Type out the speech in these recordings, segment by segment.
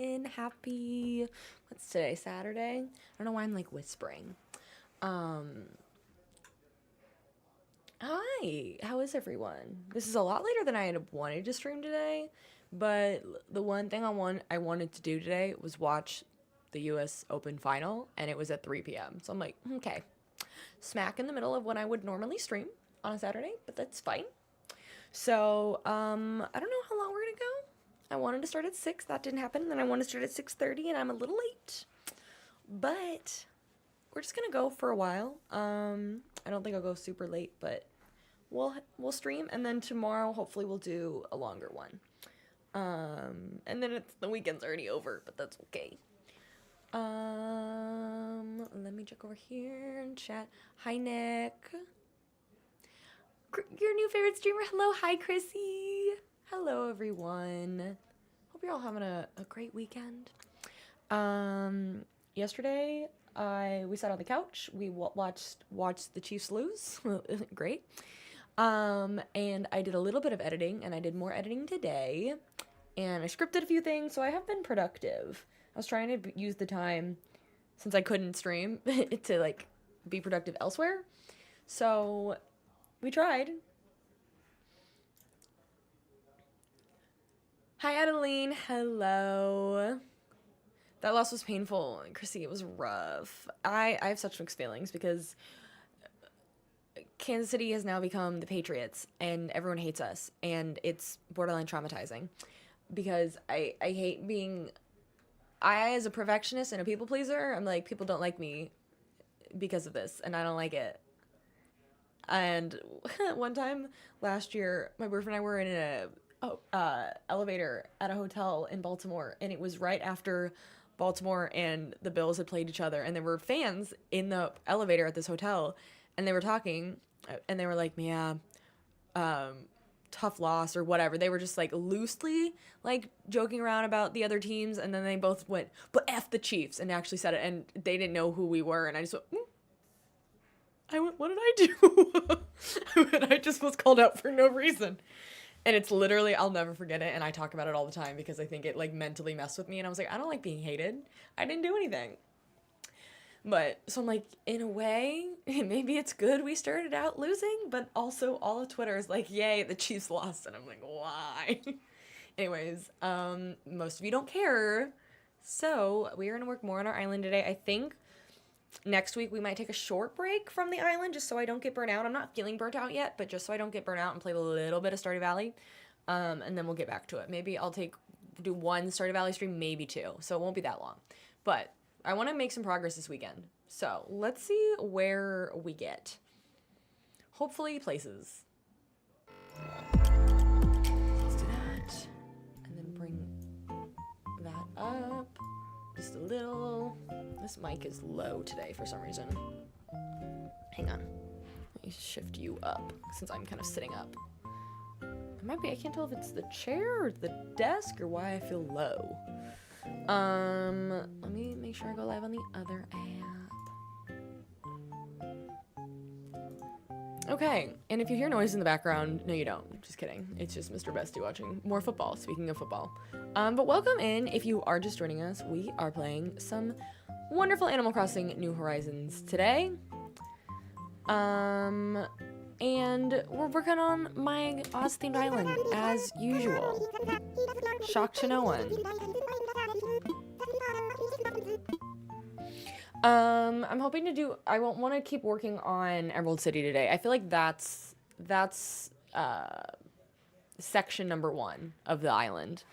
in. Happy, what's today, Saturday? I don't know why I'm like whispering. Hi, how is everyone? This is a lot later than I had wanted to stream today, but the one thing I wanted to do today was watch the US Open final, and it was at 3 p.m. So I'm like, okay, smack in the middle of when I would normally stream on a Saturday, but that's fine. So, I don't know how long we're gonna go. I wanted to start at 6, that didn't happen. Then I wanted to start at 6:30, and I'm a little late. But we're just gonna go for a while. I don't think I'll go super late, but we'll stream, and then tomorrow hopefully we'll do a longer one. And then the weekend's already over, but that's okay. Let me check over here and chat. Hi, Nick. Your new favorite streamer. Hello, hi, Chrissy. Hello, everyone. Hope you're all having a great weekend. Yesterday, we sat on the couch. We watched the Chiefs lose. Great. And I did a little bit of editing, and I did more editing today. And I scripted a few things, so I have been productive. I was trying to use the time, since I couldn't stream, to, like, be productive elsewhere. So, we tried. Hi, Adeline. Hello. That loss was painful. Chrissy, it was rough. I have such mixed feelings because Kansas City has now become the Patriots, and everyone hates us, and it's borderline traumatizing because I hate being... as a perfectionist and a people pleaser, I'm like, people don't like me because of this, and I don't like it. And one time last year, my boyfriend and I were in a elevator at a hotel in Baltimore, and it was right after Baltimore and the Bills had played each other, and there were fans in the elevator at this hotel, and they were talking, and they were like, yeah, tough loss or whatever. They were just like loosely like joking around about the other teams, and then they both went, but F the Chiefs, and actually said it, and they didn't know who we were, and I just went, what did I do? I just was called out for no reason. And it's literally, I'll never forget it, and I talk about it all the time because I think it, like, mentally messed with me, and I was like, I don't like being hated. I didn't do anything. But, so I'm like, in a way, maybe it's good we started out losing, but also all of Twitter is like, yay, the Chiefs lost, and I'm like, why? Anyways, most of you don't care, so we're gonna work more on our island today. I think next week we might take a short break from the island just so I don't get burnt out. I'm not feeling burnt out yet, but just so I don't get burnt out and play a little bit of Stardew Valley. And then we'll get back to it. Maybe I'll do one Stardew Valley stream, maybe 2. So it won't be that long. But I want to make some progress this weekend. So let's see where we get. Hopefully places. Let's do that. And then bring that up just a little. This mic is low today for some reason. Hang on. Let me shift you up since I'm kind of sitting up. It might be, I can't tell if it's the chair or the desk or why I feel low. Let me make sure I go live on the other app. Okay, and if you hear noise in the background, no you don't. Just kidding. It's just Mr. Bestie watching more football, speaking of football. But welcome in. If you are just joining us, we are playing some wonderful Animal Crossing New Horizons today. And we're working on my Oz-themed island, as usual. Shock to no one. I'm hoping to do... I won't want to keep working on Emerald City today. I feel like that's section number 1 of the island.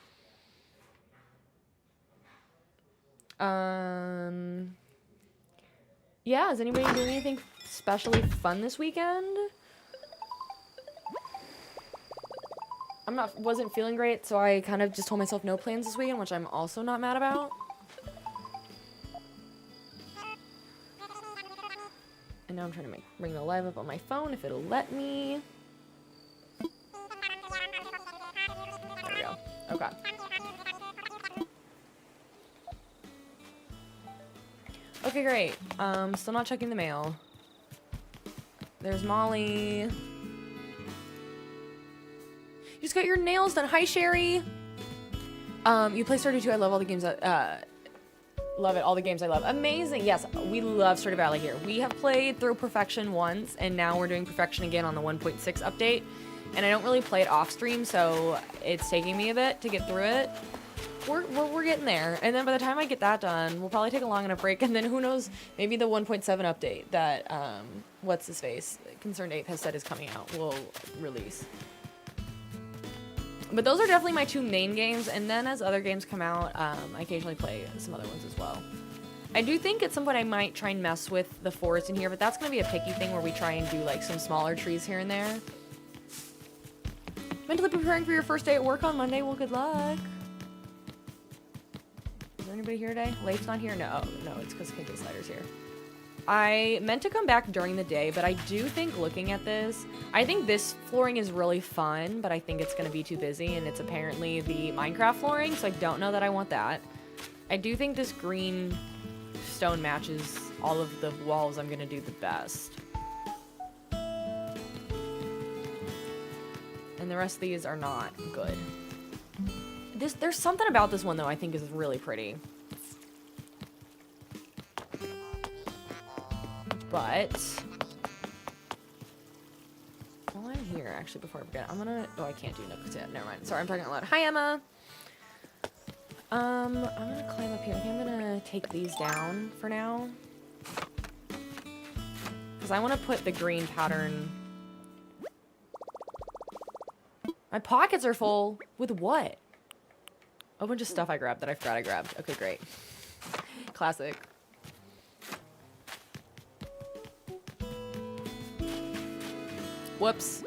Yeah, is anybody doing anything especially fun this weekend? Wasn't feeling great, so I kind of just told myself no plans this weekend, which I'm also not mad about. And now I'm trying to bring the live up on my phone if it'll let me. There we go. Okay. Okay, great. Still not checking the mail. There's Molly. You just got your nails done. Hi, Sherry. You play Stardew 2. I love all the games. Love it. All the games I love. Amazing. Yes, we love Stardew Valley here. We have played through Perfection once, and now we're doing Perfection again on the 1.6 update. And I don't really play it off stream, so it's taking me a bit to get through it. We're getting there. And then by the time I get that done, we'll probably take a long enough break. And then who knows, maybe the 1.7 update that, what's his face? Concerned 8 has said is coming out will release. But those are definitely my 2 main games, and then as other games come out, I occasionally play some other ones as well. I do think at some point I might try and mess with the forest in here, but that's going to be a picky thing where we try and do like some smaller trees here and there. Mentally preparing for your first day at work on Monday. Well, good luck. Is there anybody here today? Leif's not here? No, it's because KJ Slider's here. I meant to come back during the day, but I do think looking at this, I think this flooring is really fun, but I think it's going to be too busy, and it's apparently the Minecraft flooring, so I don't know that I want that. I do think this green stone matches all of the walls I'm going to do the best. And the rest of these are not good. There's something about this one, though, I think is really pretty. But while I'm here, actually, before I forget, I'm gonna. Oh, I can't do nooks yet. Never mind. Sorry, I'm talking out loud. Hi, Emma. I'm gonna climb up here. I think I'm gonna take these down for now, because I want to put the green pattern. My pockets are full with what? A bunch of stuff I grabbed that I forgot I grabbed. Okay, great. Classic. Whoops.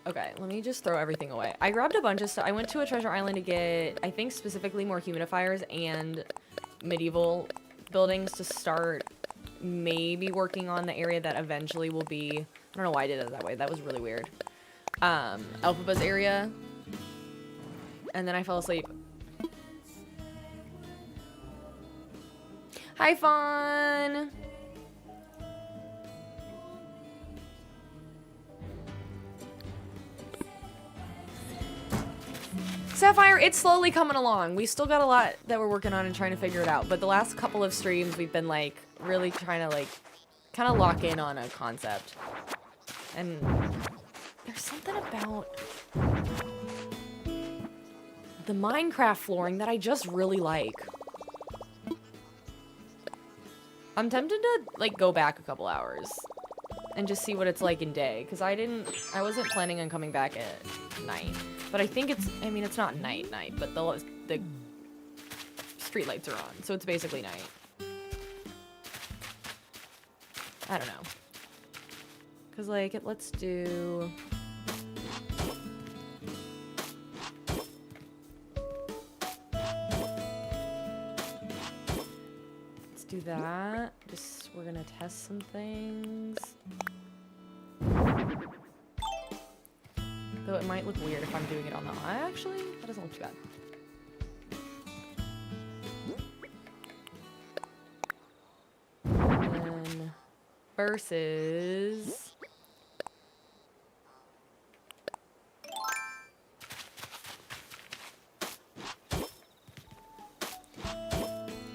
Okay, let me just throw everything away. I grabbed a bunch of stuff. I went to a treasure island to get, I think, specifically more humidifiers and medieval buildings to start maybe working on the area that eventually will be... I don't know why I did it that way. That was really weird. Elphaba's area. And then I fell asleep. Hi, Fawn! Sapphire, it's slowly coming along. We still got a lot that we're working on and trying to figure it out. But the last couple of streams, we've been, like, really trying to, like, kind of lock in on a concept. And there's something about the Minecraft flooring that I just really like. I'm tempted to, like, go back a couple hours and just see what it's like in day. Because I wasn't planning on coming back at night. But I think I mean, it's not night, but the street lights are on. So it's basically night. I don't know. Because, like, let's do... Let's do that. We're gonna test some things. Though it might look weird if I'm doing it on the... Actually, that doesn't look too bad. And then versus...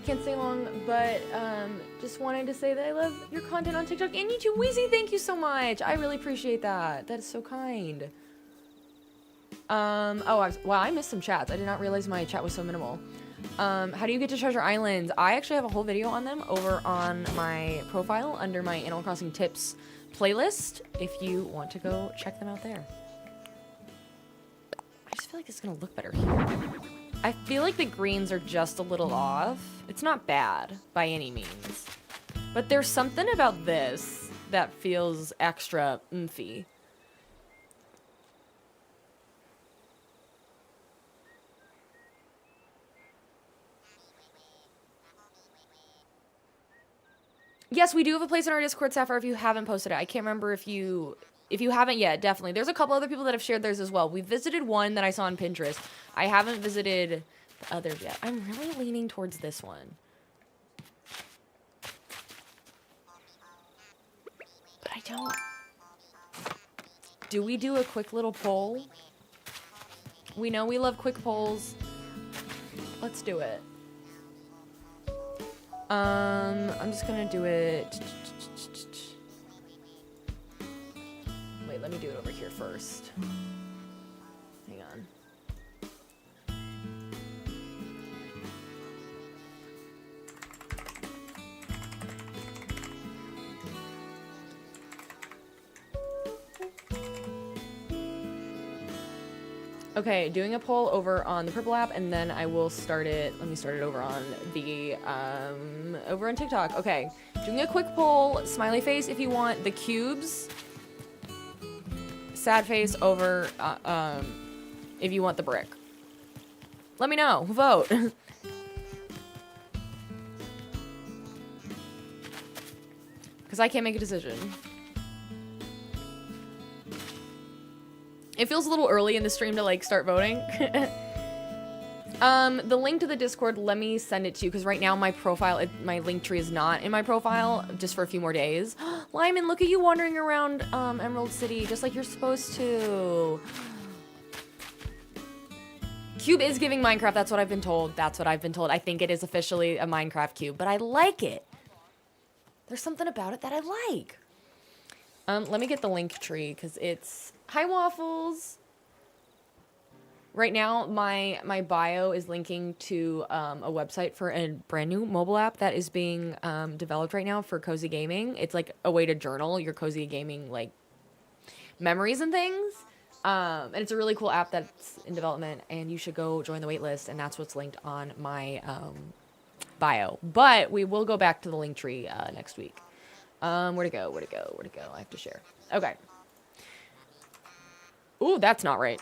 Can't stay long, but just wanted to say that I love your content on TikTok and YouTube. Wheezy, thank you so much. I really appreciate that. That is so kind. Wow, I missed some chats. I did not realize my chat was so minimal. How do you get to Treasure Islands? I actually have a whole video on them over on my profile under my Animal Crossing Tips playlist, if you want to go check them out there. I just feel like it's gonna look better here. I feel like the greens are just a little off. It's not bad by any means, but there's something about this that feels extra oomphy. Yes, we do have a place in our Discord, Sapphire, if you haven't posted it. I can't remember if you haven't yet, definitely. There's a couple other people that have shared theirs as well. We visited one that I saw on Pinterest. I haven't visited the others yet. I'm really leaning towards this one. But I don't... do we do a quick little poll? We know we love quick polls. Let's do it. I'm just gonna do it. Wait, let me do it over here first. Hang on. Okay, doing a poll over on the Purple app, and then I will start it. Let me start it over on the over on TikTok. Okay, doing a quick poll. Smiley face if you want the cubes. Sad face over if you want the brick. Let me know. Vote. Because I can't make a decision. It feels a little early in the stream to like start voting. The link to the Discord, let me send it to you because right now my profile, my link tree is not in my profile just for a few more days. Lyman, look at you wandering around Emerald City just like you're supposed to. Cube is giving Minecraft. That's what I've been told. That's what I've been told. I think it is officially a Minecraft cube, but I like it. There's something about it that I like. Let me get the link tree because it's... Hi, Waffles. Right now, my bio is linking to a website for a brand new mobile app that is being developed right now for cozy gaming. It's like a way to journal your cozy gaming like memories and things. And it's a really cool app that's in development, and you should go join the waitlist. And that's what's linked on my bio. But we will go back to the link tree next week. Where'd it go? Where'd it go? Where'd it go? I have to share. Okay. Ooh, that's not right.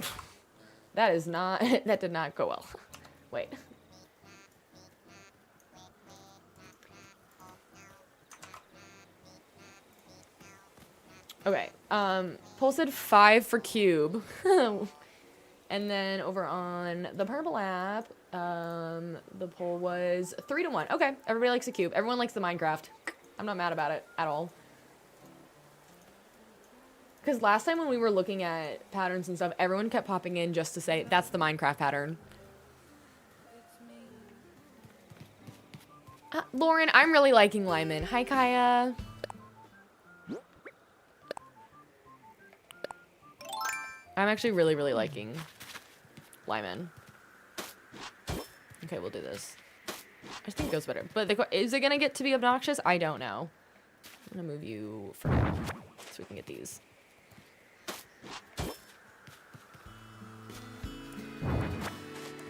That is not, that did not go well. Wait. Okay. Poll said 5 for cube. And then over on the Purple app, the poll was 3-1. Okay, everybody likes a cube. Everyone likes the Minecraft. I'm not mad about it at all. Because last time when we were looking at patterns and stuff, everyone kept popping in just to say, that's the Minecraft pattern. Lauren, I'm really liking Lyman. Hi, Kaya. I'm actually really, really liking Lyman. Okay, we'll do this. I think it goes better. But is it going to get to be obnoxious? I don't know. I'm going to move you for now so we can get these.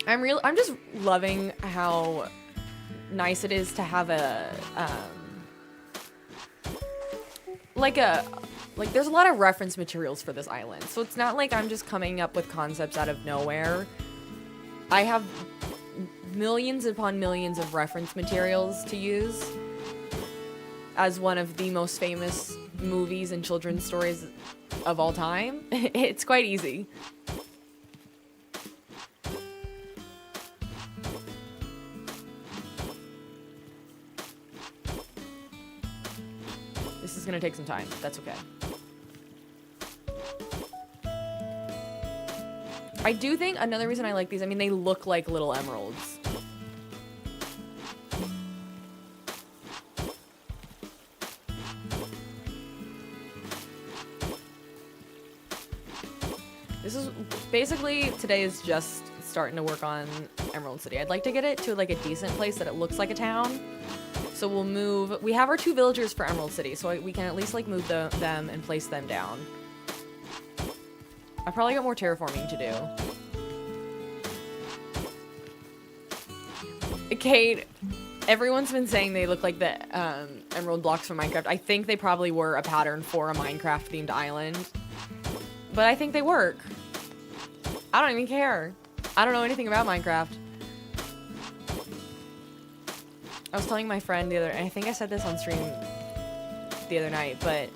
I'm just loving how nice it is to have a like there's a lot of reference materials for this island. So it's not like I'm just coming up with concepts out of nowhere. I have millions upon millions of reference materials to use as one of the most famous movies and children's stories of all time. It's quite easy. This is gonna take some time. That's okay. I do think another reason I like these, I mean, they look like little emeralds. This is basically, today is just starting to work on Emerald City. I'd like to get it to like a decent place that it looks like a town. So we'll move, we have our 2 villagers for Emerald City, so we can at least like move them and place them down. I probably got more terraforming to do. Kate, everyone's been saying they look like the emerald blocks from Minecraft. I think they probably were a pattern for a Minecraft themed island. But I think they work. I don't even care. I don't know anything about Minecraft. I was telling my friend the other, and I think I said this on stream the other night, but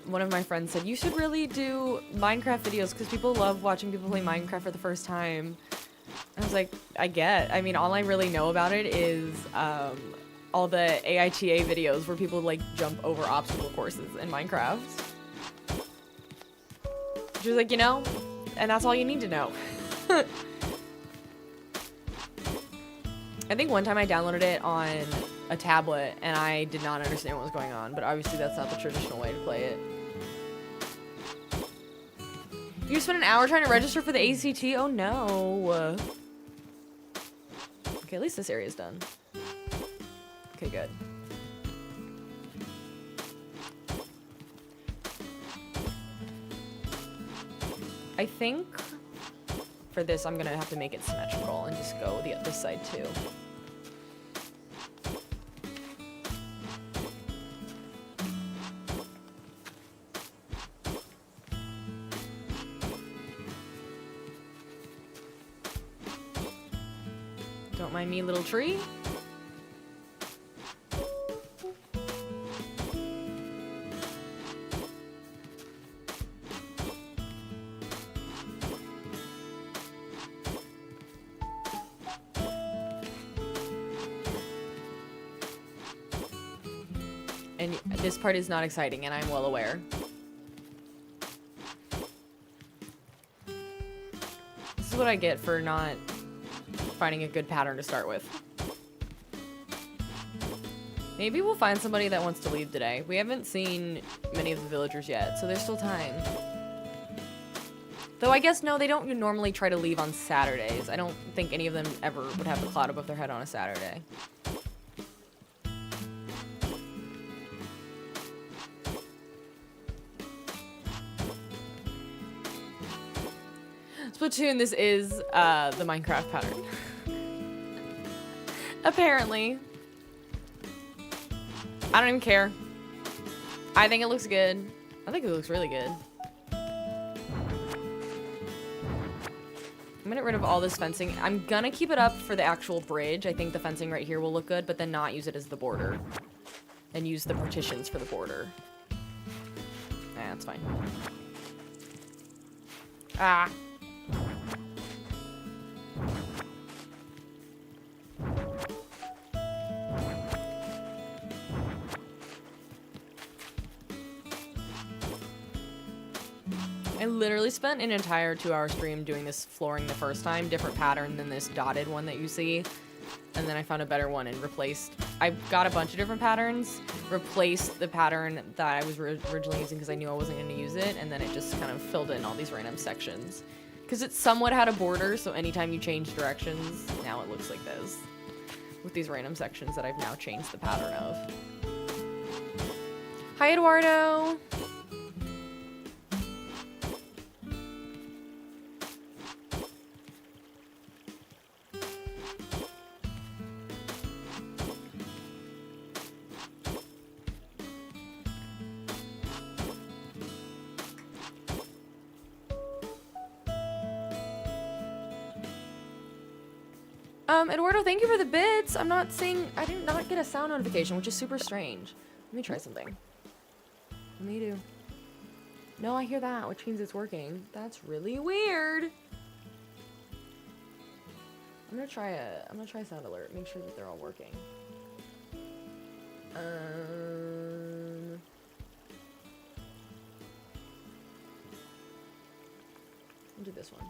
one of my friends said, you should really do Minecraft videos because people love watching people play Minecraft for the first time. I was like, I mean, all I really know about it is all the AITA videos where people like jump over obstacle courses in Minecraft. She was like, you know, and that's all you need to know. I think one time I downloaded it on a tablet and I did not understand what was going on, but obviously that's not the traditional way to play it. You spent an hour trying to register for the ACT? Oh no. Okay, at least this area is done. Okay, good. I think for this I'm gonna have to make it symmetrical and just go this side too. Don't mind me, little tree. And this part is not exciting, and I'm well aware. This is what I get for not finding a good pattern to start with. Maybe we'll find somebody that wants to leave today. We haven't seen many of the villagers yet, so there's still time. Though I guess, no, they don't normally try to leave on Saturdays. I don't think any of them ever would have a cloud above their head on a Saturday. Splatoon, this is the Minecraft pattern. Apparently. I don't even care. I think it looks good. I think it looks really good. I'm gonna get rid of all this fencing. I'm gonna keep it up for the actual bridge. I think the fencing right here will look good, but then not use it as the border. And use the partitions for the border. Nah, that's fine. Ah. I literally spent an entire 2-hour stream doing this flooring the first time, different pattern than this dotted one that you see. And then I found a better one and replaced, I got a bunch of different patterns, replaced the pattern that I was originally using because I knew I wasn't going to use it, and then it just kind of filled in all these random sections. Because it somewhat had a border, so anytime you change directions, now it looks like this. With these random sections that I've now changed the pattern of. Hi, Eduardo! Eduardo, thank you for the bits. I'm not seeing, I did not get a sound notification, which is super strange. Let me try something. Let me do. No, I hear that, which means it's working. That's really weird. I'm gonna try sound alert. Make sure that they're all working. I'll do this one.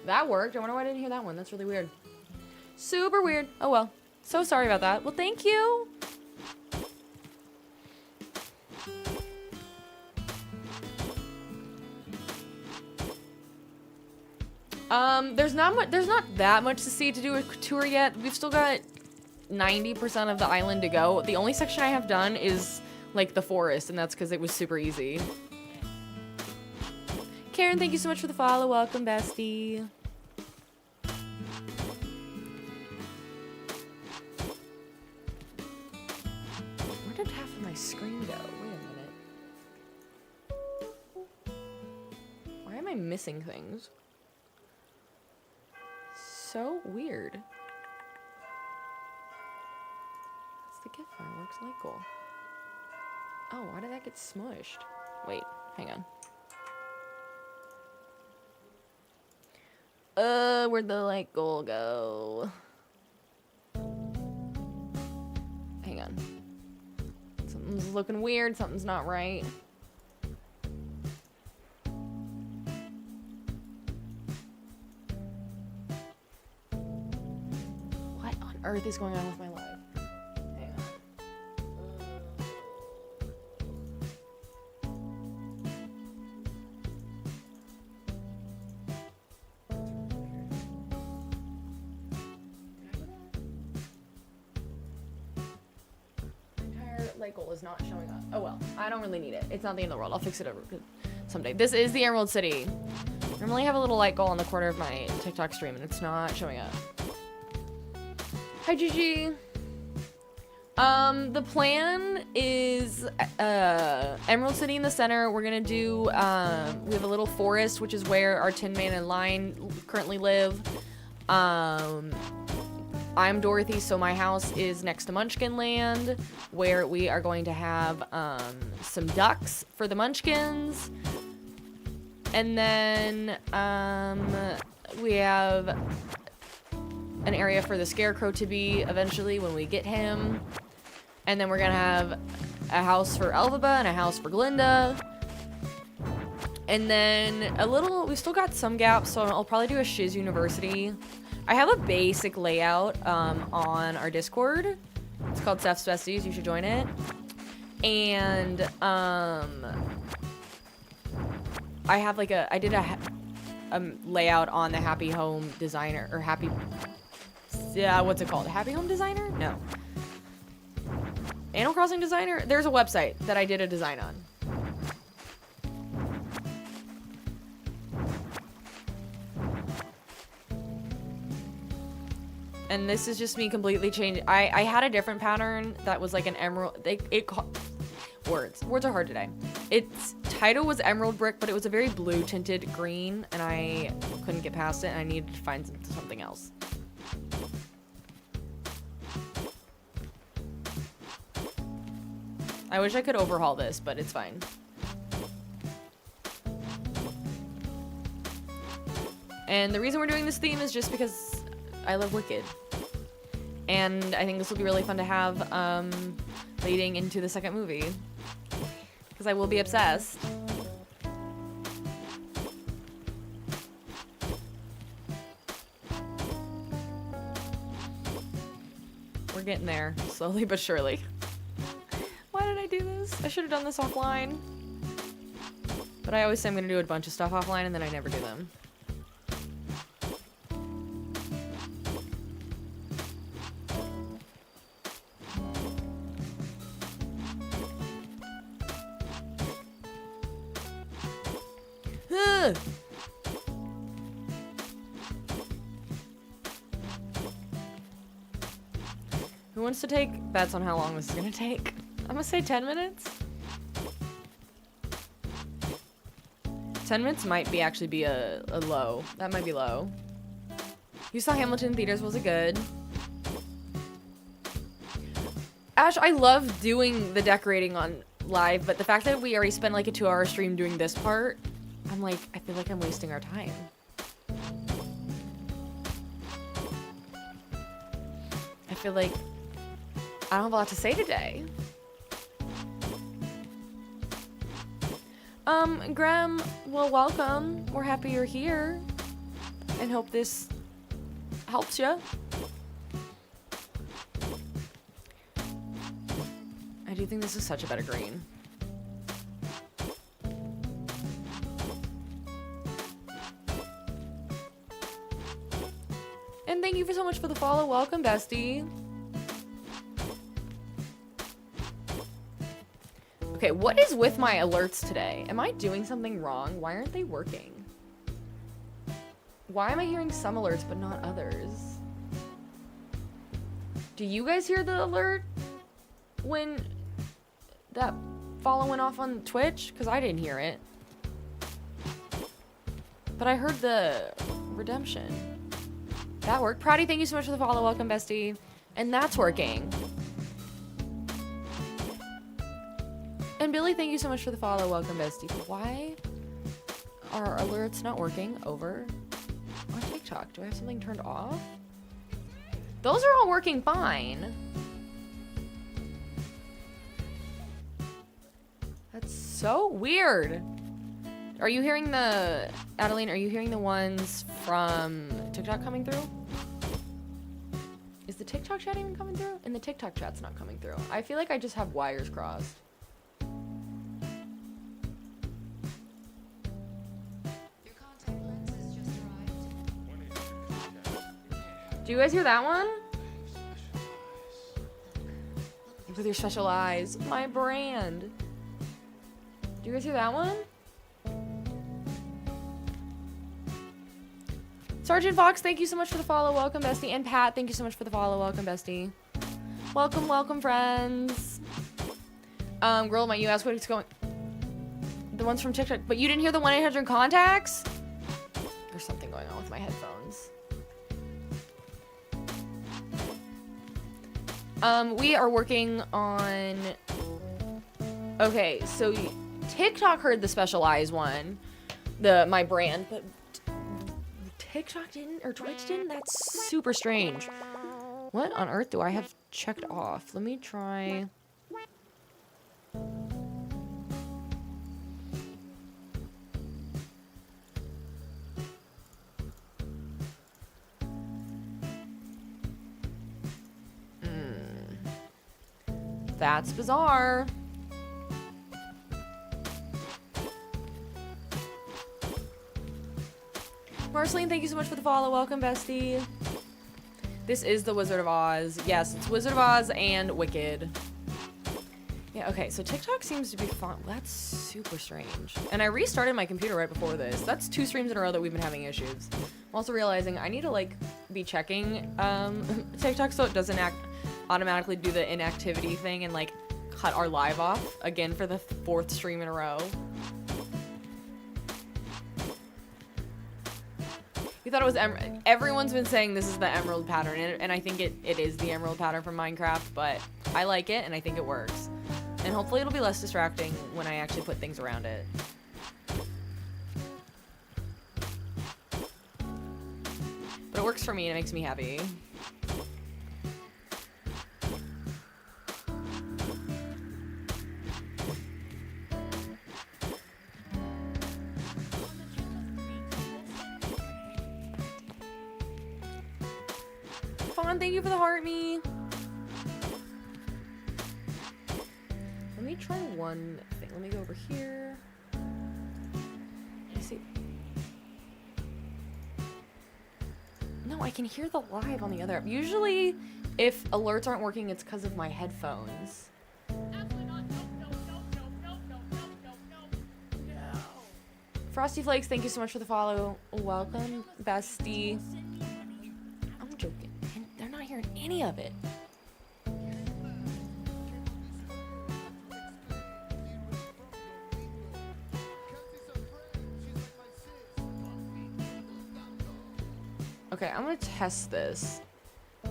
That worked. I wonder why I didn't hear that one. That's really weird. Super weird. Oh well. So sorry about that. Well, thank you. There's not that much to see to do a tour yet. We've still got 90% of the island to go. The only section I have done is like the forest, and that's because it was super easy. Karen, thank you so much for the follow. Welcome, bestie. Where did half of my screen go? Wait a minute. Why am I missing things? So weird. It's the gift fireworks light goal. Oh, why did that get smushed? Wait, hang on. Where'd the light goal go? Hang on. Something's looking weird. Something's not right. earth is going on with my life? Hang on. My entire light goal is not showing up. Oh well, I don't really need it. It's not the end of the world. I'll fix it over someday. This is the Emerald City. I normally have a little light goal on the corner of my TikTok stream, and it's not showing up. Hi, Gigi. The plan is Emerald City in the center. We're gonna do, we have a little forest, which is where our Tin Man and Lion currently live. I'm Dorothy, so my house is next to Munchkin Land, where we are going to have some ducks for the Munchkins. And then we have an area for the Scarecrow to be eventually when we get him. And then we're gonna have a house for Elphaba and a house for Glinda. And then we still got some gaps, so I'll probably do a Shiz University. I have a basic layout on our Discord. It's called Steph's Besties, you should join it. And I have like I did a layout on the Happy Home Designer, or what's it called? Happy Home Designer? No. Animal Crossing Designer? There's a website that I did a design on. And this is just me completely changing. I had a different pattern that was like an emerald. Words are hard today. Its title was Emerald Brick, but it was a very blue tinted green, and I couldn't get past it, and I needed to find something else. I wish I could overhaul this, but it's fine. And the reason we're doing this theme is just because I love Wicked. And I think this will be really fun to have leading into the second movie. Because I will be obsessed. We're getting there, slowly but surely. Why did I do this? I should have done this offline. But I always say I'm going to do a bunch of stuff offline, and then I never do them. Who wants to take bets on how long this is gonna take? I'm gonna say 10 minutes. 10 minutes might be actually be a low. That might be low. You saw Hamilton in theaters, was it good? Ash, I love doing the decorating on live, but the fact that we already spent like a 2-hour stream doing this part, I'm like, I feel like I'm wasting our time. I feel like I don't have a lot to say today. Graham, well, welcome. We're happy you're here and hope this helps you. I do think this is such a better green. And thank you so much for the follow. Welcome, bestie. Okay, what is with my alerts today? Am I doing something wrong? Why aren't they working? Why am I hearing some alerts but not others? Do you guys hear the alert when that follow went off on Twitch? Because I didn't hear it. But I heard the redemption. That worked. Proudy, thank you so much for the follow. Welcome, bestie. And that's working. And Billy, thank you so much for the follow. Welcome, bestie. But why are alerts not working over on TikTok? Do I have something turned off? Those are all working fine. That's so weird. Are you hearing the... Adeline, are you hearing the ones from TikTok coming through? Is the TikTok chat even coming through? And the TikTok chat's not coming through. I feel like I just have wires crossed. Your contact lens has just arrived. Do you guys hear that one? With your special eyes. My brand. Do you guys hear that one? Sergeant Fox, thank you so much for the follow. Welcome, bestie. And Pat, thank you so much for the follow. Welcome, bestie. Welcome, welcome, friends. Girl, might you ask what's going... The ones from TikTok. But you didn't hear the 1-800 contacts? There's something going on with my headphones. We are working on... Okay, so TikTok heard the Special Eyes one. My brand, but... TikTok didn't, or Twitch didn't? That's super strange. What on earth do I have checked off? Let me try. That's bizarre. Marceline, thank you so much for the follow. Welcome, bestie. This is the Wizard of Oz. Yes, it's Wizard of Oz and Wicked. Yeah, okay, so TikTok seems to be fun. That's super strange. And I restarted my computer right before this. That's 2 streams in a row that we've been having issues. I'm also realizing I need to, like, be checking TikTok so it doesn't automatically do the inactivity thing and, like, cut our live off again for the 4th stream in a row. You thought it was everyone's been saying this is the emerald pattern, and I think it is the emerald pattern from Minecraft, but I like it and I think it works. And hopefully it'll be less distracting when I actually put things around it. But it works for me and it makes me happy. Thank you for the heart, me. Let me try one thing. Let me go over here. Let me see. No, I can hear the live on the other app. Usually, if alerts aren't working, it's because of my headphones. Frosty Flakes, thank you so much for the follow. Welcome, bestie. I'm joking. They're not hearing any of it. Okay, I'm gonna test this. I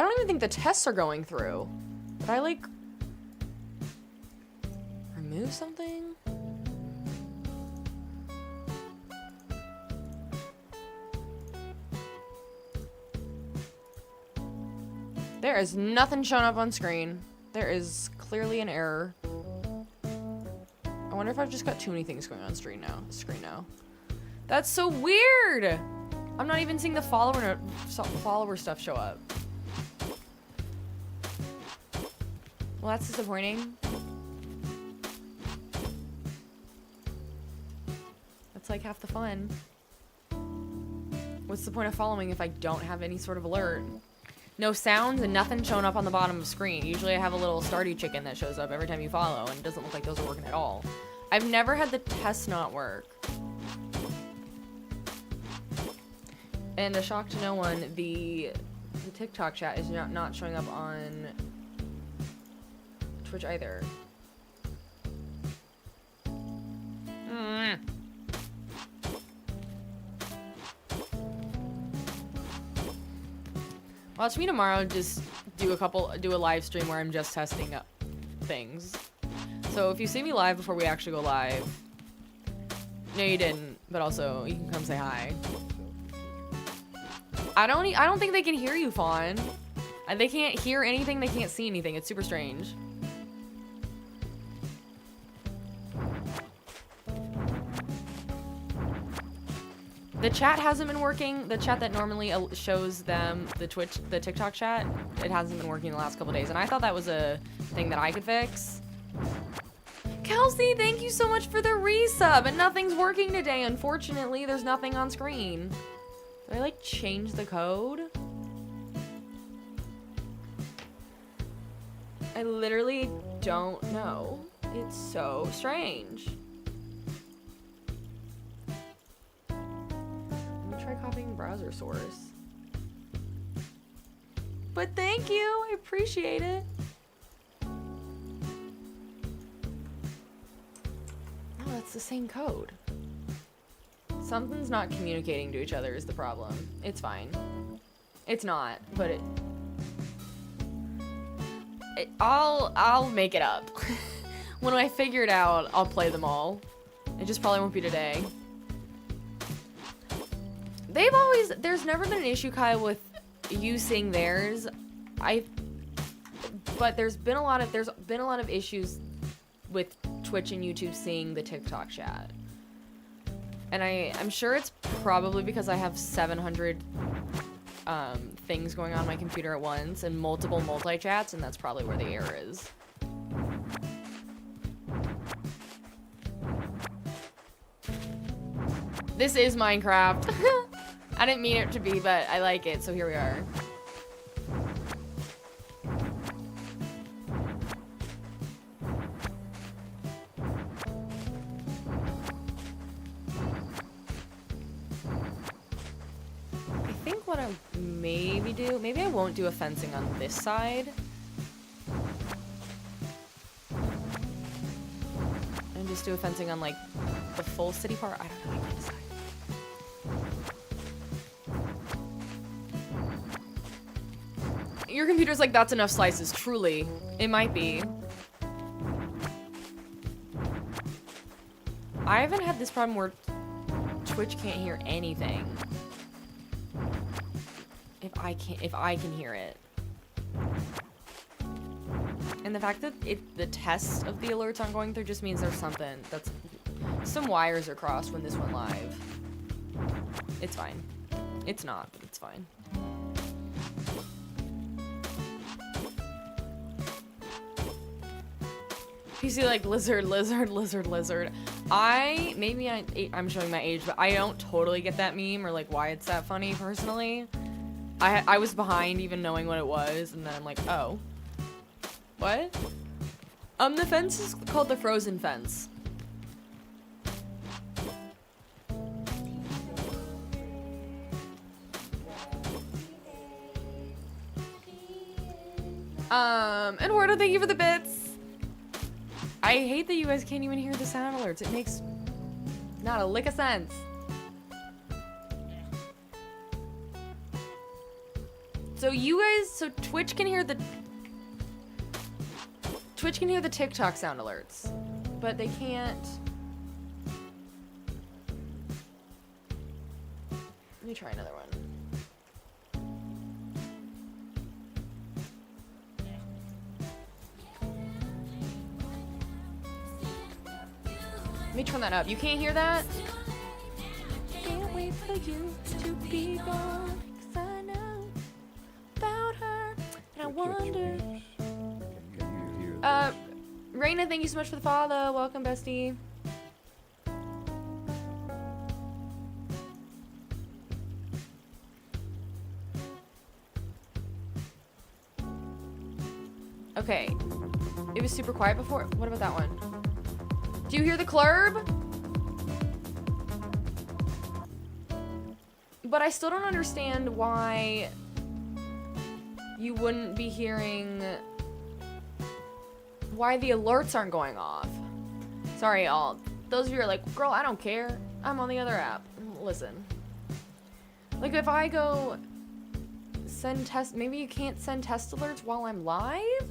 don't even think the tests are going through. Did I, like, remove something? There is nothing showing up on screen. There is clearly an error. I wonder if I've just got too many things going on screen now. That's so weird! I'm not even seeing the follower stuff show up. Well, that's disappointing. That's like half the fun. What's the point of following if I don't have any sort of alert? No sounds and nothing showing up on the bottom of the screen. Usually I have a little Stardew chicken that shows up every time you follow, and it doesn't look like those are working at all. I've never had the test not work. And a shock to no one, the TikTok chat is not showing up on Twitch either. Watch me tomorrow just do a live stream where I'm just testing up things. So if you see me live before we actually go live, no you didn't, but also you can come say hi. I don't think they can hear you, Fawn. They can't hear anything, they can't see anything. It's super strange. The chat hasn't been working. The chat that normally shows them the TikTok chat, it hasn't been working the last couple days. And I thought that was a thing that I could fix. Kelsey, thank you so much for the resub. And nothing's working today. Unfortunately, there's nothing on screen. Did I like change the code? I literally don't know. It's so strange. Try copying browser source. But thank you, I appreciate it. No, that's the same code. Something's not communicating to each other is the problem. It's fine. It's not, but I'll make it up. When I figure it out, I'll play them all. It just probably won't be today. There's never been an issue, Kyle, with you seeing theirs. But there's been a lot of issues with Twitch and YouTube seeing the TikTok chat. And I'm sure it's probably because I have 700 things going on my computer at once and multiple multi-chats, and that's probably where the error is. This is Minecraft. I didn't mean it to be, but I like it, so here we are. I think what I'll maybe do, maybe I won't do a fencing on this side. And just do a fencing on, like, the full city part. I don't know, I can't decide. Your computer's like, that's enough slices. Truly. It might be. I haven't had this problem where Twitch can't hear anything. If I can hear it. And the fact that the test of the alerts aren't going through just means there's something that's... Some wires are crossed when this went live. It's fine. It's not, but it's fine. PC like lizard. I'm showing my age, but I don't totally get that meme or like why it's that funny personally. I was behind even knowing what it was, and then I'm like, oh. What? The fence is called the frozen fence. Eduardo, thank you for the bits. I hate that you guys can't even hear the sound alerts. It makes not a lick of sense. So Twitch can hear the TikTok sound alerts, but they can't. Let me try another one. Let me turn that up. You can't hear that? Can't wait for you to be gone, 'cause I know about her, and I wonder. Raina, thank you so much for the follow. Welcome, bestie. Okay. It was super quiet before. What about that one? Do you hear the clurb? But I still don't understand why you wouldn't be hearing why the alerts aren't going off. Sorry, y'all. Those of you are like, girl, I don't care. I'm on the other app. Listen. Like, if I go send test... Maybe you can't send test alerts while I'm live?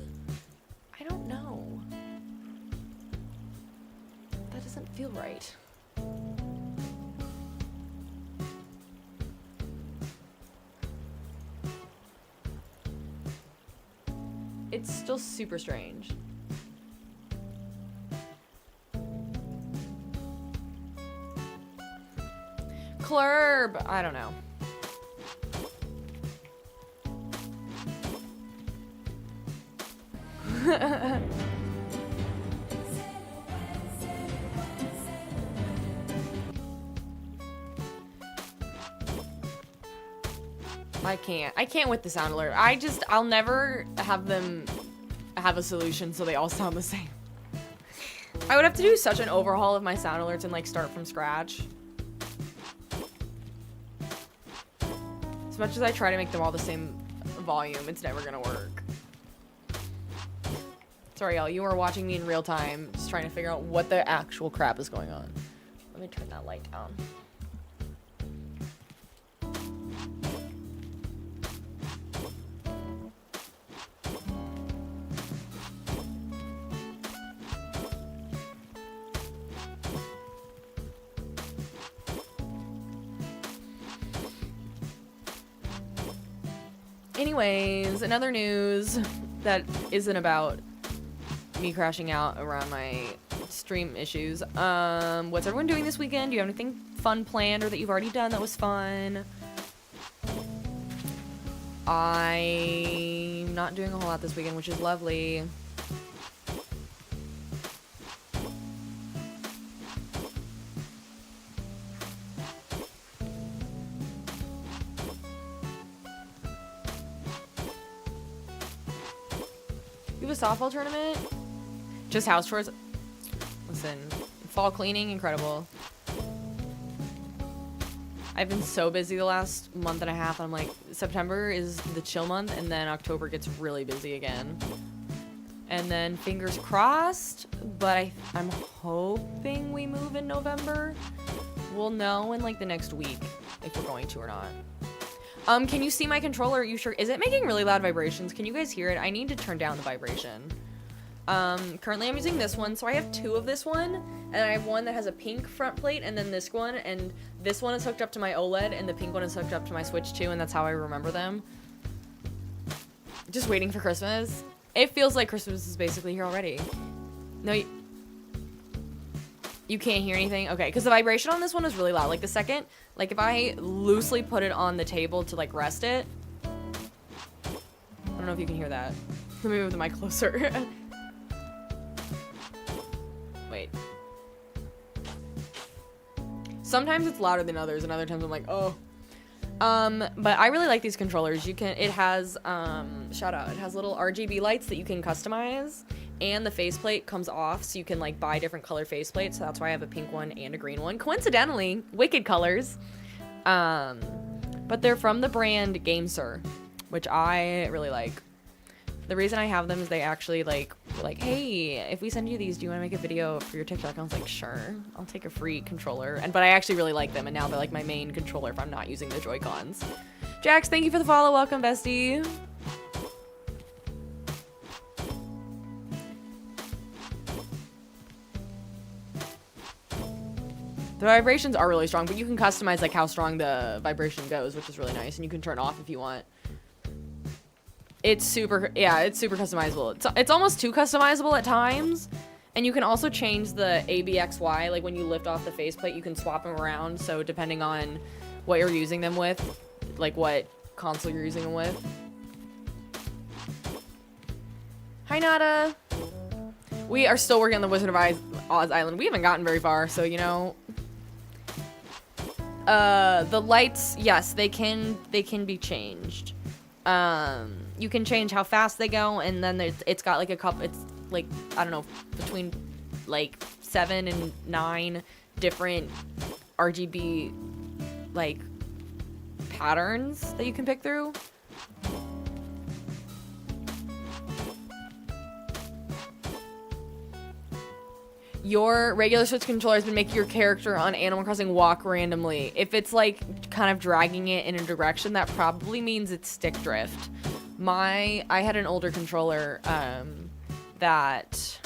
I don't know. That doesn't feel right. It's still super strange. Flurb. I don't know. I can't with the sound alert. I'll never have them have a solution so they all sound the same. I would have to do such an overhaul of my sound alerts and like start from scratch. As much as I try to make them all the same volume, it's never gonna work. Sorry, y'all, you are watching me in real time, just trying to figure out what the actual crap is going on. Let me turn that light down. Anyways, another news that isn't about me crashing out around my stream issues. What's everyone doing this weekend? Do you have anything fun planned or that you've already done that was fun? I'm not doing a whole lot this weekend, which is lovely. You have a softball tournament? Just house chores? Listen, fall cleaning, incredible. I've been so busy the last month and a half. I'm like, September is the chill month, and then October gets really busy again. And then fingers crossed, but I'm hoping we move in November. We'll know in like the next week if we're going to or not. Can you see my controller? Are you sure? Is it making really loud vibrations? Can you guys hear it? I need to turn down the vibration. Currently I'm using this one, so I have two of this one, and I have one that has a pink front plate, and then this one, and this one is hooked up to my OLED, and the pink one is hooked up to my Switch too, and that's how I remember them. Just waiting for Christmas. It feels like Christmas is basically here already. No, you can't hear anything? Okay, because the vibration on this one is really loud. Like the second, like if I loosely put it on the table to like rest it. I don't know if you can hear that. Let me move the mic closer. Wait. Sometimes it's louder than others, and other times I'm like, oh. But I really like these controllers. It has, shout out, it has little RGB lights that you can customize. And the faceplate comes off, so you can like buy different color faceplates. So that's why I have a pink one and a green one. Coincidentally, wicked colors. But they're from the brand GameSir, which I really like. The reason I have them is they actually were like, hey, if we send you these, do you want to make a video for your TikTok? And I was like, sure, I'll take a free controller. But I actually really like them, and now they're like my main controller if I'm not using the Joy-Cons. Jax, thank you for the follow. Welcome, bestie. The vibrations are really strong, but you can customize like how strong the vibration goes, which is really nice, and you can turn it off if you want. It's super customizable. It's almost too customizable at times, and you can also change the ABXY, like when you lift off the faceplate, you can swap them around, so depending on what you're using them with, like what console you're using them with. Hi, Nada! We are still working on the Wizard of Oz Island. We haven't gotten very far, so you know. The lights, yes, they can be changed. You can change how fast they go, and then it's got like it's like, I don't know, between like 7 and 9 different RGB like patterns that you can pick through. Your regular Switch controller has been making your character on Animal Crossing walk randomly. If it's like kind of dragging it in a direction, that probably means it's stick drift. I had an older controller that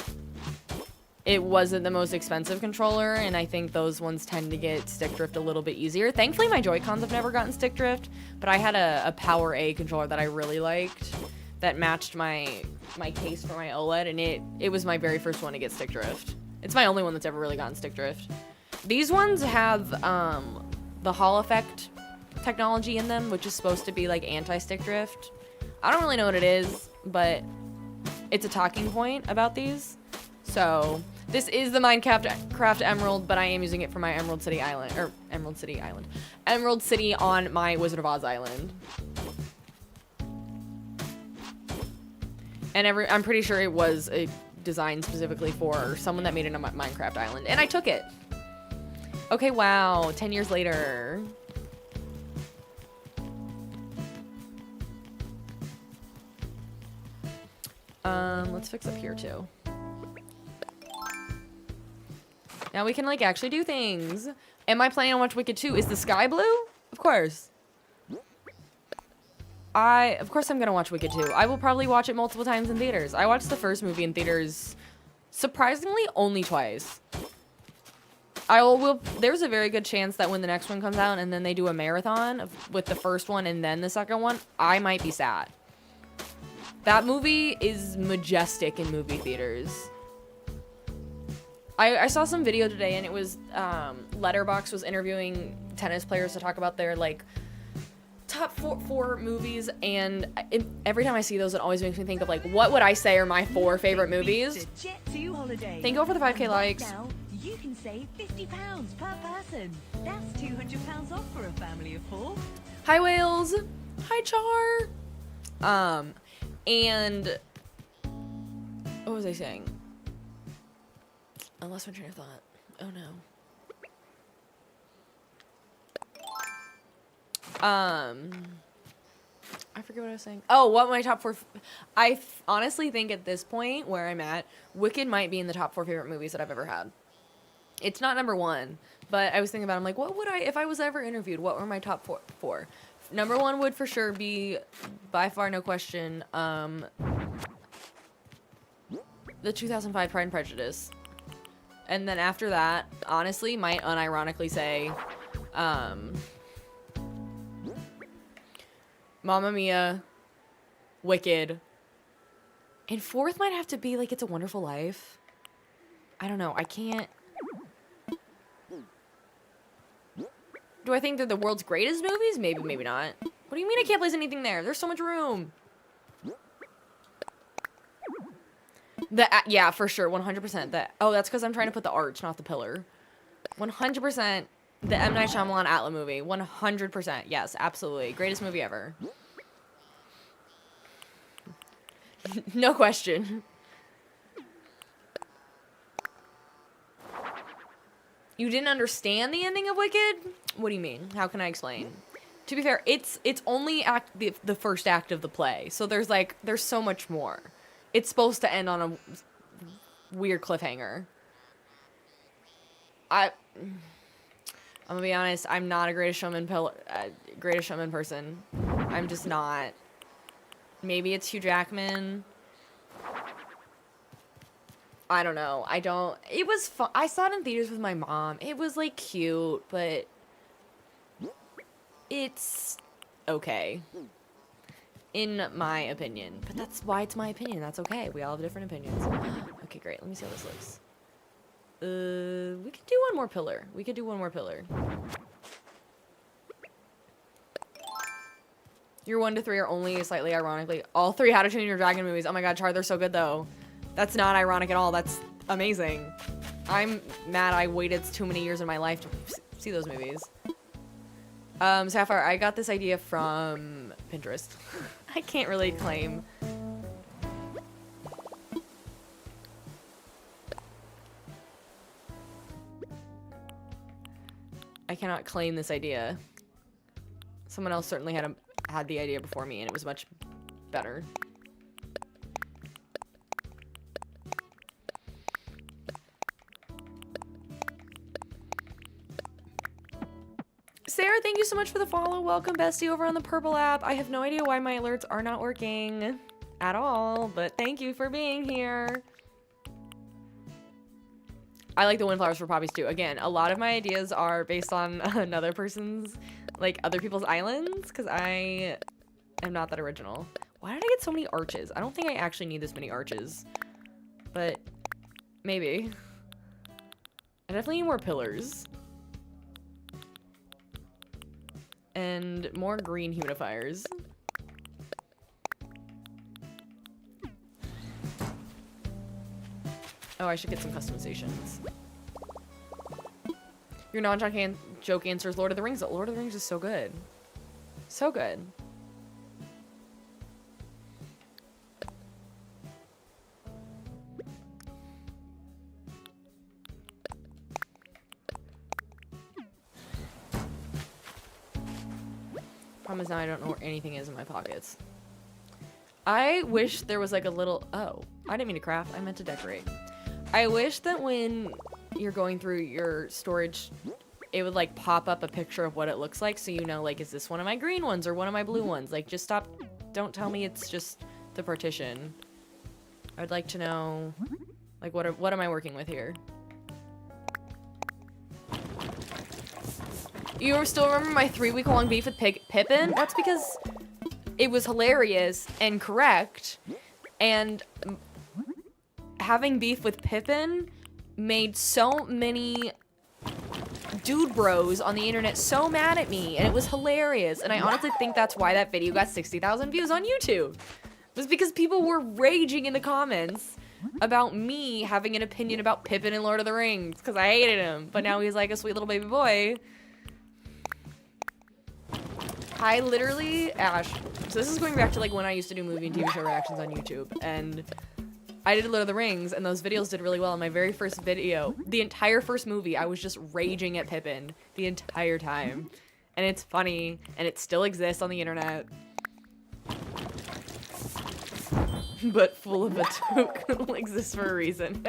it wasn't the most expensive controller, and I think those ones tend to get stick drift a little bit easier. Thankfully, my Joy-Cons have never gotten stick drift, but I had a Power A controller that I really liked that matched my case for my OLED, and it was my very first one to get stick drift. It's my only one that's ever really gotten stick drift. These ones have the Hall effect technology in them, which is supposed to be like anti-stick drift. I don't really know what it is, but it's a talking point about these. So this is the Minecraft Emerald, but I am using it for my Emerald City on my Wizard of Oz island. And I'm pretty sure it was a design specifically for someone that made it a Minecraft island, and I took it. Okay, wow, 10 years later. Let's fix up here too. Now we can like actually do things. Am I planning on watching Wicked 2? Is the sky blue? Of course. Of course I'm gonna watch Wicked 2. I will probably watch it multiple times in theaters. I watched the first movie in theaters surprisingly only twice. There's a very good chance that when the next one comes out and then they do a marathon with the first one and then the second one, I might be sad. That movie is majestic in movie theaters. I saw some video today and it was, Letterboxd was interviewing tennis players to talk about their, like, top four movies, and every time I see those, it always makes me think of, like, what would I say are my 4 favorite movies? Thank you for the 5K likes. Now, you can save £50 per person. That's £200 off for a family of 4. Hi, Wales. Hi, Char. And what was I saying? I lost my train of thought. Oh no. I forget what I was saying. Oh, what my top 4... honestly think at this point where I'm at, Wicked might be in the top 4 favorite movies that I've ever had. It's not number 1, but I was thinking about it, I'm like, what would if I was ever interviewed, what were my top 4? Number 1 would for sure be, by far, no question, the 2005 Pride and Prejudice. And then after that, honestly, might unironically say, Mamma Mia, Wicked, and 4th might have to be, like, It's a Wonderful Life. I don't know, I can't... Do I think they're the world's greatest movies? Maybe, maybe not. What do you mean I can't place anything there? There's so much room. Yeah, for sure, 100%. Oh, that's because I'm trying to put the arch, not the pillar. 100%. The M. Night Shyamalan Atla movie. 100%. Yes, absolutely. Greatest movie ever. No question. You didn't understand the ending of Wicked? What do you mean? How can I explain? To be fair, it's only the first act of the play. So there's so much more. It's supposed to end on a weird cliffhanger. I'm gonna be honest, I'm not a Greatest Showman person. I'm just not. Maybe it's Hugh Jackman. I don't know. It was fun. I saw it in theaters with my mom. It was, like, cute, but it's okay. In my opinion. But that's why it's my opinion. That's okay. We all have different opinions. Okay, great. Let me see how this looks. We could do one more pillar. Your 1 to 3 are only slightly ironically. All 3 How to Train Your Dragon movies. Oh my god, Char, they're so good though. That's not ironic at all. That's amazing. I'm mad I waited too many years in my life to see those movies. Sapphire, I got this idea from Pinterest. I can't really claim. I cannot claim this idea. Someone else certainly had the idea before me, and it was much better. Sarah, thank you so much for the follow. Welcome, bestie, over on the Purple app. I have no idea why my alerts are not working at all, but thank you for being here. I like the windflowers for poppies too. Again, a lot of my ideas are based on another person's, like, other people's islands, because I am not that original. Why did I get so many arches? I don't think I actually need this many arches, but maybe. I definitely need more pillars. and more green humidifiers. Oh, I should get some customizations. Your non-joke answer is Lord of the Rings. Lord of the Rings is so good. So good. Problem is now I don't know where anything is in my pockets. I wish there was like a little... Oh, I didn't mean to craft. I meant to decorate. I wish that when you're going through your storage, it would like pop up a picture of what it looks like, so you know, like, is this one of my green ones or one of my blue ones? Like, just stop. Don't tell me it's just the partition. I'd like to know, like, what am I working with here? You still remember my 3-week-long beef with Pippin? That's because it was hilarious and correct, and having beef with Pippin made so many dude bros on the internet so mad at me, and it was hilarious. And I honestly think that's why that video got 60,000 views on YouTube. It was because people were raging in the comments about me having an opinion about Pippin in Lord of the Rings because I hated him, but now he's like a sweet little baby boy. I literally, Ash, so this is going back to like when I used to do movie and TV show reactions on YouTube, and I did Lord of the Rings, and those videos did really well. In my very first video, the entire first movie, I was just raging at Pippin the entire time. And it's funny, and it still exists on the internet. But full of a toke exists for a reason.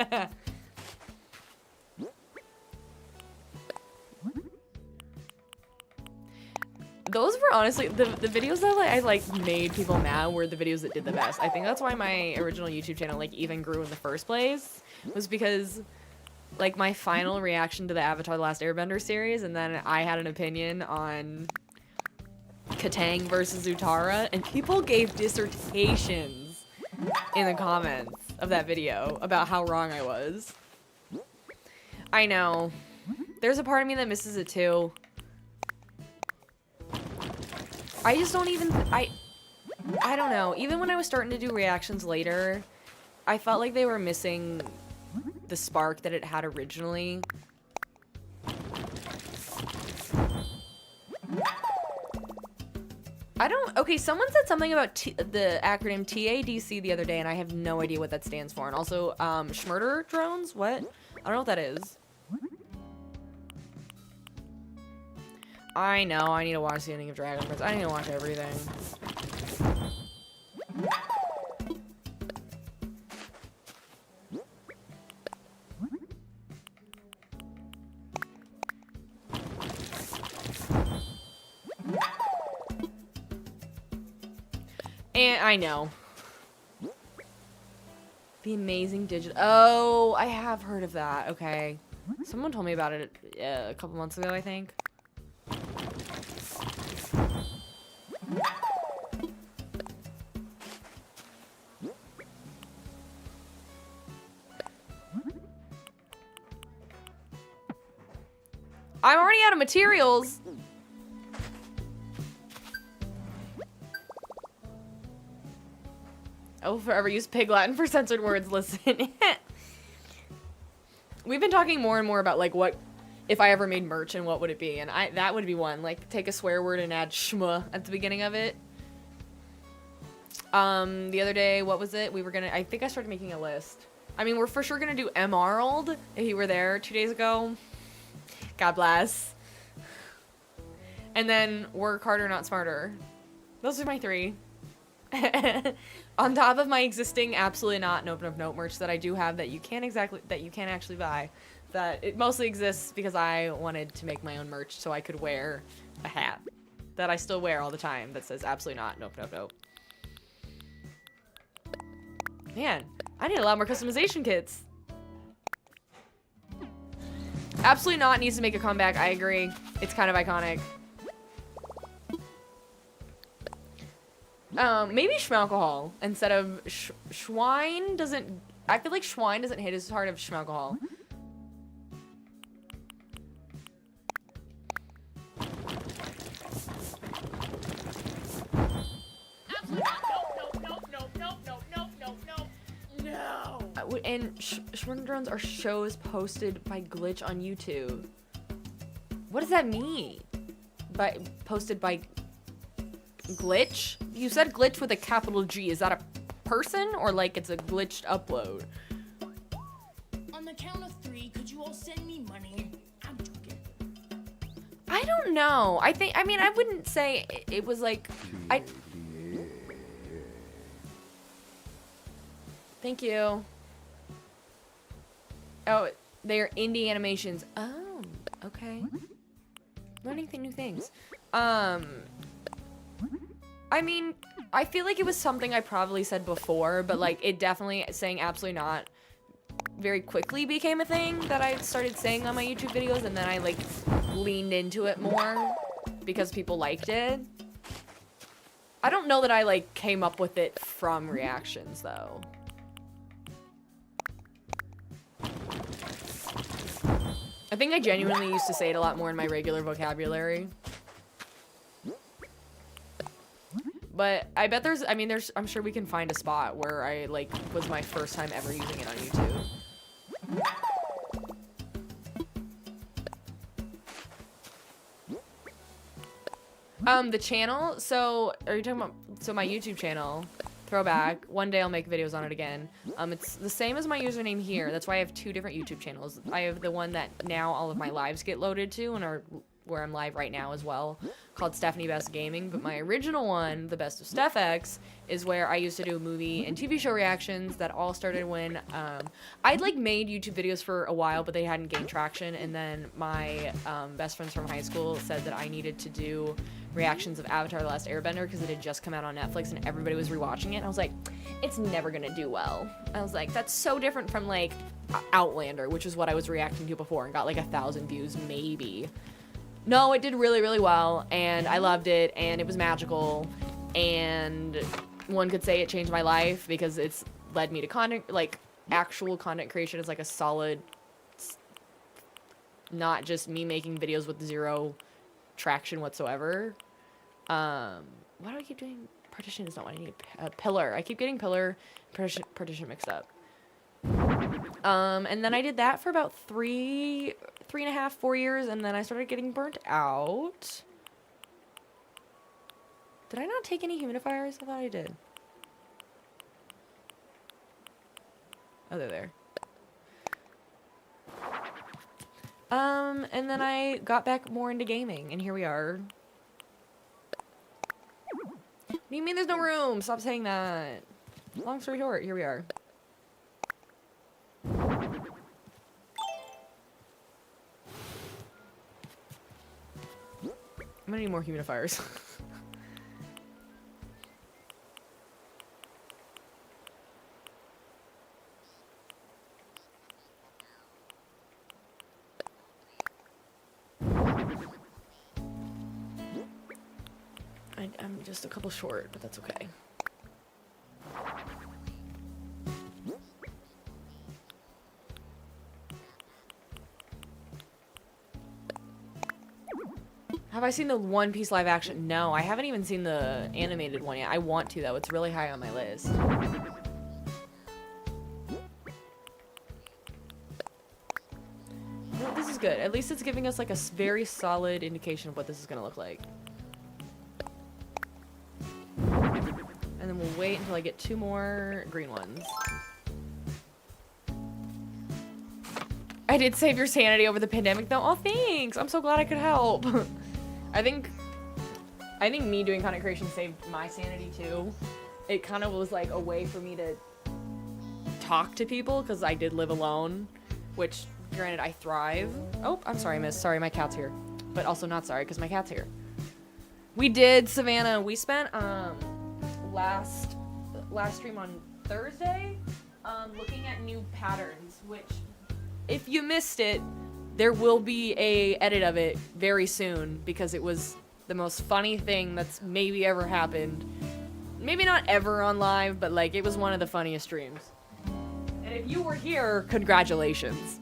Those were honestly, the videos that I like made people mad were the videos that did the best. I think that's why my original YouTube channel like even grew in the first place, was because like my final reaction to the Avatar The Last Airbender series, and then I had an opinion on Katang versus Utara, and people gave dissertations in the comments of that video about how wrong I was. I know. There's a part of me that misses it too. I just don't even, I don't know. Even when I was starting to do reactions later, I felt like they were missing the spark that it had originally. Okay, someone said something about the acronym TADC the other day, and I have no idea what that stands for. And also, Schmurder drones? What? I don't know what that is. I know, I need to watch the ending of Dragon Prince. I need to watch everything. And I know. The Amazing Digital... Oh, I have heard of that. Okay. Someone told me about it a couple months ago, I think. I'm already out of materials. I will forever use Pig Latin for censored words. Listen. We've been talking more and more about like what if I ever made merch and what would it be, and that would be one. Like take a swear word and add shma at the beginning of it. The other day, what was it? I think I started making a list. I mean, we're for sure gonna do Emerald if you were there 2 days ago. God bless. And then work harder, not smarter. Those are my 3. On top of my existing absolutely not nope merch that I do have that you can't actually buy. That it mostly exists because I wanted to make my own merch so I could wear a hat that I still wear all the time that says absolutely not nope. Man, I need a lot more customization kits. Absolutely Not needs to make a comeback. I agree. It's kind of iconic. Maybe Schmalcohol instead of Schwein doesn't... I feel like Schwein doesn't hit as hard as Schmalcohol. And Schwimmer Drones are shows posted by Glitch on YouTube. What does that mean? Posted by Glitch? You said Glitch with a capital G. Is that a person or like it's a glitched upload? On the count of 3, could you all send me money? I'm joking. I don't know. I wouldn't say it was like Thank you. Oh, they're indie animations. Oh, okay. Learning new things. I mean, I feel like it was something I probably said before, but like it definitely saying absolutely not very quickly became a thing that I started saying on my YouTube videos, and then I like leaned into it more because people liked it. I don't know that I like came up with it from reactions though. I think I genuinely used to say it a lot more in my regular vocabulary. But I bet I'm sure we can find a spot where I, like, was my first time ever using it on YouTube. The channel, so, are you talking about, so my YouTube channel, throwback, one day I'll make videos on it again. It's the same as my username here. That's why I have 2 different YouTube channels. I have the one that now all of my lives get loaded to and are where I'm live right now as well, called Stephanie Best Gaming. But my original one, The Best of Steph X, is where I used to do movie and TV show reactions. That all started when I'd like made YouTube videos for a while, but they hadn't gained traction. And then my best friends from high school said that I needed to do reactions of Avatar: The Last Airbender because it had just come out on Netflix and everybody was rewatching it. And I was like, it's never gonna do well. I was like, that's so different from like Outlander, which is what I was reacting to before and got like 1,000 views maybe. No, it did really, really well, and I loved it, and it was magical, and one could say it changed my life because it's led me to content, like, actual content creation is like a solid, not just me making videos with 0 traction whatsoever. Why do I keep doing partition is not what I need. Pillar. I keep getting pillar, partition mixed up. And then I did that for about 3.5, 4 years, and then I started getting burnt out. Did I not take any humidifiers? I thought I did. Oh, they're there. And then I got back more into gaming, and here we are. What do you mean there's no room? Stop saying that. Long story short, here we are. I'm gonna need more humidifiers. I'm just a couple short, but that's okay. Have I seen the One Piece live action? No, I haven't even seen the animated one yet. I want to, though. It's really high on my list. Well, this is good. At least it's giving us like a very solid indication of what this is going to look like. And then we'll wait until I get 2 more green ones. I did save your sanity over the pandemic, though. Oh, thanks. I'm so glad I could help. I think me doing content creation saved my sanity too. It kind of was like a way for me to talk to people because I did live alone, which granted I thrive. Oh, I'm sorry, miss. Sorry, my cat's here. But also not sorry because my cat's here. We did, Savannah. We spent last stream on Thursday looking at new patterns, which if you missed it, there will be a edit of it very soon because it was the most funny thing that's maybe ever happened. Maybe not ever on live, but like it was one of the funniest streams. And if you were here, congratulations.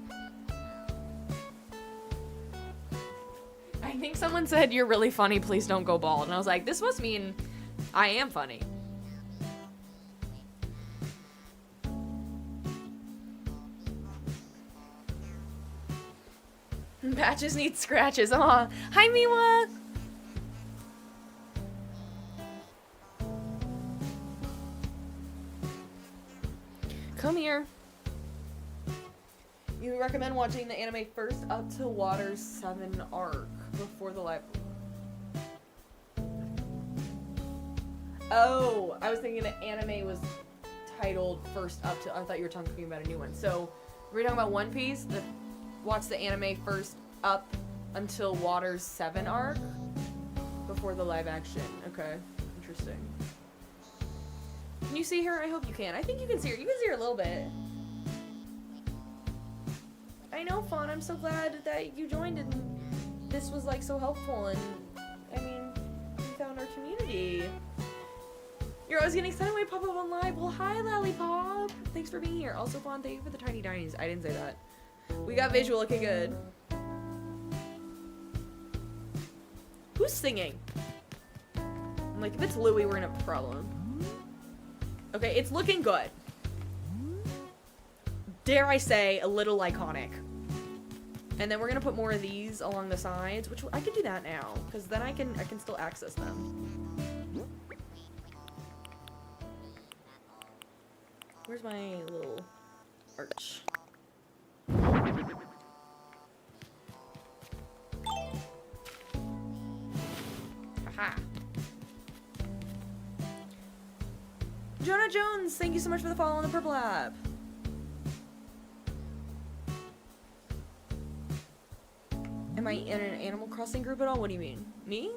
I think someone said, "You're really funny, please don't go bald." And I was like, this must mean I am funny. Patches need scratches. Aw. Hi, Miwa. Come here. You recommend watching the anime first up to Water's 7 arc before the live. Oh, I was thinking the anime was titled first up to. I thought you were talking about a new one. So, we're talking about One Piece. Watch the anime first up until Water's 7 arc before the live action. Okay, interesting. Can you see her? I hope you can. I think you can see her. You can see her a little bit. I know, Fawn. I'm so glad that you joined and this was like so helpful. And I mean, we found our community. You're always getting excited when we pop up on live. Well, hi, Lollipop. Thanks for being here. Also, Fawn, thank you for the tiny dinies. I didn't say that. We got visual looking good. Who's singing? I'm like, if it's Louie, we're gonna have a problem. Okay, it's looking good. Dare I say, a little iconic. And then we're gonna put more of these along the sides, which I can do that now, because then I can still access them. Where's my little arch? Aha! Jonah Jones, thank you so much for the follow on the purple app. Am I in an Animal Crossing group at all? What do you mean? Me?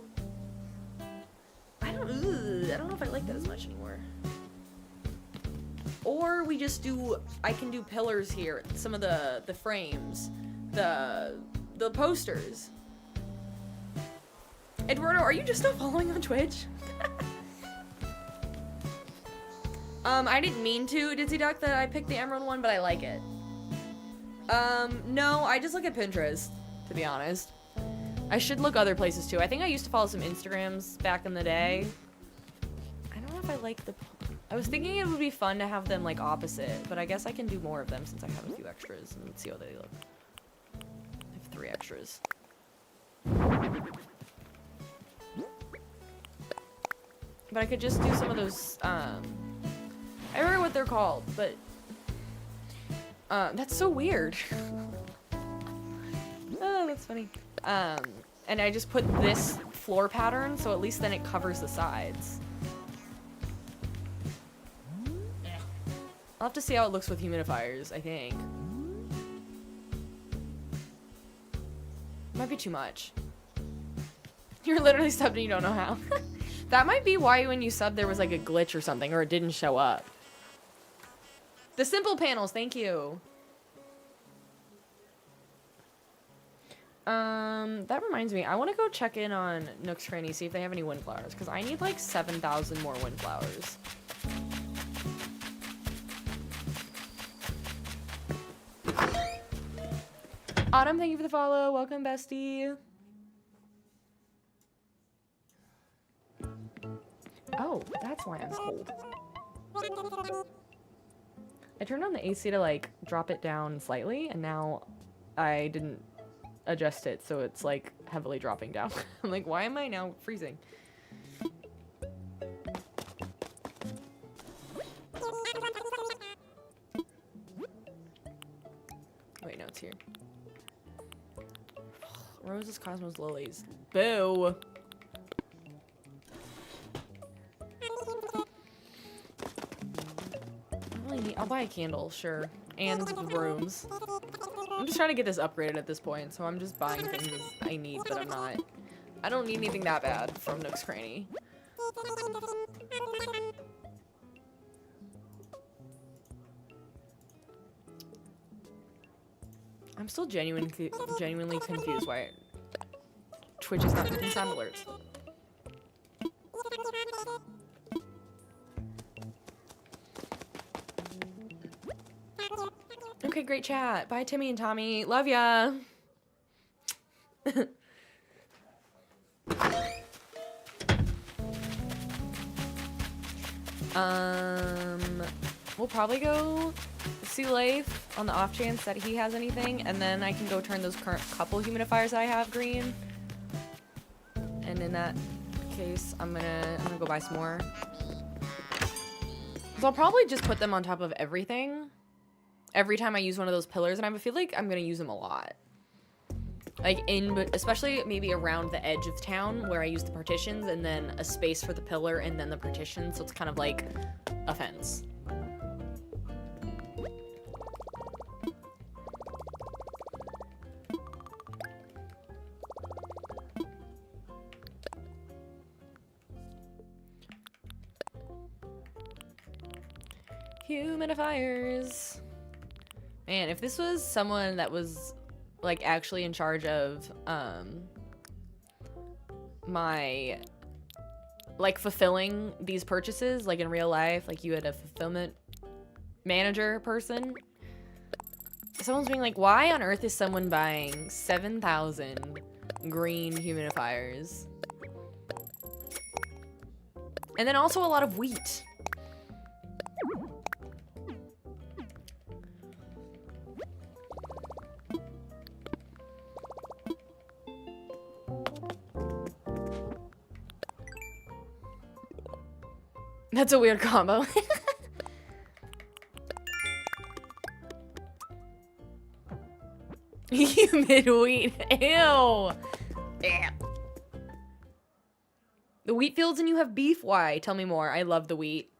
I don't know if I like that as much anymore. Or we just do, I can do pillars here, some of the frames, the posters. Eduardo, are you just not following on Twitch? I didn't mean to, Dizzy Duck, that I picked the emerald one, but I like it. No, I just look at Pinterest, to be honest. I should look other places too. I think I used to follow some Instagrams back in the day. I don't know if I like the... I was thinking it would be fun to have them like opposite, but I guess I can do more of them since I have a few extras. And let's see how they look. I have 3 extras. But I could just do some of those, I don't know what they're called, but that's so weird. Oh, that's funny. And I just put this floor pattern, so at least then it covers the sides. I'll have to see how it looks with humidifiers, I think. Might be too much. You're literally subbed and you don't know how. That might be why when you subbed there was like a glitch or something, or it didn't show up. The simple panels, thank you. That reminds me, I want to go check in on Nook's Cranny, see if they have any windflowers, because I need like 7,000 more windflowers. Autumn, thank you for the follow. Welcome, bestie. Oh, that's why I'm cold. I turned on the AC to like drop it down slightly, and now I didn't adjust it, so it's like heavily dropping down. I'm like, why am I now freezing? Wait, no, it's here. Roses, cosmos, lilies. Boo! I'll buy a candle, sure. And rooms. I'm just trying to get this upgraded at this point, so I'm just buying things I need, but I don't need anything that bad from Nook's Cranny. I'm still genuinely confused why Twitch is not putting sound alerts. Okay, great chat. Bye, Timmy and Tommy. Love ya. We'll probably go Sea Life on the off chance that he has anything, and then I can go turn those current couple humidifiers that I have green. And in that case, I'm gonna go buy some more. So I'll probably just put them on top of everything every time I use one of those pillars, and I feel like I'm gonna use them a lot. Like especially maybe around the edge of town where I use the partitions, and then a space for the pillar, and then the partition, so it's kind of like a fence. Humidifiers. Man, if this was someone that was like actually in charge of my like fulfilling these purchases, like in real life, like you had a fulfillment manager person, someone's being like, why on earth is someone buying 7,000 green humidifiers? And then also a lot of wheat. That's a weird combo. Humid wheat. Ew. The wheat fields and you have beef? Why? Tell me more. I love the wheat.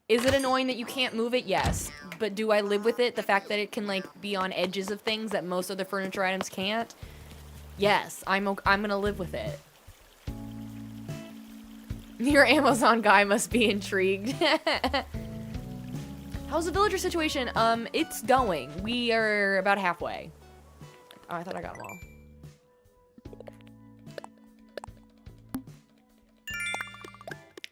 Is it annoying that you can't move it? Yes. But do I live with it? The fact that it can like be on edges of things that most other furniture items can't? Yes. I'm gonna live with it. Your Amazon guy must be intrigued. How's the villager situation? It's going. We are about halfway. Oh, I thought I got them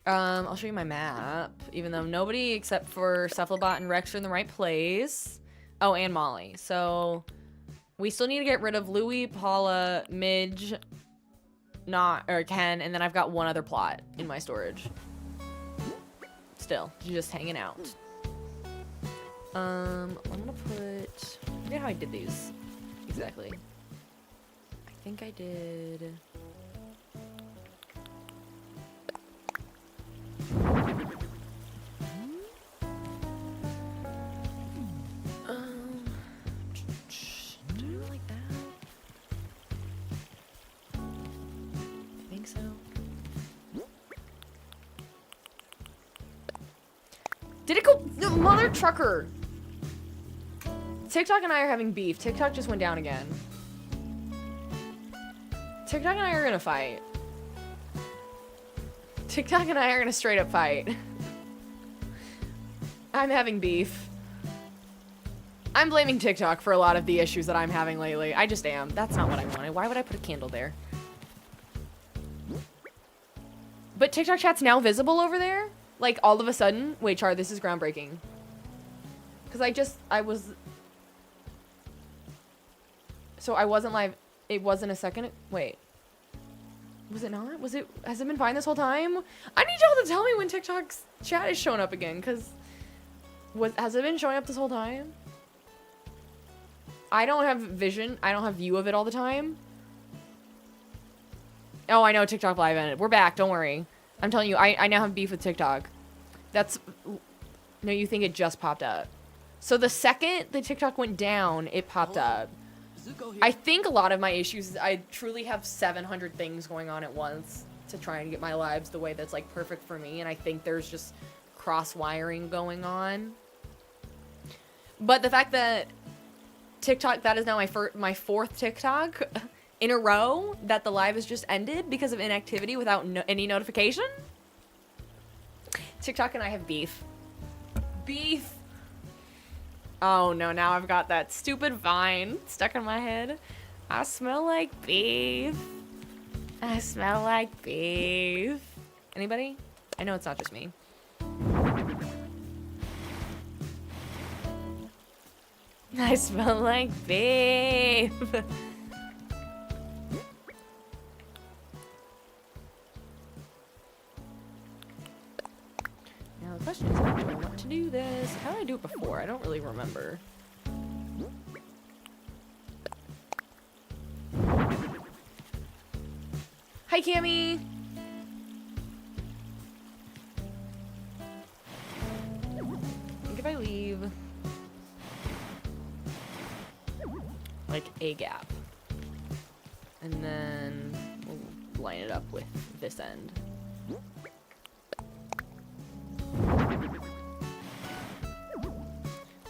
all. I'll show you my map, even though nobody except for Cephalobot and Rex are in the right place. Oh, and Molly. So we still need to get rid of Louie, Paula, Midge, Ken, and then I've got one other plot in my storage. Still, just hanging out. I'm gonna put, I forget how I did these exactly. I think I did. Do I do it like that? I think so. Did it go? No, mother trucker! TikTok and I are having beef. TikTok just went down again. TikTok and I are gonna fight. TikTok and I are gonna straight up fight. I'm having beef. I'm blaming TikTok for a lot of the issues that I'm having lately. I just am. That's not what I wanted. Why would I put a candle there? But TikTok chat's now visible over there? Like, all of a sudden? Wait, Char, this is groundbreaking. Because I was... So I wasn't live. It wasn't a second. Wait. Was it not? Was it? Has it been fine this whole time? I need y'all to tell me when TikTok's chat is showing up again, because... Has it been showing up this whole time? I don't have vision. I don't have view of it all the time. Oh, I know TikTok live ended. We're back. Don't worry. I'm telling you, I now have beef with TikTok. That's... No, you think it just popped up. So the second the TikTok went down, it popped up. I think a lot of my issues is I truly have 700 things going on at once to try and get my lives the way that's like perfect for me, and I think there's just cross-wiring going on. But the fact that TikTok, that is now my fourth TikTok in a row that the live has just ended because of inactivity without any notification. TikTok and I have beef. Beef. Oh no, now I've got that stupid vine stuck in my head. I smell like beef. I smell like beef. Anybody? I know it's not just me. I smell like beef. Now the question is, how do I want to do this? How did I do it before? I don't really remember. Hi, Cammy! I think if I leave like a gap and then we'll line it up with this end.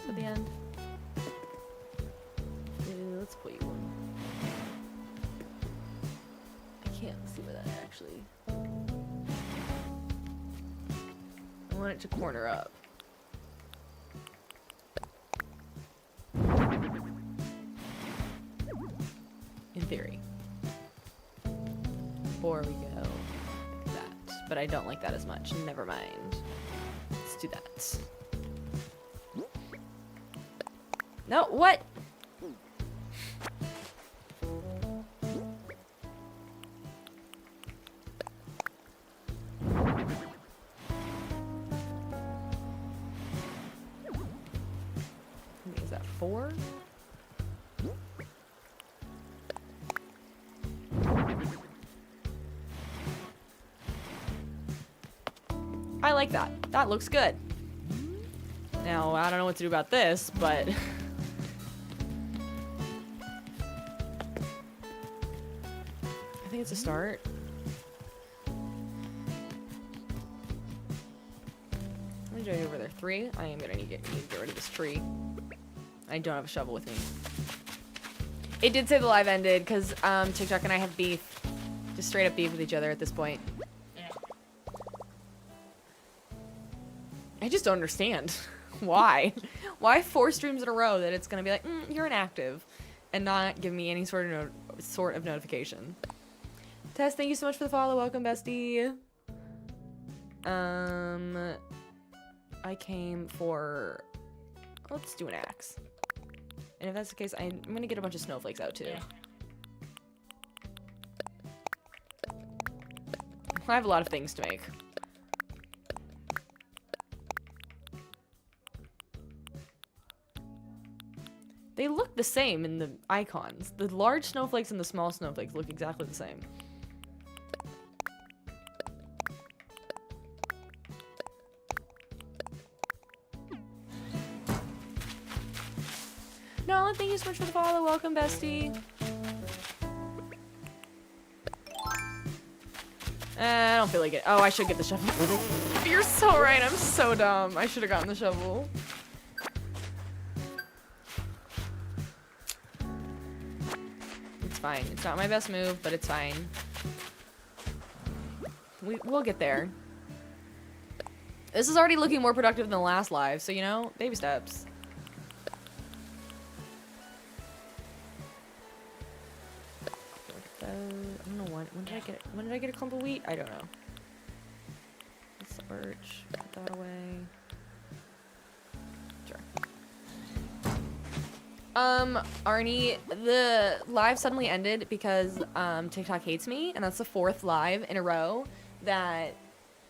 At the end. Let's put you one. I can't see where that actually. I want it to corner up. In theory. Or we go like that. But I don't like that as much. Never mind. Let's do that. No, what? Is that 4? I like that. That looks good. Now, I don't know what to do about this, but... I think it's a start. How many do I have over there? 3? I am gonna need to get rid of this tree. I don't have a shovel with me. It did say the live ended, because TikTok and I have beef. Just straight up beef with each other at this point. I just don't understand. Why? Why 4 streams in a row that it's gonna be like, you're inactive, and not give me any sort of notification. Tess, thank you so much for the follow. Welcome, bestie. I came for... Let's do an axe. And if that's the case, I'm gonna get a bunch of snowflakes out too. Yeah. I have a lot of things to make. They look the same in the icons. The large snowflakes and the small snowflakes look exactly the same. Nolan, thank you so much for the follow. Welcome, bestie. I don't feel like it. Oh, I should get the shovel. You're so right. I'm so dumb. I should have gotten the shovel. It's fine. It's not my best move, but it's fine. We'll get there. This is already looking more productive than the last live, so you know, baby steps. I don't know when did I get it? When did I get a clump of wheat? I don't know. It's the birch. Put that away. Sure. Arnie, the live suddenly ended because TikTok hates me, and that's the 4th live in a row that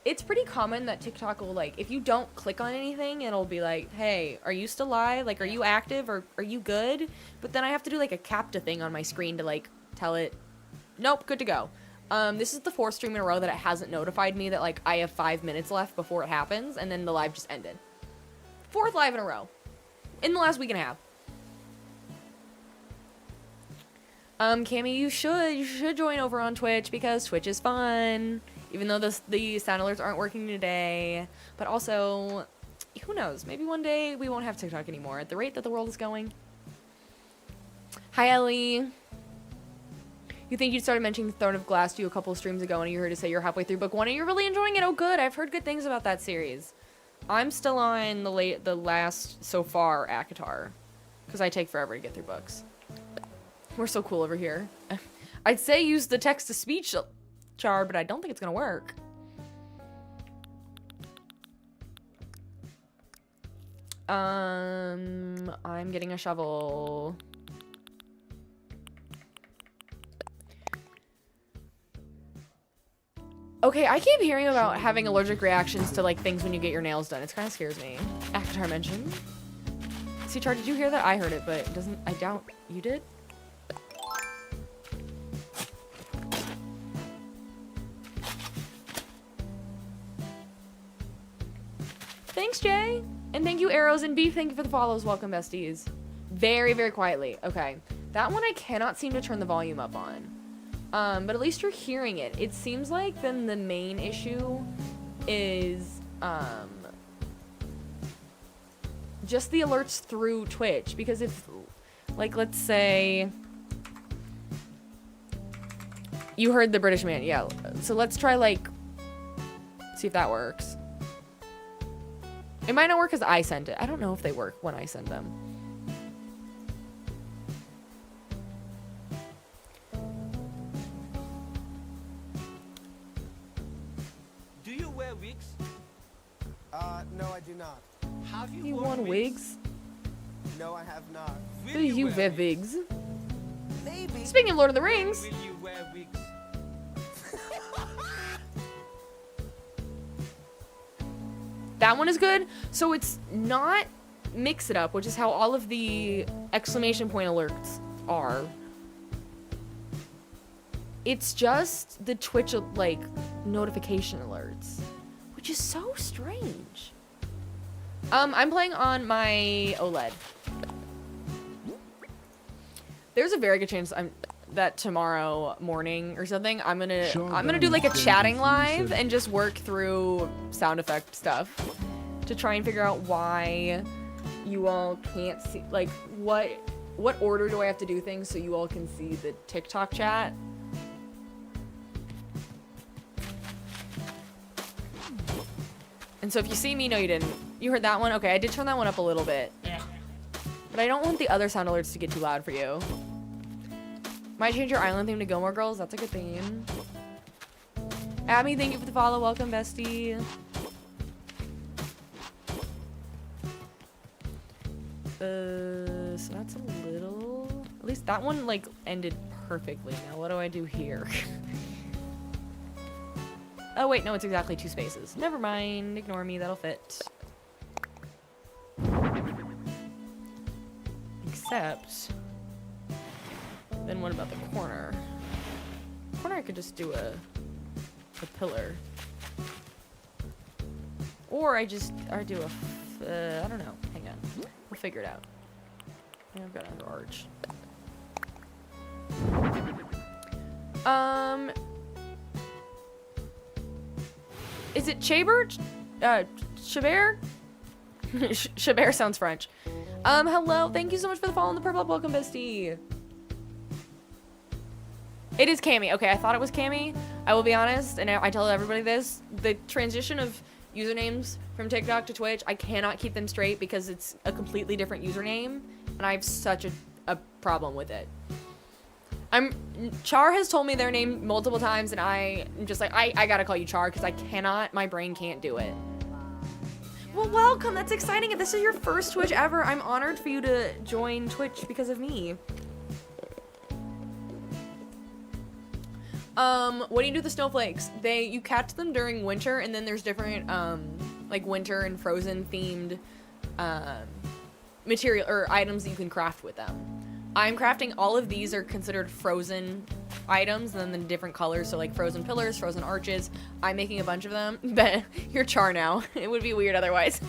it's pretty common that TikTok will, like, if you don't click on anything, it'll be like, hey, are you still live? Like, are you active or are you good? But then I have to do like a CAPTCHA thing on my screen to like tell it, nope, good to go. This is the 4th stream in a row that it hasn't notified me that like I have 5 minutes left before it happens, and then the live just ended. 4th live in a row. In the last week and a half. Cammy, you should join over on Twitch because Twitch is fun. Even though the sound alerts aren't working today. But also, who knows? Maybe one day we won't have TikTok anymore at the rate that the world is going. Hi, Ellie. You think you started mentioning Throne of Glass to you a couple of streams ago, and you heard to say you're halfway through book 1 and you're really enjoying it. Oh, good. I've heard good things about that series. I'm still on the last, so far, ACOTAR. Because I take forever to get through books. We're so cool over here. I'd say use the text-to-speech char, but I don't think it's gonna work. I'm getting a shovel. Okay, I keep hearing about having allergic reactions to like things when you get your nails done. It kind of scares me. Akatar mentioned. See, Char, did you hear that? I heard it, but it doesn't. I doubt you did. Thanks, Jay. And thank you, Arrows and Beef. Thank you for the follows. Welcome, besties. Very, very quietly. Okay. That one I cannot seem to turn the volume up on. But at least you're hearing it. It seems like then the main issue is, just the alerts through Twitch. Because if, like, let's say you heard the British man. Yeah. So let's try, like, see if that works. It might not work because I sent it. I don't know if they work when I send them. Do you wear wigs? No, I do not. Have You worn want wigs? No, I have not. Will Do you wear wigs? wigs? Maybe. Speaking of Lord of the Rings. Will you wear wigs? That one is good. So it's not Mix It Up, which is how all of the exclamation point alerts are. It's just the Twitch, like, notification alerts, which is so strange. I'm playing on my OLED. There's a very good chance that tomorrow morning or something I'm gonna do like a chatting live and just work through sound effect stuff to try and figure out why you all can't see, like, what order do I have to do things so you all can see the TikTok chat. And so if you see me, no you didn't. You heard that one? Okay, I did turn that one up a little bit. But I don't want the other sound alerts to get too loud for you. Might change your island theme to Gilmore Girls. That's a good theme. Abby, thank you for the follow. Welcome, bestie. So that's a little... At least that one, like, ended perfectly. Now, what do I do here? Oh, wait, no, it's exactly 2 spaces. Never mind. Ignore me. That'll fit. Except... Then what about the corner? Corner I could just do a pillar. Or I do a, I don't know. Hang on. We'll figure it out. I've got another arch. Is it Chabert? Chabert? Chabert sounds French. Hello. Thank you so much for the follow on the purple. Welcome, bestie. It is Cammy. Okay, I thought it was Cammy. I will be honest, and I tell everybody this. The transition of usernames from TikTok to Twitch, I cannot keep them straight because it's a completely different username, and I have such a problem with it. Char has told me their name multiple times, and I'm just like, I gotta call you Char because I cannot, my brain can't do it. Well, welcome. That's exciting. If this is your first Twitch ever, I'm honored for you to join Twitch because of me. What do you do with the snowflakes? You catch them during winter, and then there's different, like winter and frozen themed, material or items that you can craft with them. I'm crafting all of these are considered frozen items, and then the different colors. So like frozen pillars, frozen arches. I'm making a bunch of them. But you're Char now. It would be weird otherwise.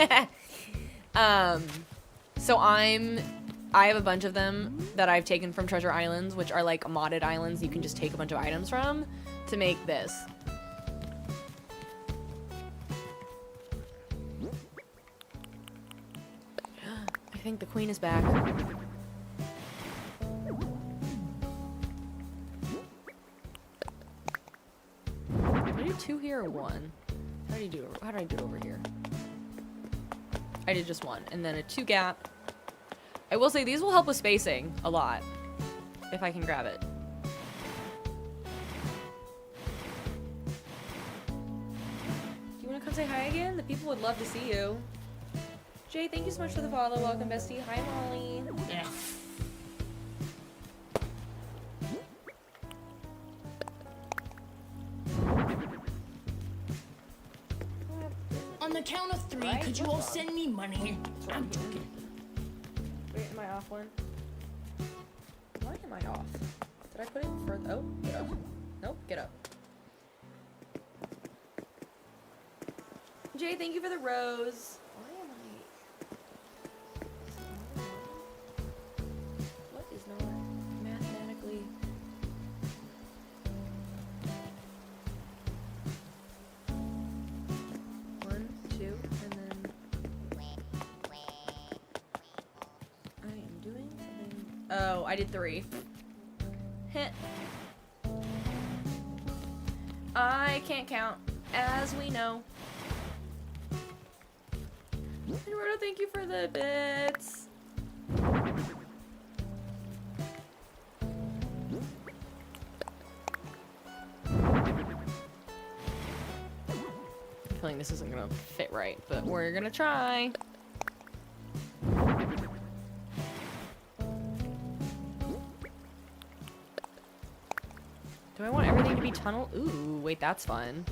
So I have a bunch of them that I've taken from Treasure Islands, which are like modded islands you can just take a bunch of items from to make this. I think the queen is back. Did I do 2 here or 1? How did I do it over here? I did just 1, and then a 2 gap. I will say these will help with spacing a lot, if I can grab it. Do you want to come say hi again? The people would love to see you. Jay, thank you so much for the follow. Welcome, bestie. Hi, Molly. Yeah. On the count of three, Right? could you all What's wrong? send me money? I'm joking. Wait, am I off one? Why am I off? Did I put it further? Oh, get up. Nope, get up. Jay, thank you for the rose. Why am I... What is not mathematically... One, two, and then... I am doing something... Oh, I did 3. Heh. I can't count, as we know. Eduardo, thank you for the bits. I'm feeling this isn't gonna fit right, but we're gonna try. Do I want everything to be tunnel? Ooh, wait, that's fun.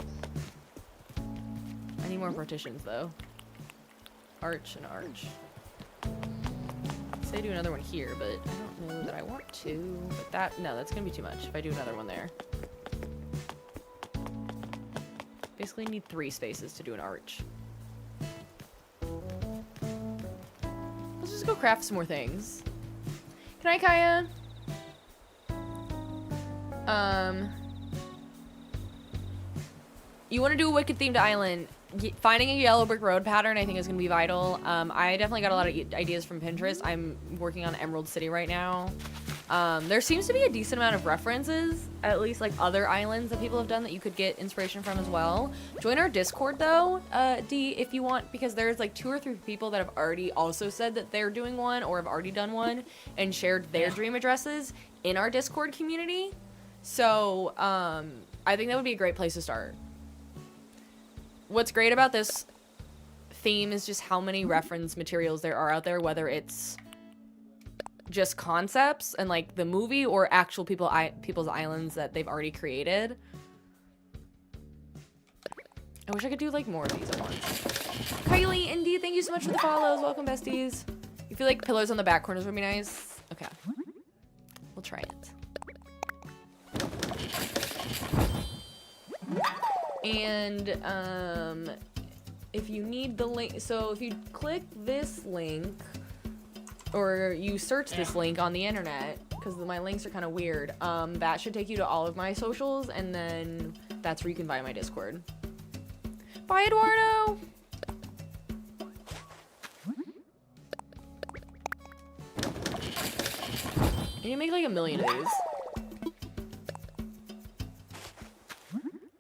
I need more partitions though. Arch and arch. Say do another one here, but I don't know that I want to. But that, no, that's gonna be too much if I do another one there. Basically need 3 spaces to do an arch. Let's just go craft some more things. Can I, Kaya? You want to do a wicked themed island? Finding a yellow brick road pattern I think is going to be vital. I definitely got a lot of ideas from Pinterest. I'm working on Emerald City right now. There seems to be a decent amount of references, at least like other islands that people have done that you could get inspiration from as well. Join our Discord though, D, if you want, because there's like 2 or 3 people that have already also said that they're doing one or have already done one and shared their dream addresses in our Discord community. So I think that would be a great place to start. What's great about this theme is just how many reference materials there are out there, whether it's just concepts and like the movie or actual people's islands that they've already created. I wish I could do like more of these at once. Kylie, Indy, thank you so much for the follows. Welcome, besties. You feel like pillars on the back corners would be nice? Okay. We'll try it. And if you need the link, so if you click this link or you search this link on the internet, because my links are kind of weird, that should take you to all of my socials, and then that's where you can buy my Discord. Bye, Eduardo. You make like 1 million of these.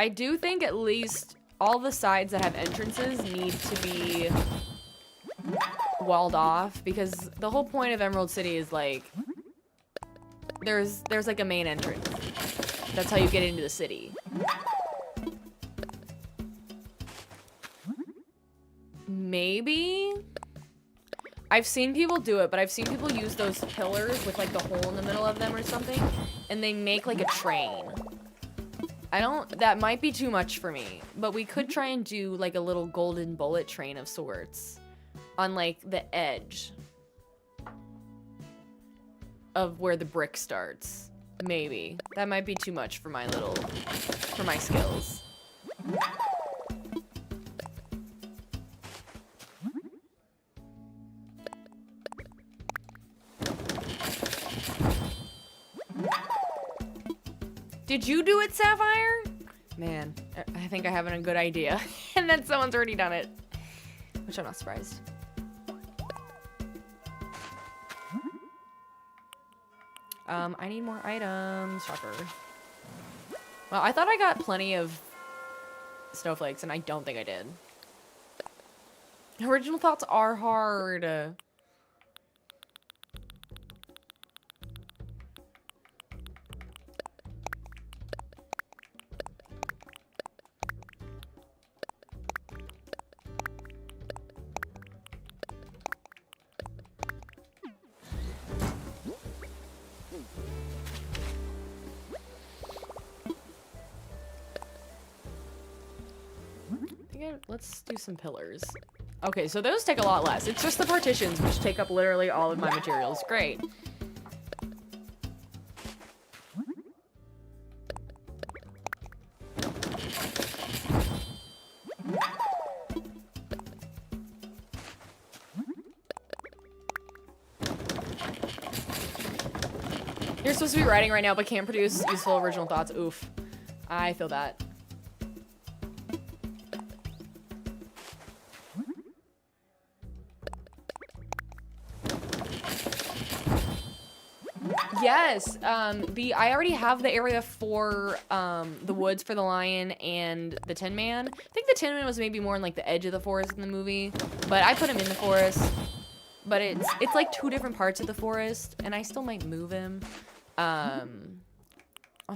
I do think at least all the sides that have entrances need to be walled off, because the whole point of Emerald City is like there's like a main entrance. That's how you get into the city. Maybe I've seen people do it, but I've seen people use those pillars with like the hole in the middle of them or something, and they make like a train. That might be too much for me, but we could try and do like a little golden bullet train of sorts on like the edge of where the brick starts. Maybe. That might be too much for my skills. Did you do it, Sapphire? Man, I think I have a good idea. And then someone's already done it. Which I'm not surprised. I need more items. Shocker. Well, I thought I got plenty of snowflakes, and I don't think I did. Original thoughts are hard. let's do some pillars. Okay, so those take a lot less. It's just the partitions, which take up literally all of my materials. Great. You're supposed to be writing right now, but can't produce useful original thoughts. Oof. I feel that. Yes, I already have the area for the woods for the lion and the Tin Man. I think the Tin Man was maybe more in like the edge of the forest in the movie, but I put him in the forest. But it's like 2 different parts of the forest, and I still might move him. I'll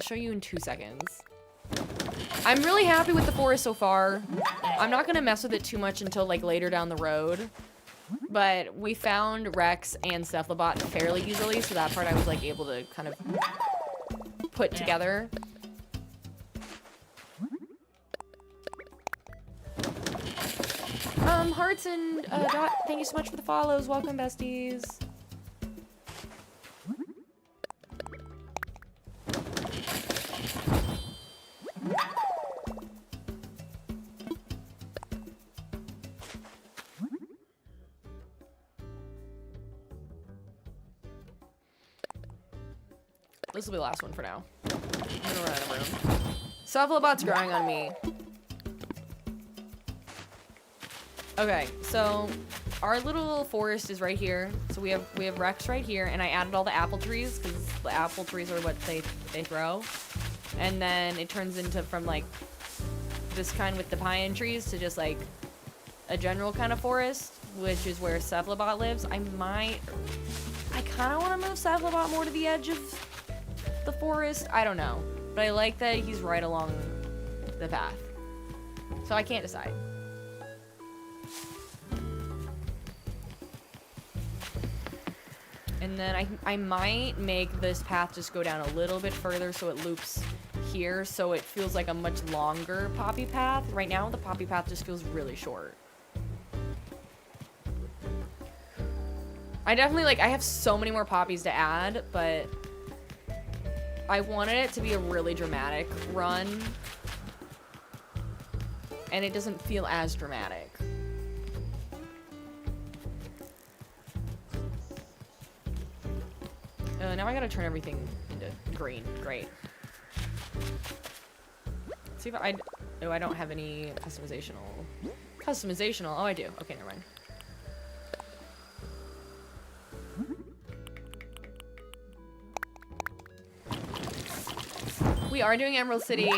show you in 2 seconds. I'm really happy with the forest so far. I'm not gonna mess with it too much until like later down the road. But we found Rex and Cephalobot fairly easily, so that part I was like able to kind of put together. Hearts and Dot, thank you so much for the follows. Welcome, besties. This will be the last one for now. I'm gonna run out of room. Cephalobot's growing on me. Okay, so our little forest is right here. So we have Rex right here, and I added all the apple trees because the apple trees are what they grow. And then it turns into from like this kind with the pine trees to just like a general kind of forest, which is where Cephalobot lives. I kind of want to move Cephalobot more to the edge of the forest. I don't know, but I like that he's right along the path. So I can't decide. And then I might make this path just go down a little bit further so it loops here so it feels like a much longer poppy path. Right now the poppy path just feels really short. I definitely I have so many more poppies to add, but I wanted it to be a really dramatic run. And it doesn't feel as dramatic. Now I gotta turn everything into green. Great. Let's see if I don't have any customizational. Customizational? Oh, I do. Okay, never mind. We are doing Emerald City.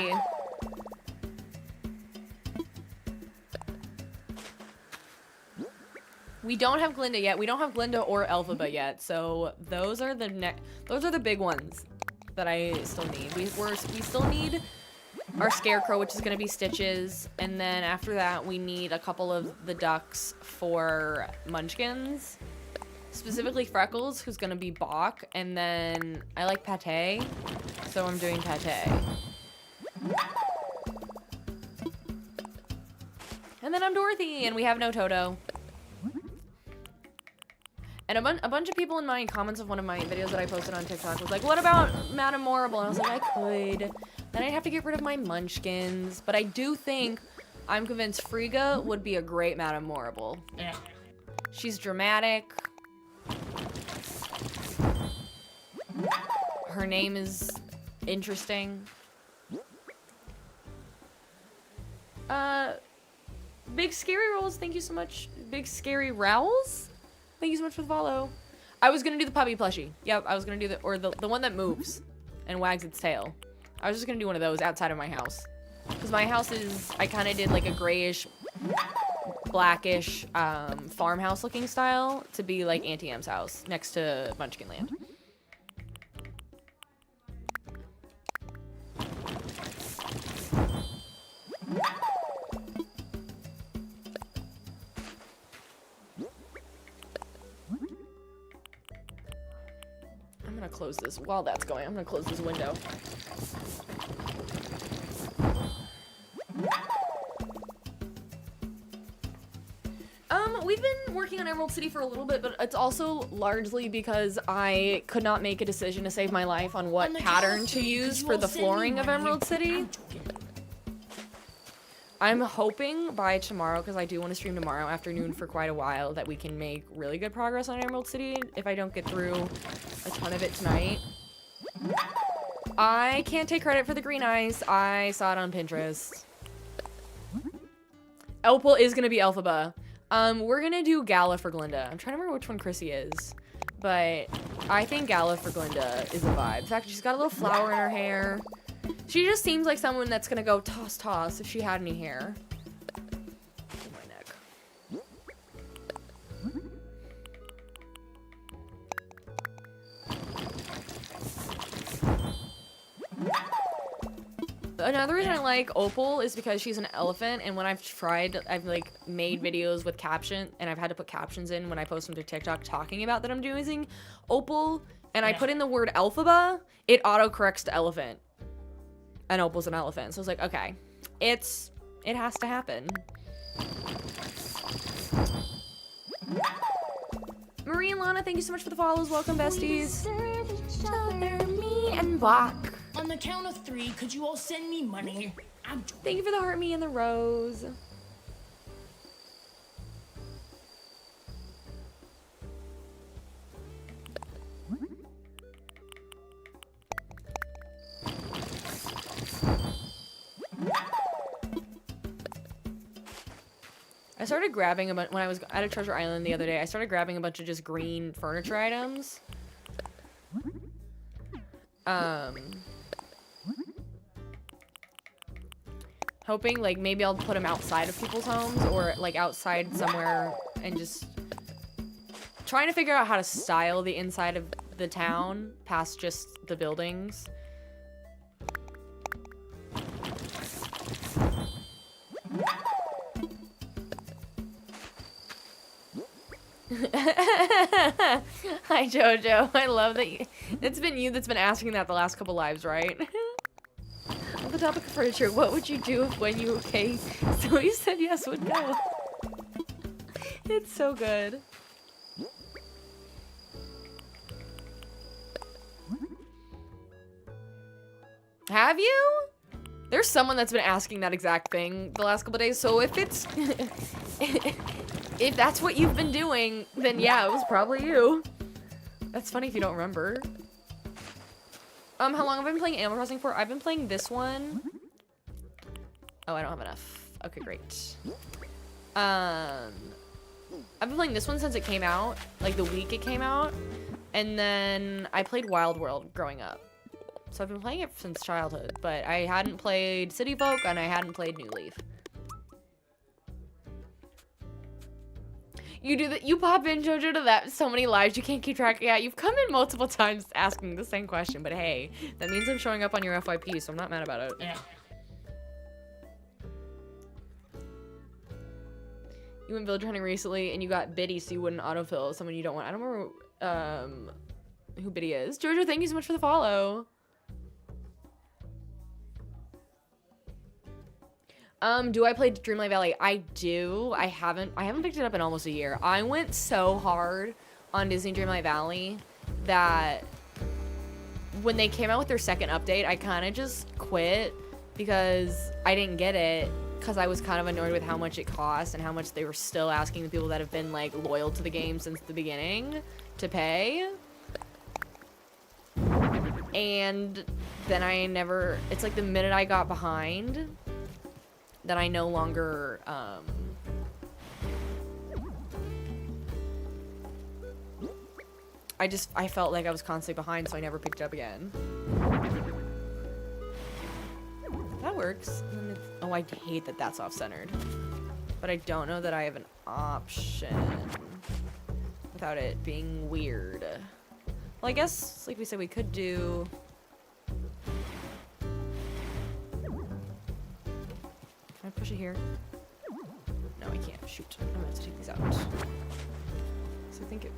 We don't have Glinda yet. We don't have Glinda or Elphaba yet. So those are the big ones that I still need. We still need our Scarecrow, which is going to be Stitches, and then after that we need a couple of the ducks for Munchkins. Specifically Freckles, who's going to be Bok, and then I like Pate, so I'm doing Pate. And then I'm Dorothy, and we have no Toto. And a bunch of people in my comments of one of my videos that I posted on TikTok was like, what about Madame Morrible? And I was like, I could. Then I'd have to get rid of my Munchkins. But I do think, I'm convinced Frigga would be a great Madame Morrible. She's dramatic. Her name is interesting. Big Scary Rolls, thank you so much. Big Scary Rowls? Thank you so much for the follow. I was gonna do the puppy plushie. Yep, I was gonna do the one that moves and wags its tail. I was just gonna do one of those outside of my house. Because my house is, I kind of did like a grayish, blackish, farmhouse looking style to be like Auntie M's house next to Munchkin Land. I'm gonna close this while that's going. I'm gonna close this window. we've been working on Emerald City for a little bit, but it's also largely because I could not make a decision to save my life on what On the pattern count to of three, use could for you the all send me flooring of money? Emerald City. I'm joking. I'm hoping by tomorrow, because I do want to stream tomorrow afternoon for quite a while, that we can make really good progress on Emerald City if I don't get through a ton of it tonight. I can't take credit for the green ice. I saw it on Pinterest. Elpel is going to be Elphaba. We're going to do Gala for Glinda. I'm trying to remember which one Chrissy is. But I think Gala for Glinda is a vibe. In fact, she's got a little flower in her hair. She just seems like someone that's going to go toss toss if she had any hair. In my neck. Another reason I like Opal is because she's an elephant, and when I've like made videos with caption, and I've had to put captions in when I post them to TikTok talking about that I'm using Opal, and I put in the word Elphaba, it autocorrects to elephant, and Opal's an elephant. So I was like, okay, it has to happen. Marie and Lana, thank you so much for the follows. Welcome, besties. Me and Bach. On the count of three, could you all send me money? I'm joking. Thank you for the heart, me and the rose. I started grabbing a bunch when I was at a Treasure Island the other day. I started grabbing a bunch of just green furniture items. Hoping like maybe I'll put them outside of people's homes or like outside somewhere and just trying to figure out how to style the inside of the town past just the buildings. Hi Jojo, I love that it's been you that's been asking that the last couple lives, right? On the topic of furniture, what would you do if when you okay? So you said yes would go. It's so good. Have you? There's someone that's been asking that exact thing the last couple days, so if it's if that's what you've been doing, then yeah, it was probably you. That's funny if you don't remember. How long have I been playing Animal Crossing for? I've been playing this one. Oh, I don't have enough. Okay, great. I've been playing this one since it came out, like the week it came out. And then I played Wild World growing up. So I've been playing it since childhood, but I hadn't played City Folk and I hadn't played New Leaf. You do that. You pop in, Jojo, to that so many lives you can't keep track. Yeah, you've come in multiple times asking the same question, but hey, that means I'm showing up on your FYP, so I'm not mad about it. Yeah. You went villager hunting recently and you got Biddy, so you wouldn't autofill someone you don't want. I don't remember who Biddy is. Jojo, thank you so much for the follow. Do I play Dreamlight Valley? I do. I haven't picked it up in almost a year. I went so hard on Disney Dreamlight Valley that when they came out with their second update, I kind of just quit because I didn't get it because I was kind of annoyed with how much it cost and how much they were still asking the people that have been like loyal to the game since the beginning to pay. And then I never, it's like the minute I got behind that I no longer, I felt like I was constantly behind, so I never picked it up again. That works. And then oh, I hate that that's off-centered. But I don't know that I have an option without it being weird. Well, I guess, like we said, we could do... Can I push it here? No, I can't. Shoot. I'm gonna have to take these out. So I think it...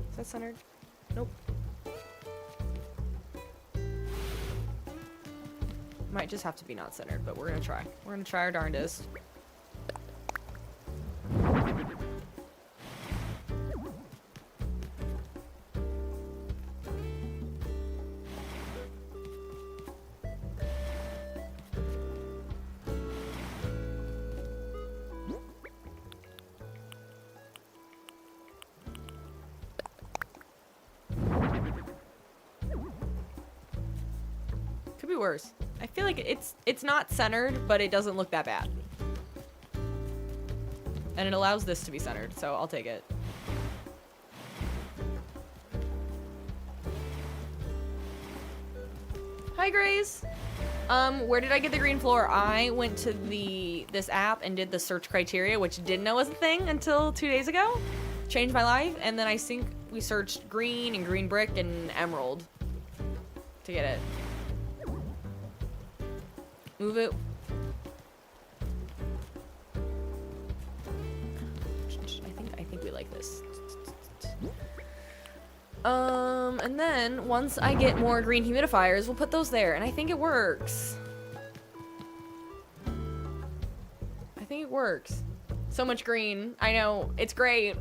Is that centered? Nope. Might just have to be not centered, but we're gonna try. We're gonna try our darndest. Could be worse. I feel like it's not centered, but it doesn't look that bad. And it allows this to be centered, so I'll take it. Hi, Grace. Where did I get the green floor? I went to this app and did the search criteria, which didn't know was a thing until 2 days ago. Changed my life, and then I think we searched green and green brick and emerald to get it. Move it. I think we like this. And then once I get more green humidifiers, we'll put those there, and I think it works. I think it works. So much green. I know, it's great.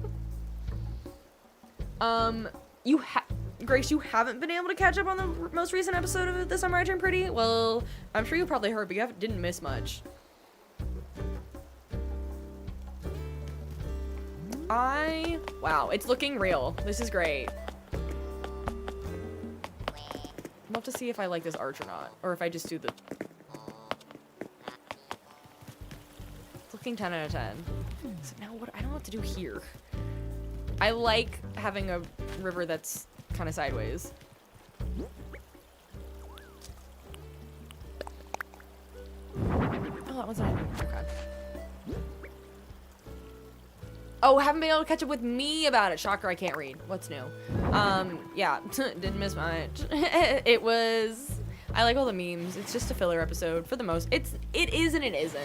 Grace, you haven't been able to catch up on the most recent episode of This Summer I Turned Pretty? Well, I'm sure you probably heard, but you didn't miss much. Wow, it's looking real. This is great. I'll have to see if I like this arch or not, or if I just do the... It's looking 10 out of 10. So now what? I don't know what to do here. I like having a river that's kind of sideways. Oh, that was not... Okay. Oh, haven't been able to catch up with me about it. Shocker, I can't read. What's new? Yeah, didn't miss much. It was... I like all the memes. It's just a filler episode for the most... It is and it isn't.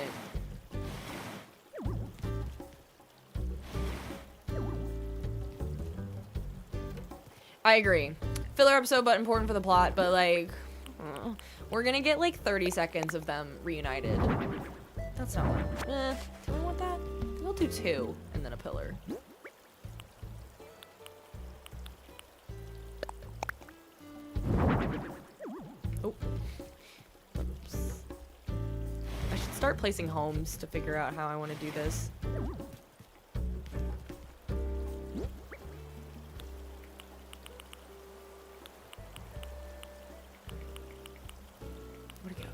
I agree. Filler episode, but important for the plot, but like... we're gonna get like 30 seconds of them reunited. That's not what... do I want that? We'll do 2, and then a pillar. Oh. Oops. I should start placing homes to figure out how I want to do this. Where'd it go?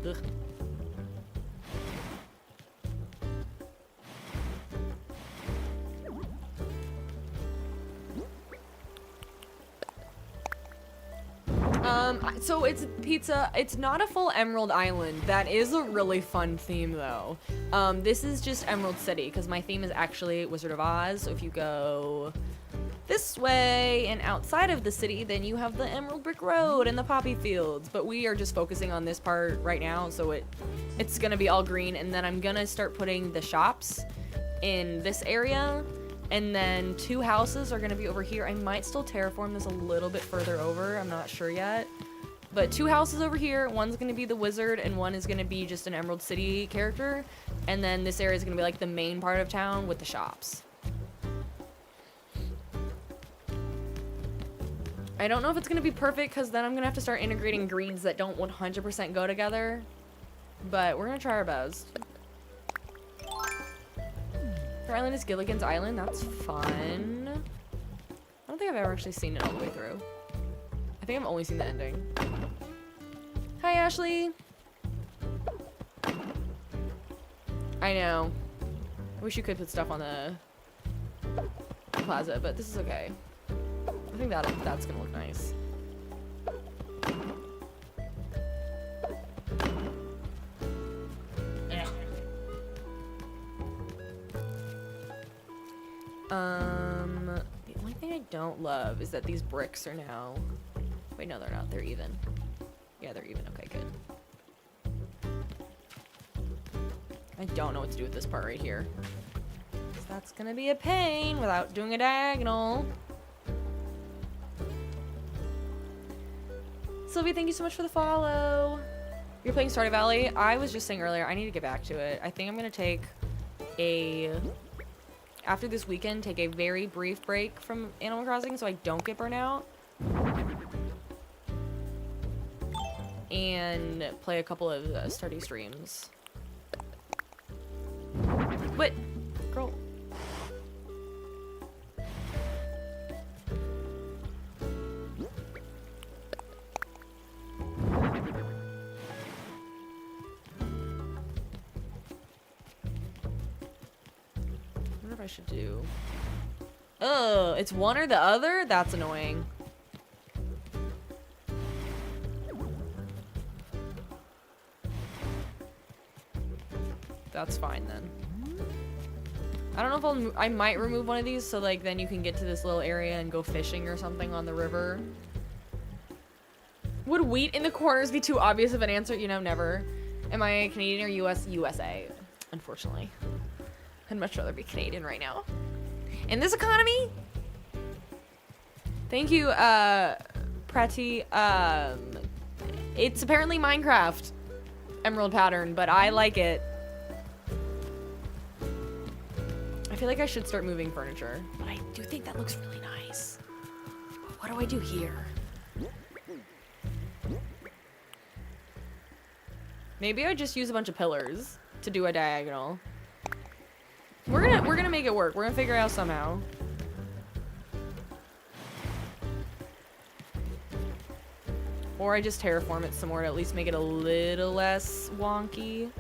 Ugh. So it's pizza. It's not a full Emerald Island. That is a really fun theme, though. This is just Emerald City, because my theme is actually Wizard of Oz. So if you go this way and outside of the city, then you have the Emerald Brick Road and the poppy fields. But we are just focusing on this part right now, so it's gonna be all green. And then I'm gonna start putting the shops in this area. And then 2 houses are gonna be over here. I might still terraform this a little bit further over. I'm not sure yet. But 2 houses over here. One's gonna be the wizard, and one is gonna be just an Emerald City character. And then this area is gonna be like the main part of town with the shops. I don't know if it's gonna be perfect, because then I'm gonna have to start integrating greens that don't 100% go together. But we're gonna try our best. Your island is Gilligan's Island. That's fun. I don't think I've ever actually seen it all the way through. I think I've only seen the ending. Hi, Ashley. I know. I wish you could put stuff on the plaza, but this is okay. I think that's gonna look nice. The only thing I don't love is that these bricks are now... Wait, no, they're not. They're even. Yeah, they're even. Okay, good. I don't know what to do with this part right here. 'Cause that's gonna be a pain without doing a diagonal. Sylvie, thank you so much for the follow. You're playing Stardew Valley? I was just saying earlier, I need to get back to it. I think I'm gonna take after this weekend, take a very brief break from Animal Crossing so I don't get burnt out. And play a couple of Stardew streams. What? Girl. I wonder if I should do... Oh, it's one or the other? That's annoying. That's fine then. I don't know if I might remove one of these so like then you can get to this little area and go fishing or something on the river. Would wheat in the corners be too obvious of an answer? You know, never. Am I Canadian or US? USA, unfortunately. I'd much rather be Canadian right now. In this economy? Thank you, Prati. It's apparently Minecraft Emerald pattern, but I like it. I feel like I should start moving furniture, but I do think that looks really nice. But what do I do here? Maybe I just use a bunch of pillars to do a diagonal. We're gonna make it work. We're gonna figure it out somehow. Or I just terraform it some more to at least make it a little less wonky.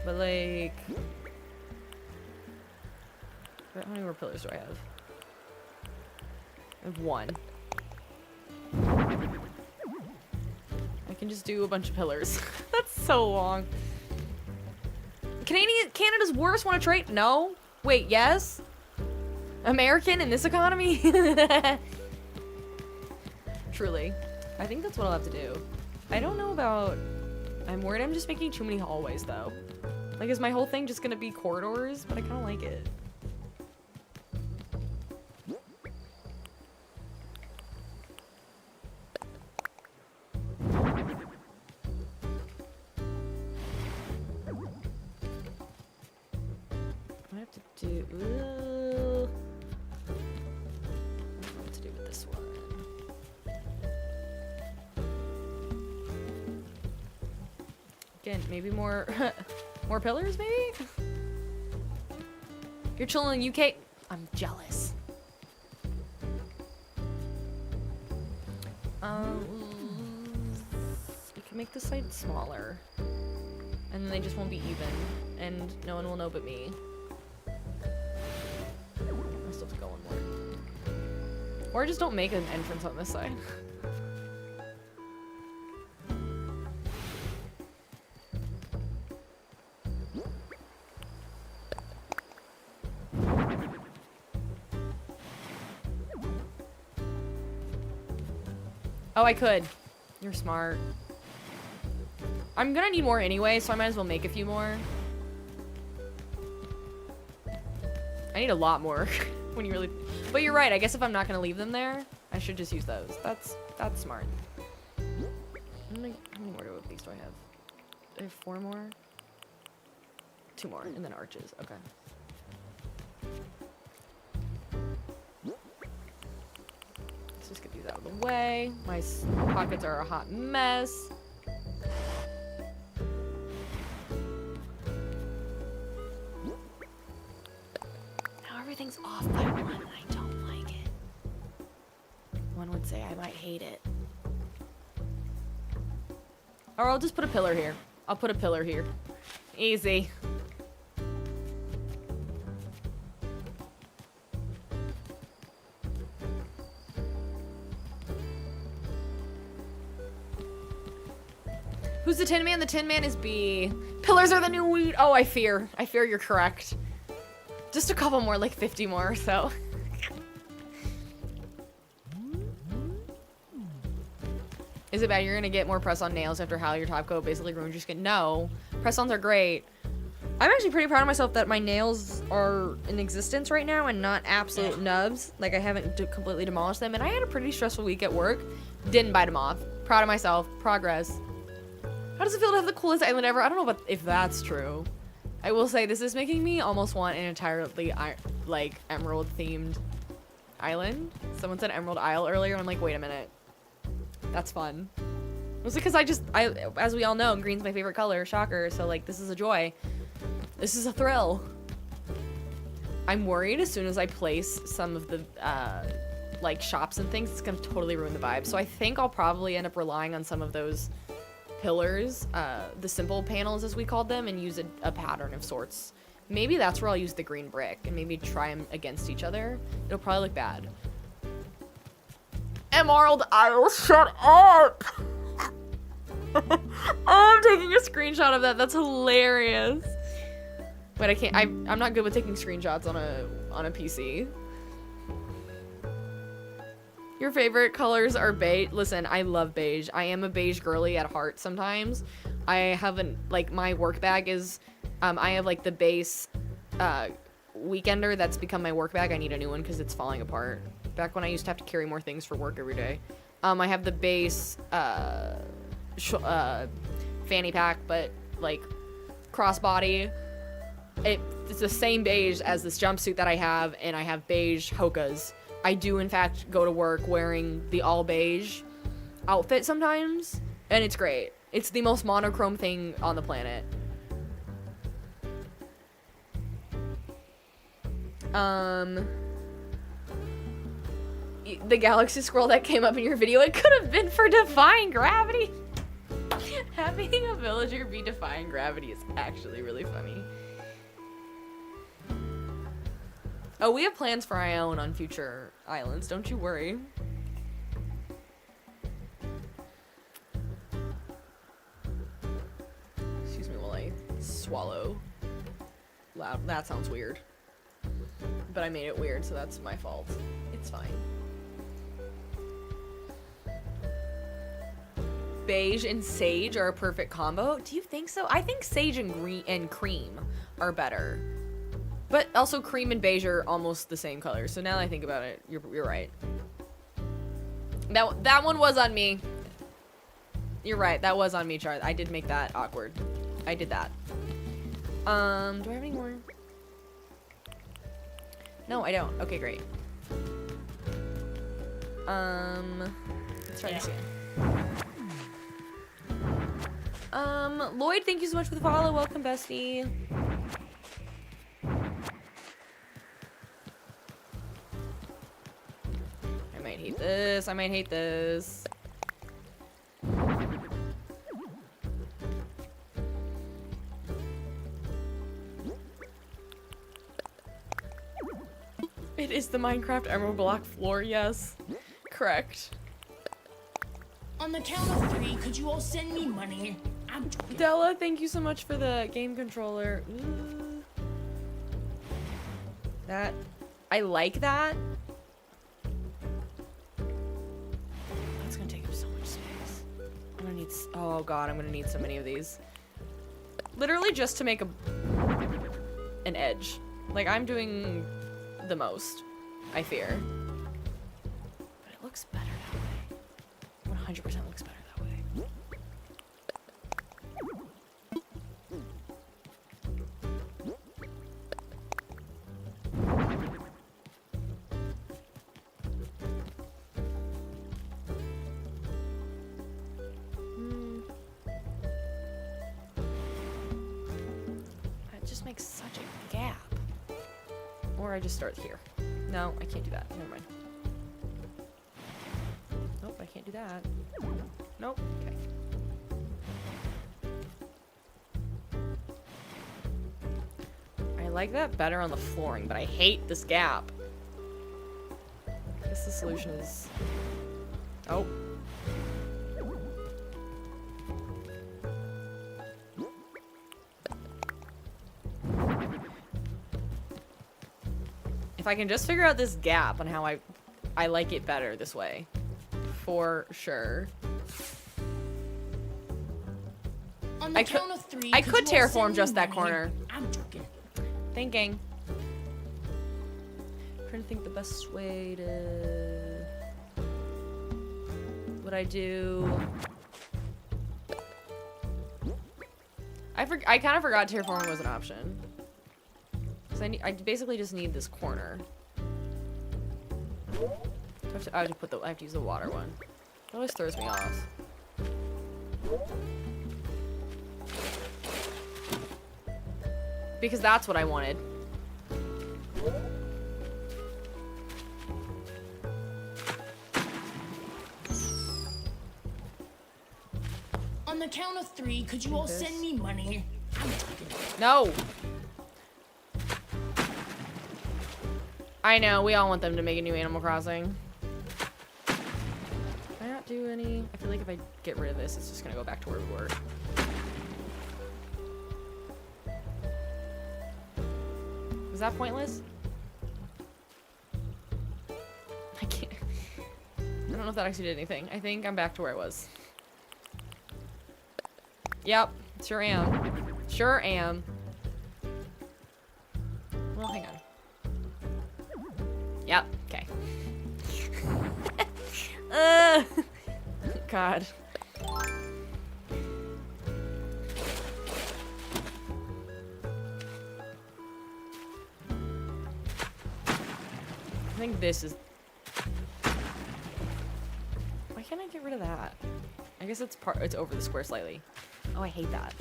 But like... How many more pillars do I have? I have one. I can just do a bunch of pillars. That's so long. Canada's worst want to trade? No. Wait, yes? American in this economy? Truly. I think that's what I'll have to do. I don't know about... I'm worried I'm just making too many hallways, though. Like, is my whole thing just gonna be corridors? But I kind of like it. I have to do... I don't know what to do with this one. Again, maybe more... more pillars, maybe? You're chilling in UK? I'm jealous. We can make the site smaller. And then they just won't be even. And no one will know but me. I still have to go one more. Or just don't make an entrance on this side. Oh, I could. You're smart. I'm gonna need more anyway, so I might as well make a few more. I need a lot more when you really... But you're right, I guess if I'm not gonna leave them there, I should just use those. That's smart. How many more of these do I have? I have 4 more? 2 more, and then arches. Okay. Let's just get these out of the way. My pockets are a hot mess. Now everything's off by 1, and I don't like it. One would say I might hate it. Or I'll just put a pillar here. I'll put a pillar here. Easy. Who's the Tin Man? The Tin Man is B. Pillars are the new wheat. Oh, I fear you're correct. Just a couple more, like 50 more or so. Is it bad you're gonna get more press-on nails after how your top coat basically ruined your skin? No. Press-ons are great. I'm actually pretty proud of myself that my nails are in existence right now and not absolute nubs. Like, I haven't completely demolished them. And I had a pretty stressful week at work. Didn't bite them off. Proud of myself. Progress. How does it feel to have the coolest island ever? I don't know if that's true. I will say this is making me almost want an entirely, like, emerald-themed island. Someone said Emerald Isle earlier, and I'm like, wait a minute. That's fun. Mostly because as we all know, green's my favorite color. Shocker. So, like, this is a joy. This is a thrill. I'm worried as soon as I place some of the, like, shops and things, it's gonna totally ruin the vibe. So I think I'll probably end up relying on some of those pillars, the simple panels as we called them, and use a pattern of sorts. Maybe that's where I'll use the green brick and maybe try them against each other. It'll probably look bad. Emerald Isle, shut up! Oh, I'm taking a screenshot of that. That's hilarious. Wait, I can't. I'm not good with taking screenshots on a PC. Your favorite colors are beige. Listen, I love beige. I am a beige girly at heart sometimes. I haven't, like, my work bag is, I have, like, the base weekender that's become my work bag. I need a new one because it's falling apart. Back when I used to have to carry more things for work every day. I have the base fanny pack, but, like, crossbody. It's the same beige as this jumpsuit that I have, and I have beige Hokas. I do, in fact, go to work wearing the all beige outfit sometimes, and it's great. It's the most monochrome thing on the planet. The galaxy scroll that came up in your video, it could have been for defying gravity. Having a villager be defying gravity is actually really funny. Oh, we have plans for our own on future islands, don't you worry. Excuse me while I swallow loud. That sounds weird. But I made it weird, so that's my fault. It's fine. Beige and sage are a perfect combo. Do you think so? I think sage and green and cream are better. But also cream and beige are almost the same color. So now that I think about it, you're right. That one was on me. You're right. That was on me, Charlie. I did make that awkward. I did that. Do I have any more? No, I don't. Okay, great. Let's try this again. Lloyd, thank you so much for the follow. Welcome, bestie. I might hate this. I might hate this. It is the Minecraft Emerald Block floor, yes. Correct. On the count of 3, could you all send me money? I'm joking. Della, thank you so much for the game controller. Ooh. That, I like that. That's gonna take up so much space. I'm gonna need, oh god, I'm gonna need so many of these. Literally just to make an edge. Like, I'm doing the most, I fear. But it looks better that way. 100% looks better that way. That just makes such a gap. Or I just start here. No, I can't do that. Never mind. Nope, I can't do that. Nope. Okay. I like that better on the flooring, but I hate this gap. I guess the solution is... Oh. If I can just figure out this gap and how I like it better this way. For sure. On the I could, count of three, I could could you all terraform send me just that money? corner. I'm joking. Thinking. Trying to think the best way to. What I do. I kind of forgot terraforming was an option. Cause I basically just need this corner. I have to use the water one. It always throws me off. Because that's what I wanted. On the count of three, could you all send me money? I'm joking. No! I know, we all want them to make a new Animal Crossing. Can I not do any? I feel like if I get rid of this, it's just gonna go back to where we were. Was that pointless? I can't. I don't know if that actually did anything. I think I'm back to where I was. Yep, sure am. Sure am. Well, hang on. Yep, okay. God. I think this is... Why can't I get rid of that? I guess it's over the square slightly. Oh, I hate that.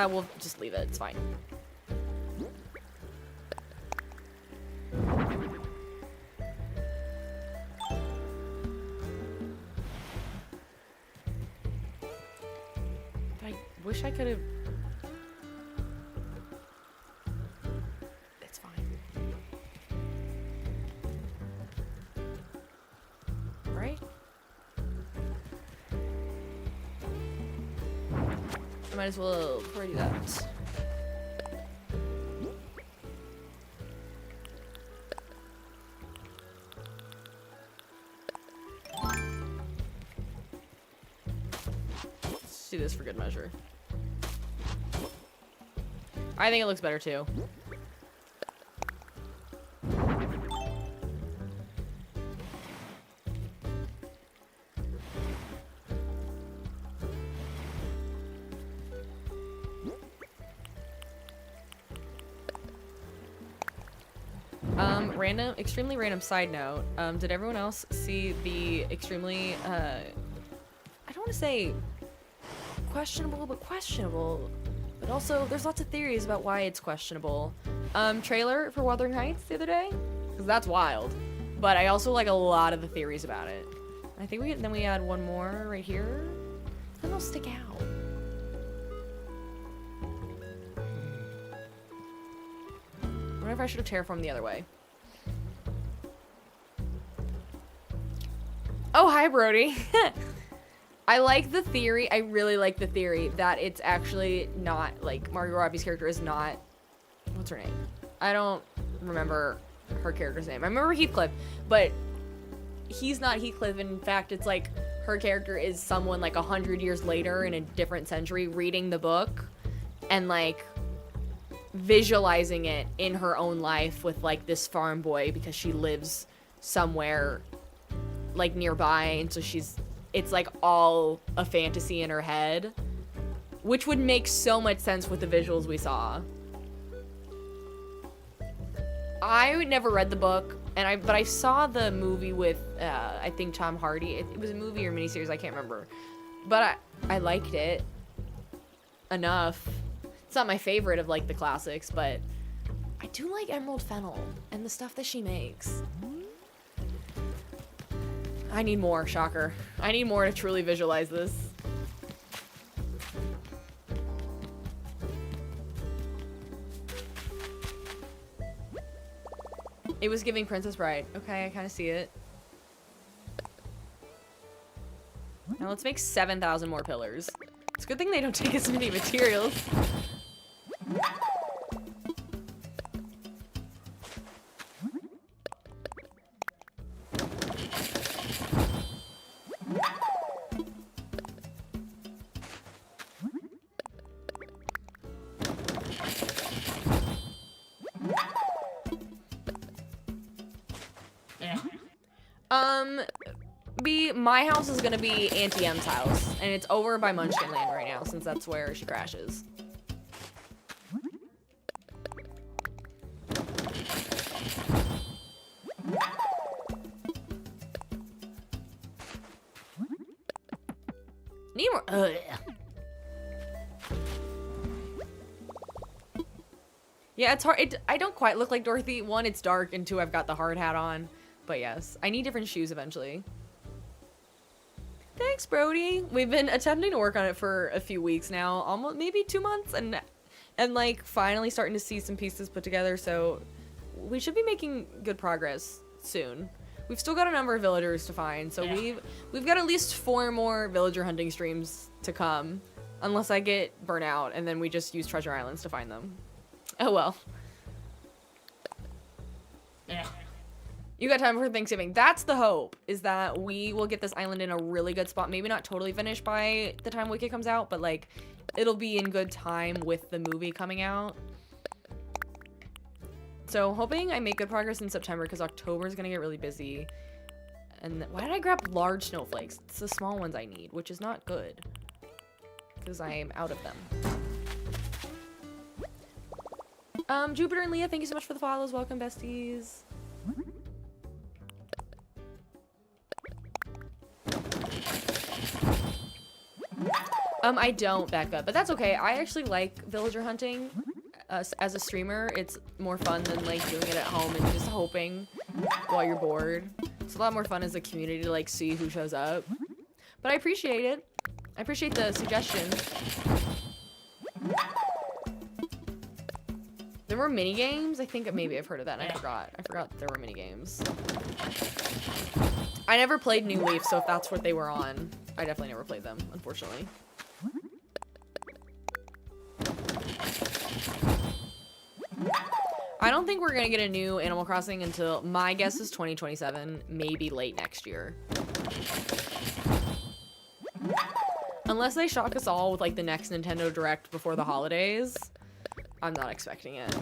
We'll just leave it. It's fine. I wish I could have... It's fine. Right? I might as well before I do that. Let's do this for good measure. I think it looks better too. Extremely random side note. Did everyone else see the extremely, I don't want to say questionable, but also there's lots of theories about why it's questionable. Trailer for Wuthering Heights the other day? Because that's wild. But I also like a lot of the theories about it. I think then we add one more right here. Then they'll stick out. I wonder if I should have terraformed the other way. Oh, hi, Brody. I like the theory. I really like the theory that it's actually not, like, Margot Robbie's character is not... What's her name? I don't remember her character's name. I remember Heathcliff, but he's not Heathcliff. In fact, it's like her character is someone, like, 100 years later in a different century reading the book and, like, visualizing it in her own life with, like, this farm boy because she lives somewhere like nearby, and so it's like all a fantasy in her head, which would make so much sense with the visuals we saw. I never read the book, but I saw the movie with I think Tom Hardy. It was a movie or miniseries, I can't remember, but I liked it enough. It's not my favorite of like the classics, but I do like Emerald Fennel and the stuff that she makes. I need more, shocker. I need more to truly visualize this. It was giving Princess Bride. Okay, I kind of see it. Now let's make 7,000 more pillars. It's a good thing they don't take as many materials. My house is gonna be Auntie M's house, and it's over by Munchkin Land right now, since that's where she crashes. Need more. Yeah, it's hard. I don't quite look like Dorothy. One, it's dark, and two, I've got the hard hat on. But yes, I need different shoes eventually. Thanks, Brody. We've been attempting to work on it for a few weeks now, almost maybe 2 months, and like finally starting to see some pieces put together. So we should be making good progress soon. We've still got a number of villagers to find, so we've got at least 4 more villager hunting streams to come, unless I get burnt out and then we just use treasure islands to find them. Oh well. You got time for Thanksgiving. That's the hope, is that we will get this island in a really good spot. Maybe not totally finished by the time Wicked comes out, but like it'll be in good time with the movie coming out. So hoping I make good progress in September, because October is going to get really busy. And why did I grab large snowflakes? It's the small ones I need, which is not good, because I am out of them. Jupiter and Leah, thank you so much for the follows. Welcome, besties. I don't, Becca, but that's okay. I actually like villager hunting as a streamer. It's more fun than like doing it at home and just hoping while you're bored. It's a lot more fun as a community to like see who shows up. But I appreciate it. I appreciate the suggestion. There were mini games. I think maybe I've heard of that. And I forgot. I forgot that there were mini games. I never played New Leaf, so if that's what they were on, I definitely never played them, unfortunately. I don't think we're gonna get a new Animal Crossing until, my guess is 2027, maybe late next year. Unless they shock us all with like the next Nintendo Direct before the holidays, I'm not expecting it.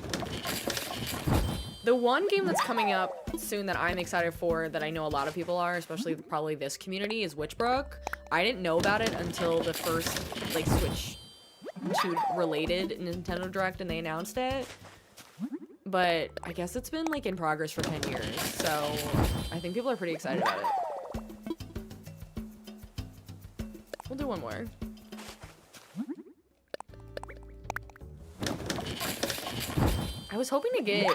The one game that's coming up soon that I'm excited for, that I know a lot of people are, especially probably this community, is Witchbrook. I didn't know about it until the first like Switch 2 related Nintendo Direct and they announced it. But I guess it's been like in progress for 10 years, so I think people are pretty excited about it. We'll do one more. I was hoping to get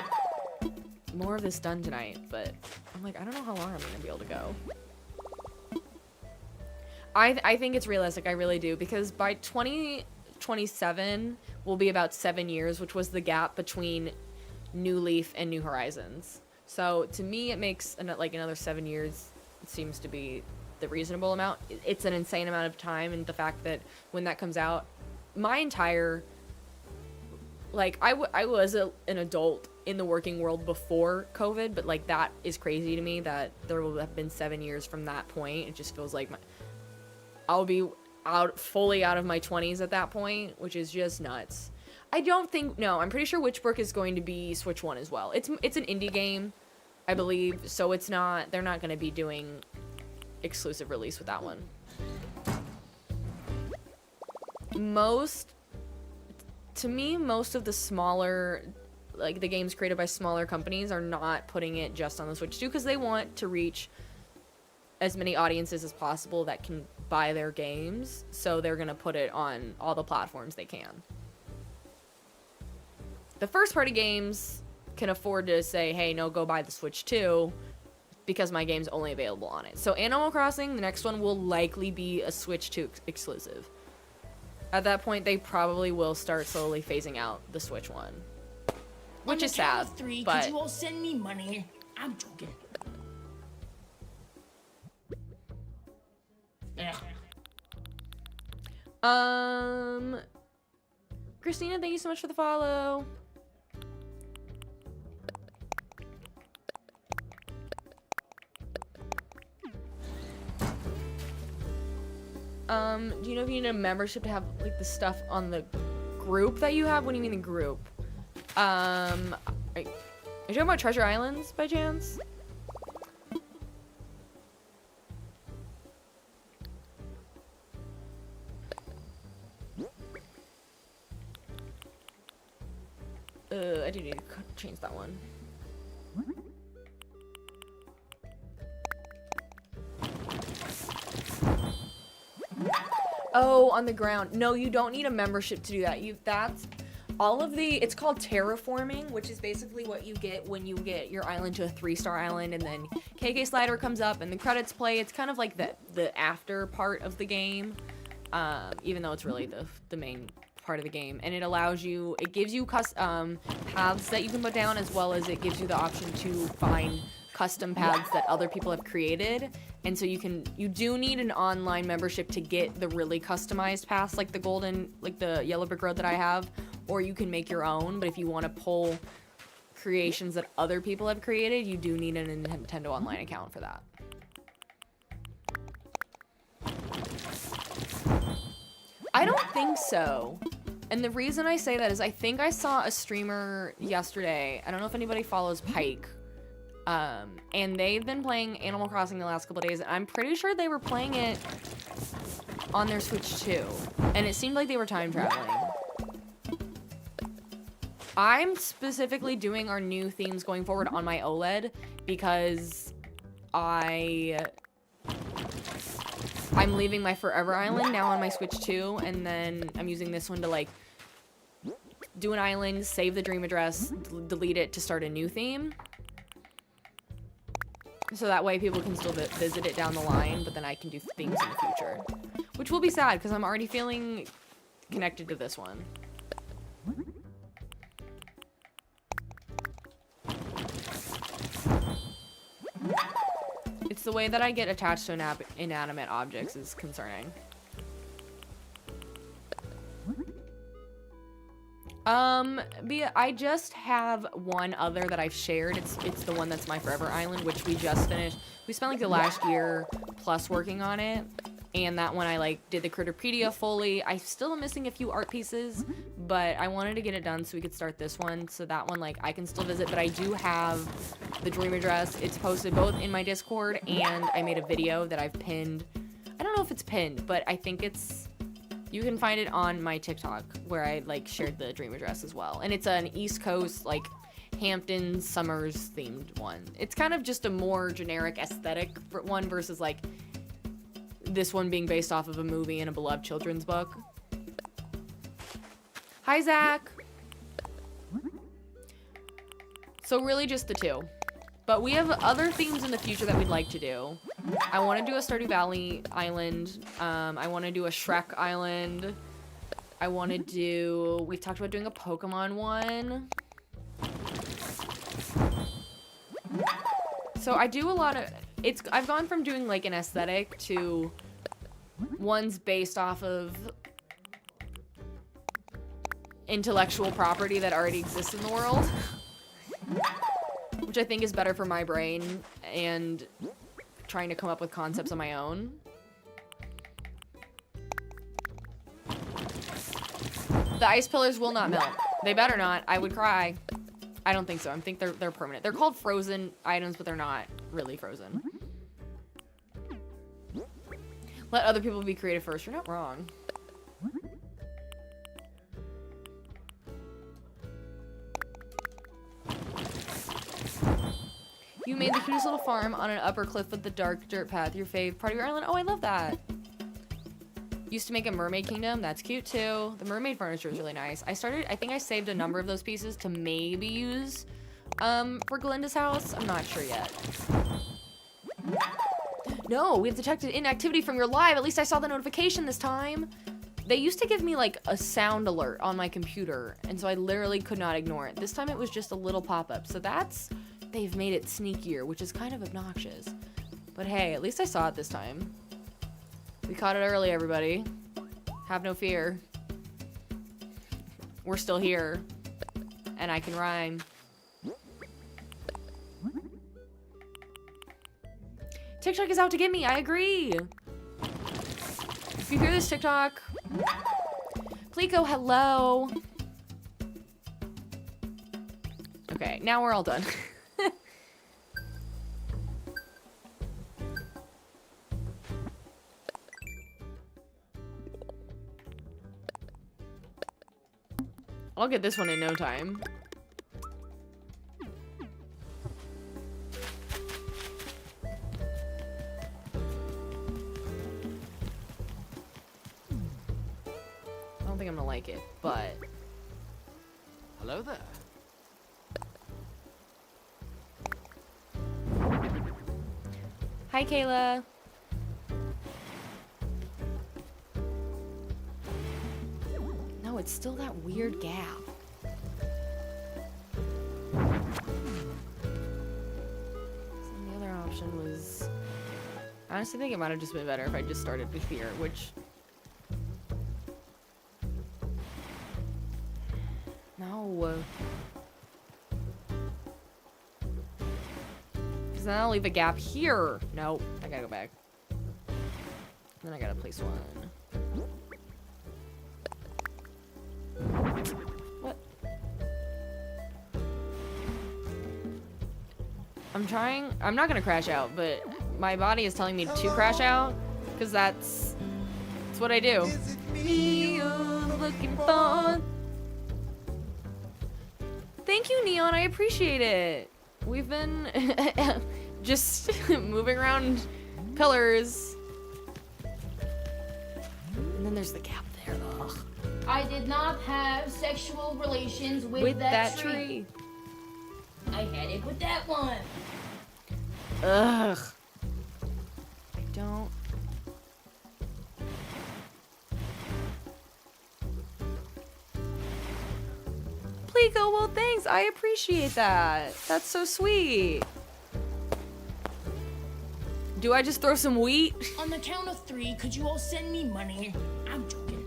more of this done tonight, but I'm like, I don't know how long I'm gonna be able to go. I think it's realistic, I really do, because by 2027 will be about 7 years, which was the gap between New Leaf and New Horizons. So to me, it makes like another 7 years. It seems to be the reasonable amount. It's an insane amount of time, and the fact that when that comes out, my entire like I was an adult in the working world before COVID, but like that is crazy to me that there will have been 7 years from that point. It just feels like I'll be fully out of my 20s at that point, which is just nuts. I don't think, no, I'm pretty sure Witchbrook is going to be Switch 1 as well. It's an indie game, I believe, so it's not, they're not going to be doing exclusive release with that one. To me, most of the smaller, like the games created by smaller companies are not putting it just on the Switch 2 because they want to reach as many audiences as possible that can buy their games, so they're going to put it on all the platforms they can. The first party games can afford to say, hey, no, go buy the Switch 2 because my game's only available on it. So Animal Crossing, the next one, will likely be a Switch 2 exclusive. At that point, they probably will start slowly phasing out the Switch one. Which is sad, On the count of three, but... could you all send me money? I'm joking. Christina, thank you so much for the follow. Do you know if you need a membership to have like the stuff on the group that you have? What do you mean the group? Are you talking about Treasure Islands by chance? I do need to change that one. Oh, on the ground. No, you don't need a membership to do that. That's all of the, it's called terraforming, which is basically what you get when you get your island to a 3-star island, and then KK Slider comes up and the credits play. It's kind of like the after part of the game, even though it's really the main part of the game. And it allows you, it gives you paths that you can put down, as well as it gives you the option to find custom paths that other people have created. And so you do need an online membership to get the really customized paths, like the yellow brick road that I have, or you can make your own. But if you want to pull creations that other people have created, you do need a Nintendo Online account for that. I don't think so. And the reason I say that is I think I saw a streamer yesterday. I don't know if anybody follows Pike. And they've been playing Animal Crossing the last couple of days, and I'm pretty sure they were playing it on their Switch too. And it seemed like they were time traveling. I'm specifically doing our new themes going forward on my OLED because I'm leaving my Forever Island now on my Switch 2, and then I'm using this one to like do an island, save the dream address, delete it to start a new theme. So that way people can still visit it down the line, but then I can do things in the future. Which will be sad, because I'm already feeling connected to this one. It's the way that I get attached to inanimate objects is concerning. I just have one other that I've shared. It's the one that's my Forever Island, which we just finished. We spent like the last year plus working on it, and that one I like did the Critterpedia fully. I still am missing a few art pieces, but I wanted to get it done so we could start this one. So that one like I can still visit, but I do have the dream address. It's posted both in my Discord, and I made a video that I've pinned. I don't know if it's pinned, but I think it's. You can find it on my TikTok where I like shared the dream address as well. And it's an East Coast, like Hampton Summers themed one. It's kind of just a more generic aesthetic one versus like this one being based off of a movie and a beloved children's book. Hi, Zach. So really just the two. But we have other themes in the future that we'd like to do. I want to do a Stardew Valley island. I want to do a Shrek island. I want to do... We've talked about doing a Pokemon one. So I do a lot of... I've gone from doing like an aesthetic to ones based off of intellectual property that already exists in the world. Which I think is better for my brain and trying to come up with concepts on my own. The ice pillars will not melt. They better not. I would cry. I don't think so. I think they're permanent. They're called frozen items, but they're not really frozen. Let other people be creative first. You're not wrong. You made the cutest little farm on an upper cliff with the dark dirt path. Your fave part of your island. Oh, I love that. Used to make a mermaid kingdom. That's cute too. The mermaid furniture is really nice. I think I saved a number of those pieces to maybe use for Glinda's house. I'm not sure yet. No, we have detected inactivity from your live. At least I saw the notification this time. They used to give me like a sound alert on my computer, and so I literally could not ignore it. This time it was just a little pop-up. So they've made it sneakier, which is kind of obnoxious. But hey, at least I saw it this time. We caught it early, everybody. Have no fear. We're still here. And I can rhyme. TikTok is out to get me, I agree. If you hear this, TikTok. Plico, hello. Okay, now we're all done. I'll get this one in no time. think I'm gonna like it, but Hello there. hi, Kayla. No, it's still that weird gap. So the other option was, I honestly think it might have just been better if I just started with here, which. No. Because then I'll leave a gap here. Nope. I gotta go back. Then I gotta place one. What? I'm trying. I'm not gonna crash out, but my body is telling me to crash out. Because that's what I do. Me you're looking for. Thank you, Neon. I appreciate it. We've been just moving around pillars. And then there's the gap there. Ugh. I did not have sexual relations with, That tree. I had it with that one. Ugh. I don't. Plico, well, thanks. I appreciate that. That's so sweet. Do I just throw some wheat? On the count of 3, could you all send me money? I'm joking.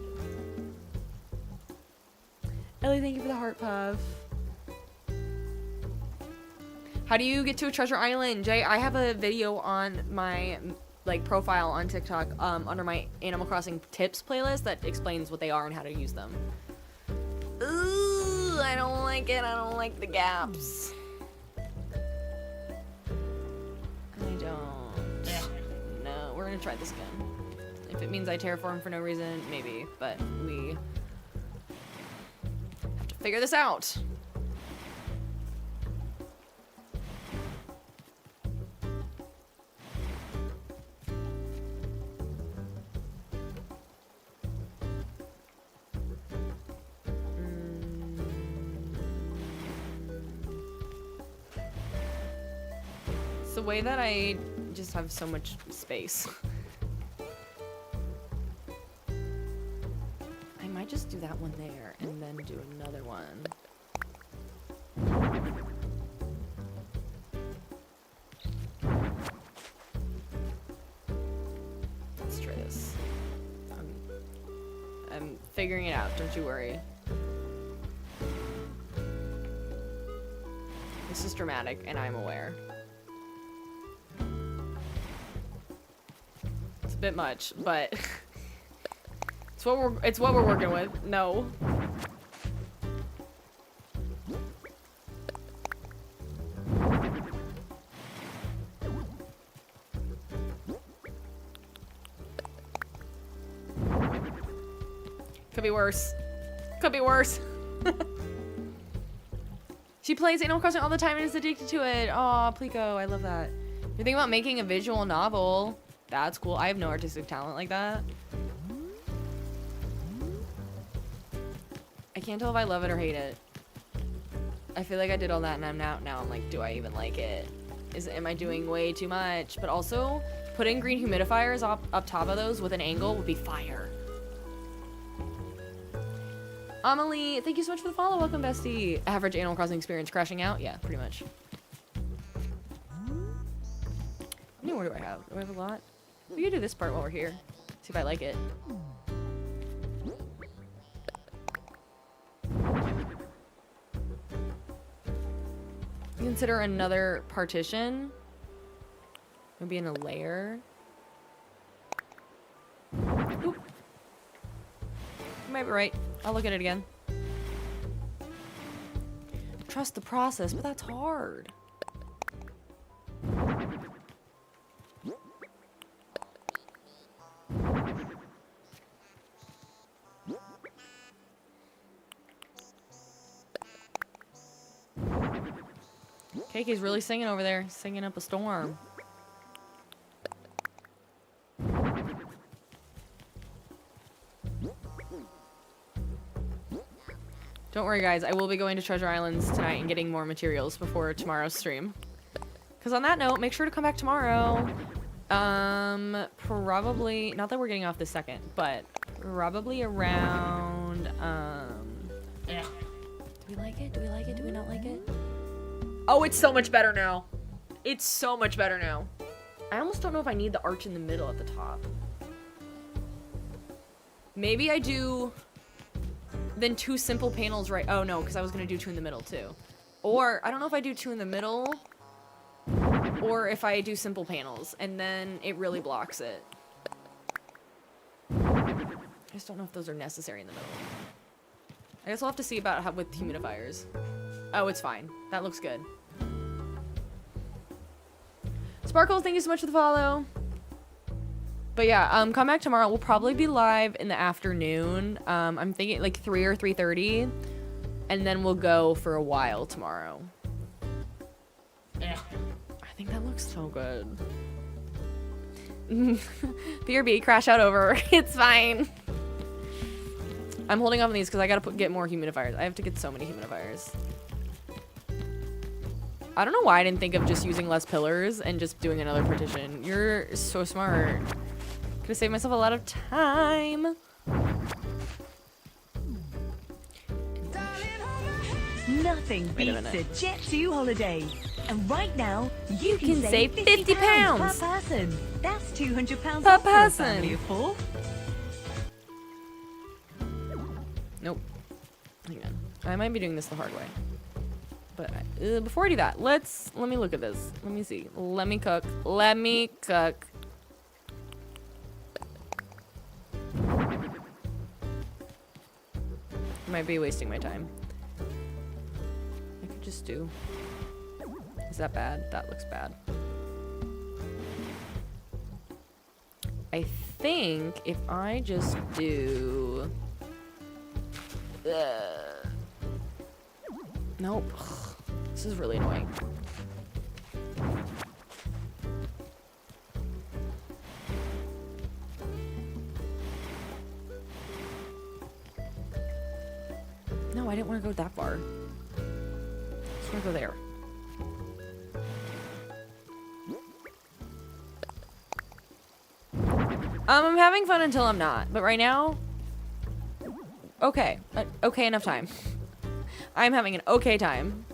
Ellie, thank you for the heart puff. How do you get to a treasure island? Jay, I have a video on my profile on TikTok under my Animal Crossing tips playlist that explains what they are and how to use them. Ooh, I don't like it. I don't like the gaps. I don't. No, we're gonna try this again. If it means I terraform for no reason, maybe. But we have to figure this out. It's the way that I just have so much space. I might just do that one there and then do another one. Let's try this. I'm figuring it out, don't you worry. This is dramatic and I'm aware. It's a bit much, but it's what we're working with. No. Could be worse. Could be worse. She plays Animal Crossing all the time and is addicted to it. Aw, Plico, I love that. You're thinking about making a visual novel. That's cool. I have no artistic talent like that. I can't tell if I love it or hate it. I feel like I did all that and now I'm like, do I even like it? Am I doing way too much? But also, putting green humidifiers up top of those with an angle would be fire. Amelie, thank you so much for the follow. Welcome, bestie. Average Animal Crossing experience crashing out? Yeah, pretty much. How many more do I have? Do I have a lot? We can do this part while we're here. See if I like it. Consider another partition. Maybe in a layer. Oop. You might be right. I'll look at it again. Trust the process, but that's hard. Keike's really singing over there, singing up a storm. worry, guys. I will be going to Treasure Islands tonight and getting more materials before tomorrow's stream. Because on that note, make sure to come back tomorrow. Probably, not that we're getting off this second, but probably around, do we like it? Do we like it? Do we not like it? Oh, it's so much better now. It's so much better now. I almost don't know if I need the arch in the middle at the top. Maybe I do then 2 simple panels right. Oh no, because I was going to do 2 in the middle too. Or I don't know if I do 2 in the middle or if I do simple panels and then it really blocks it. I just don't know if those are necessary in the middle. I guess we'll have to see about how with humidifiers. Oh, it's fine. That looks good. Sparkles, thank you so much for the follow. But yeah, come back tomorrow. We'll probably be live in the afternoon. I'm thinking like 3 or 3:30, and then we'll go for a while tomorrow. I think that looks so good. BRB, crash out over. It's fine. I'm holding off on these because I gotta get more humidifiers. I have to get so many humidifiers. I don't know why I didn't think of just using less pillars and just doing another partition. You're so smart. Could have saved myself a lot of time. Nothing beats a Jet2 holiday. And right now, you can save save £50 £50 per person. That's £200 per off for a person. family of 4. Nope. Hang on. I might be doing this the hard way. But before I do that, let me look at this. Let me see. Let me cook. Let me cook. Might be wasting my time. I could just do. Is that bad? That looks bad. I think if I just do. Nope. Ugh, this is really annoying. No, I didn't want to go that far. I just want to go there. I'm having fun until I'm not, but right now, okay. Okay enough time. I'm having an okay time.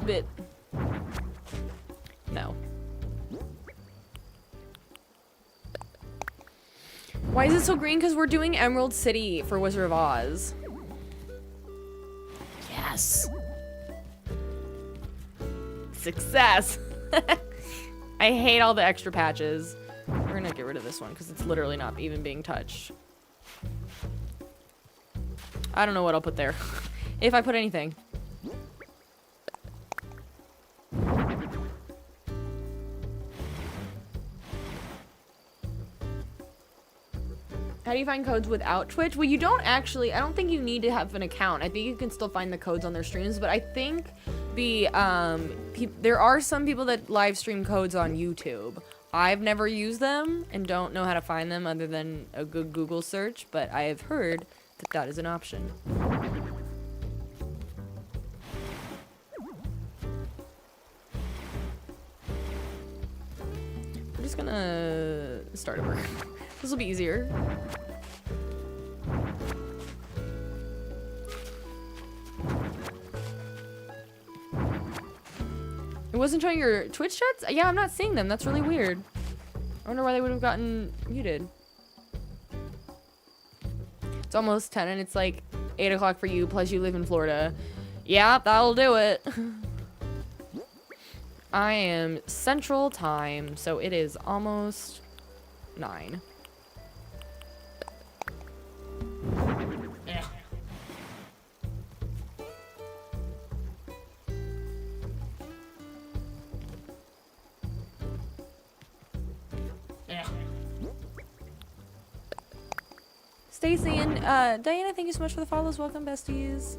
Bit. No. Why is it so green? Because we're doing Emerald City for Wizard of Oz. Yes. Success. I hate all the extra patches. We're gonna get rid of this one because it's literally not even being touched. I don't know what I'll put there. If I put anything. How do you find codes without Twitch? Well, you don't actually, I don't think you need to have an account. I think you can still find the codes on their streams, but I think the, there are some people that live stream codes on YouTube. I've never used them and don't know how to find them other than a good Google search, but I have heard that that is an option. I'm just gonna start over. This will be easier. It wasn't showing your Twitch chats? Yeah, I'm not seeing them. That's really weird. I wonder why they would have gotten muted. It's almost 10 and it's like 8 o'clock for you, plus you live in Florida. Yeah, that'll do it. I am Central Time, so it is almost 9. Stacy and Diana, thank you so much for the follows. Welcome, besties.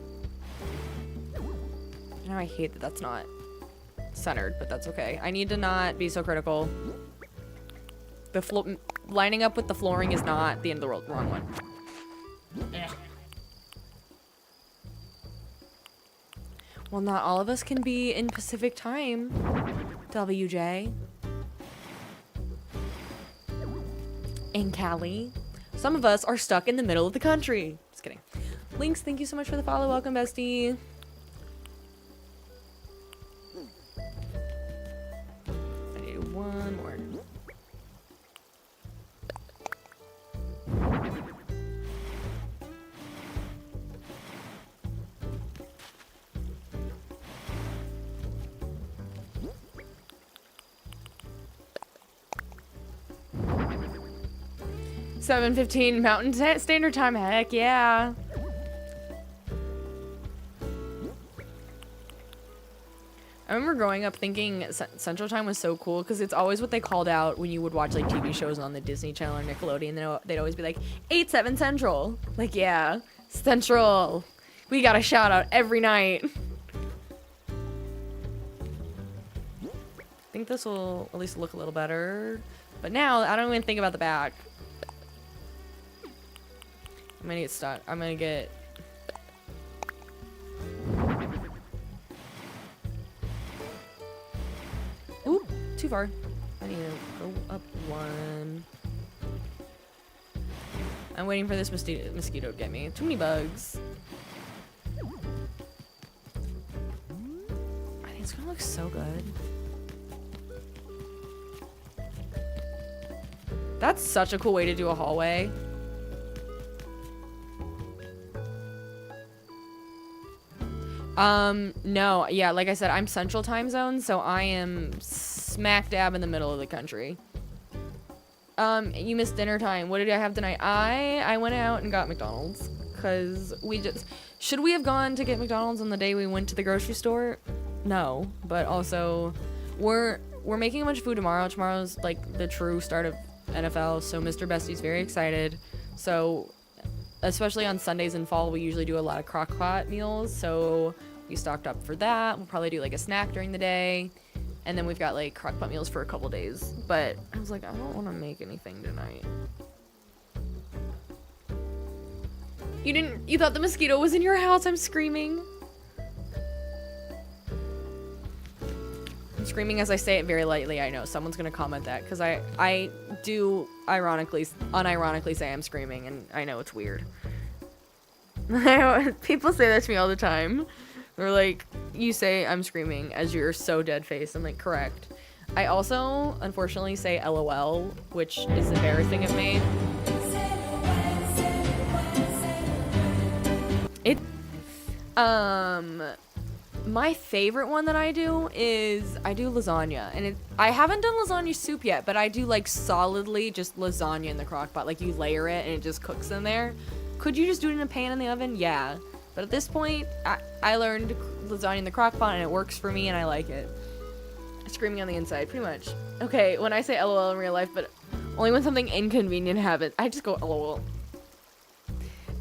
Now I hate that that's not centered, but that's okay. I need to not be so critical. The lining up with the flooring is not the end of the world. Wrong one. Well, not all of us can be in Pacific time, WJ. In Cali. Some of us are stuck in the middle of the country. Just kidding. Lynx, thank you so much for the follow. Welcome, bestie. I need one more. $7:15 Mountain Standard Time. Heck yeah. I remember growing up thinking Central Time was so cool because it's always what they called out when you would watch like TV shows on the Disney Channel or Nickelodeon. They'd always be like 8/7 Central. Like, yeah, Central. We got a shout out every night. I think this will at least look a little better. But now I don't even think about the back. I'm gonna get stuck. I'm gonna get... Oop, too far. I need to go up one. I'm waiting for this mosquito to get me. Too many bugs. I think it's gonna look so good. That's such a cool way to do a hallway. No, yeah, like I said, I'm Central Time Zone, so I am smack dab in the middle of the country. You missed dinner time. What did I have tonight? I went out and got McDonald's, because should we have gone to get McDonald's on the day we went to the grocery store? No, but also, we're making a bunch of food tomorrow. Tomorrow's, like, the true start of NFL, so Mr. Bestie's very excited. So, especially on Sundays in fall, we usually do a lot of crock pot meals, so we stocked up for that. We'll probably do like a snack during the day, and then we've got like crock pot meals for a couple days. But I was like, I don't want to make anything tonight. You thought the mosquito was in your house? I'm screaming. I'm screaming as I say it very lightly. I know someone's gonna comment that because I do unironically say I'm screaming, and I know it's weird. People say that to me all the time. They're like, you say I'm screaming as you're so dead-faced. I'm like, correct. I also, unfortunately, say LOL, which is embarrassing of me. My favorite one that I do is I do lasagna, and I haven't done lasagna soup yet, but I do like solidly just lasagna in the crock pot. Like you layer it and it just cooks in there. Could you just do it in a pan in the oven? Yeah. But at this point, I learned lasagna in the crock pot and it works for me and I like it. Screaming on the inside, pretty much. Okay, when I say LOL in real life, but only when something inconvenient happens, I just go LOL.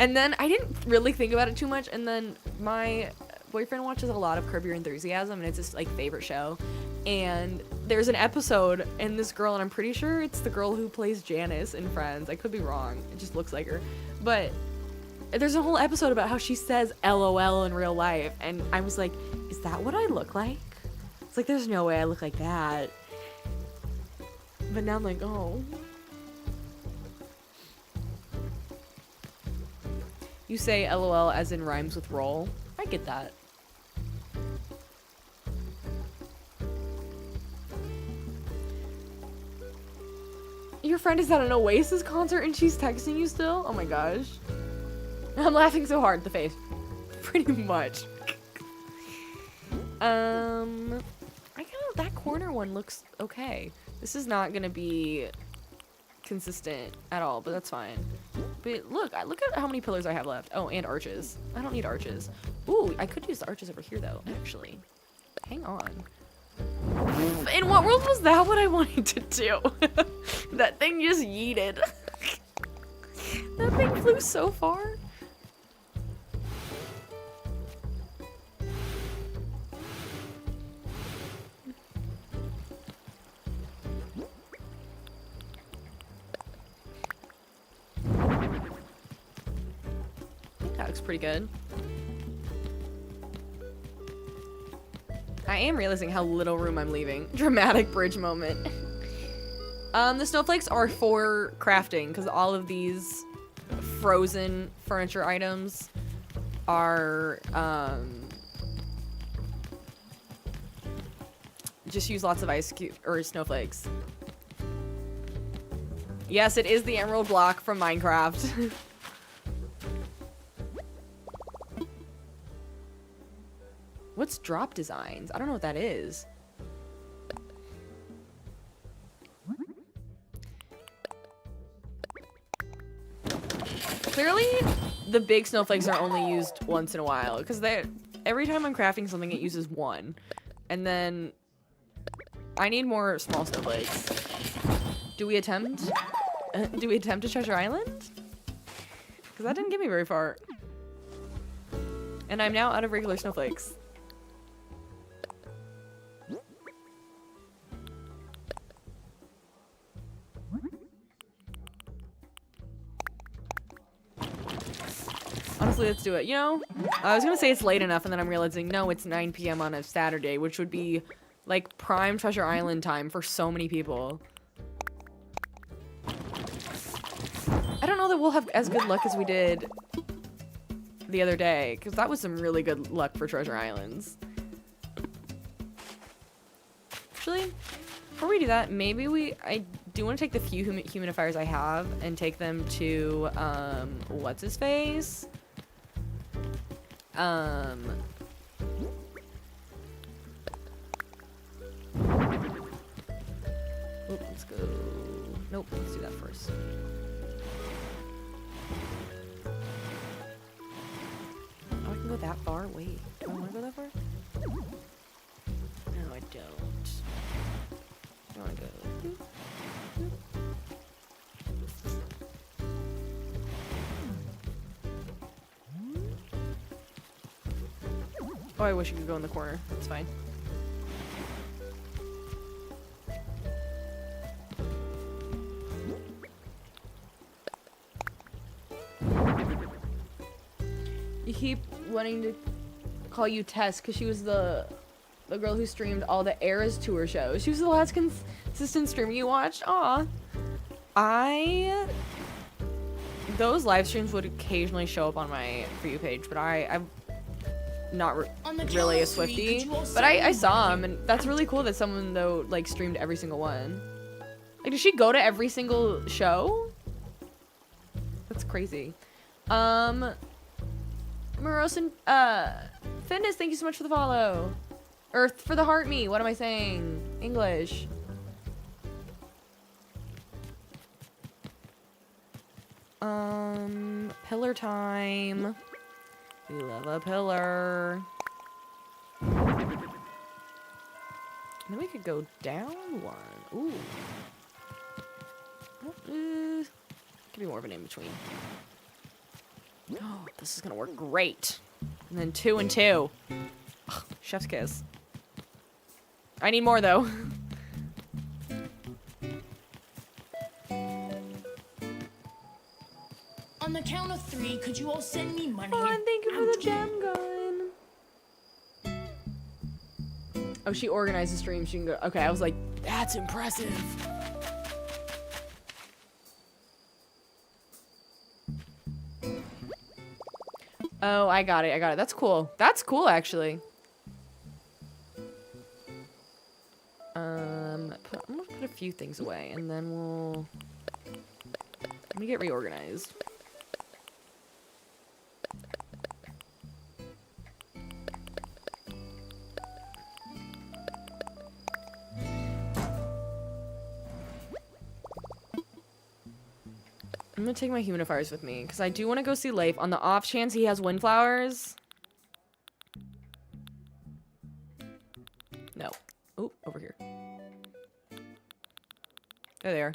And then I didn't really think about it too much, and then my boyfriend watches a lot of Curb Your Enthusiasm, and it's his like favorite show. And there's an episode, and this girl, and I'm pretty sure it's the girl who plays Janice in Friends. I could be wrong. It just looks like her. But there's a whole episode about how she says LOL in real life, and I was like, is that what I look like? It's like, there's no way I look like that. But now I'm like, oh. You say LOL as in rhymes with roll. I get that. Your friend is at an Oasis concert and she's texting you still? Oh my gosh. I'm laughing so hard, the face. Pretty much. I kind of, that corner one looks okay. This is not gonna be consistent at all, but that's fine. But look at how many pillars I have left. Oh, and arches. I don't need arches. Ooh, I could use the arches over here though, actually. Hang on. In what world was that what I wanted to do? That thing just yeeted. That thing flew flew so far. I think that looks pretty good. I am realizing how little room I'm leaving. Dramatic bridge moment. The snowflakes are for crafting because all of these frozen furniture items are just use lots of ice cube or snowflakes. Yes, it is the emerald block from Minecraft. What's drop designs? I don't know what that is. Clearly, the big snowflakes are only used once in a while because every time I'm crafting something, it uses one, and then I need more small snowflakes. Do we attempt? Do we attempt to Treasure Island? Because that didn't get me very far, and I'm now out of regular snowflakes. Honestly, let's do it. You know, I was gonna say it's late enough, and then I'm realizing, no, it's 9 p.m. on a Saturday, which would be, like, prime Treasure Island time for so many people. I don't know that we'll have as good luck as we did the other day, because that was some really good luck for Treasure Islands. Actually, before we do that, maybe I do want to take the few humidifiers I have and take them to, what's-his-face? Oop, let's go. Nope, let's do that first. Oh, I can go that far? Wait, do I want to go that far? No, I don't. I want to go. Oh, I wish you could go in the corner. It's fine. You keep wanting to call you Tess because she was the girl who streamed all the Eras Tour shows. She was the last consistent streamer you watched. Aw. Those live streams would occasionally show up on my For You page, but I'm not really a Swiftie. But I saw them, and that's really cool that someone, though, like, streamed every single one. Like, did she go to every single show? That's crazy. Morosin, Fitness, thank you so much for the follow. Earth for the heart me. What am I saying? English. Pillar time. We love a pillar. And then we could go down one. Ooh. Give me more of an in-between. Oh, this is gonna work great. And then 2 and 2. Ugh, chef's kiss. I need more though. On the count of 3, could you all send me money? Oh, and thank you for the gem gun. Oh, she organized the stream. She can go. Okay, I was like, that's impressive. Oh, I got it. That's cool. That's cool, actually. I'm gonna put a few things away, and then let me get reorganized. I'm gonna take my humidifiers with me, because I do want to go see Leif on the off chance he has windflowers. No. Oh, over here. There they are.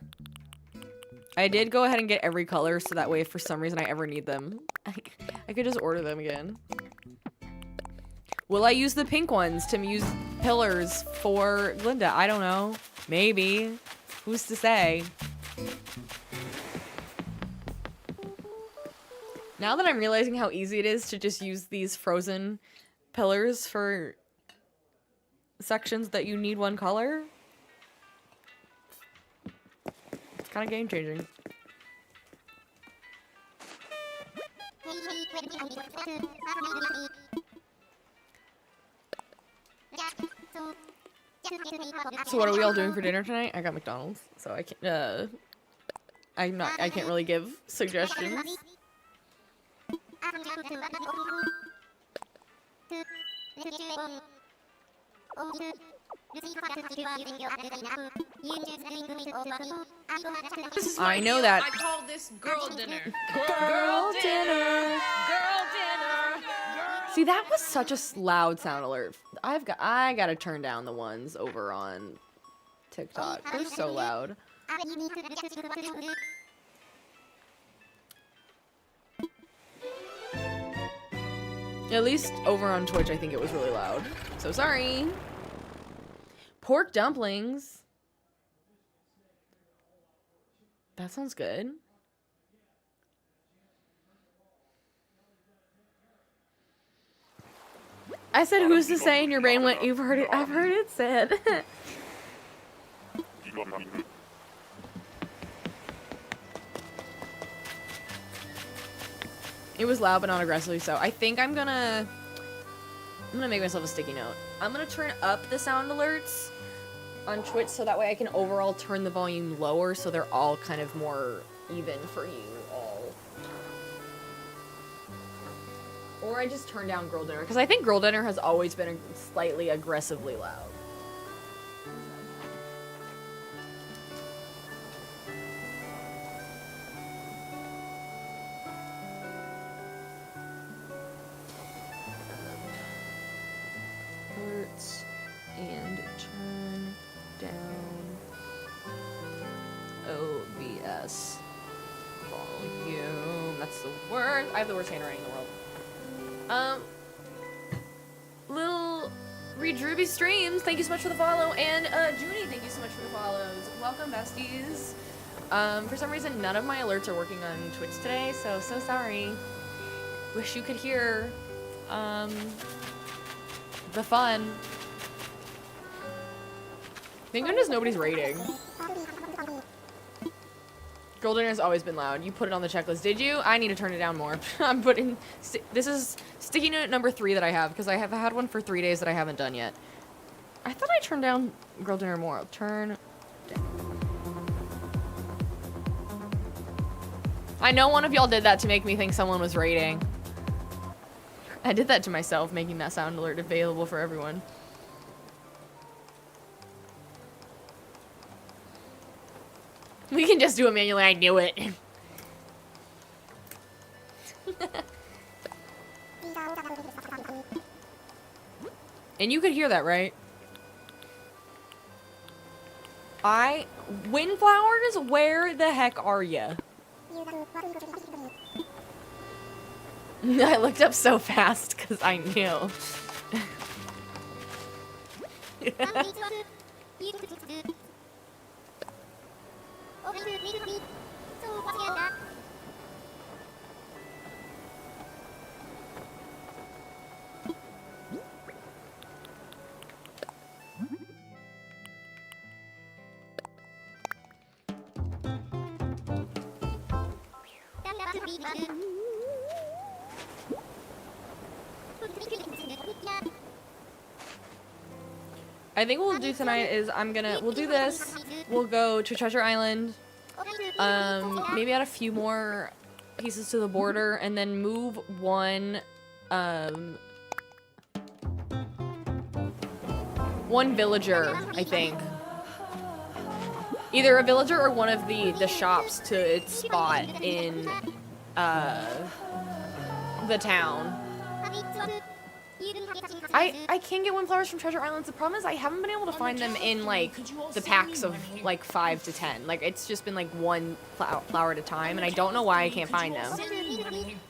I did go ahead and get every color so that way if for some reason I ever need them, I could just order them again. Will I use the pink ones to use pillars for Glinda? I don't know. Maybe. Who's to say? Now that I'm realizing how easy it is to just use these frozen pillars for sections that you need one color, it's kind of game changing. So what are we all doing for dinner tonight? I got McDonald's, so I can't. I can't really give suggestions. I know that. I call this girl dinner. Girl dinner. Girl dinner. See, that was such a loud sound alert. I gotta turn down the ones over on TikTok. They're so loud. At least over on Twitch, I think it was really loud. So sorry. Pork dumplings. That sounds good. I said, who's to say? And your brain went, you've heard it. I've heard it said. It was loud, but not aggressively so. I think I'm gonna make myself a sticky note. I'm gonna turn up the sound alerts on Twitch so that way I can overall turn the volume lower so they're all kind of more even for you all. Or I just turn down Girl Dinner, because I think Girl Dinner has always been slightly aggressively loud. And turn down OBS volume. That's the word. I have the worst handwriting in the world. Little Redruby Streams, thank you so much for the follow, and Junie, thank you so much for the follows. Welcome, besties. For some reason, none of my alerts are working on Twitch today, so sorry. Wish you could hear the fun. Thank goodness nobody's rating. Girl Dinner has always been loud. You put it on the checklist. Did you? I need to turn it down more. I'm putting... This is sticky note number 3 that I have, because I have had one for 3 days that I haven't done yet. I thought I turned down Girl Dinner more. I'll turn down. I know one of y'all did that to make me think someone was rating. I did that to myself, making that sound alert available for everyone. We can just do it manually. I knew it. And you could hear that, right? Windflowers, where the heck are ya? I looked up so fast because I knew. I think what we'll do tonight is we'll do this. We'll go to Treasure Island. Maybe add a few more pieces to the border and then move one villager, I think. Either a villager or one of the shops to its spot in the town. I can get windflowers from Treasure Islands. The problem is I haven't been able to find them in like the packs of like 5 to 10. Like it's just been like one flower at a time, and I don't know why I can't find them.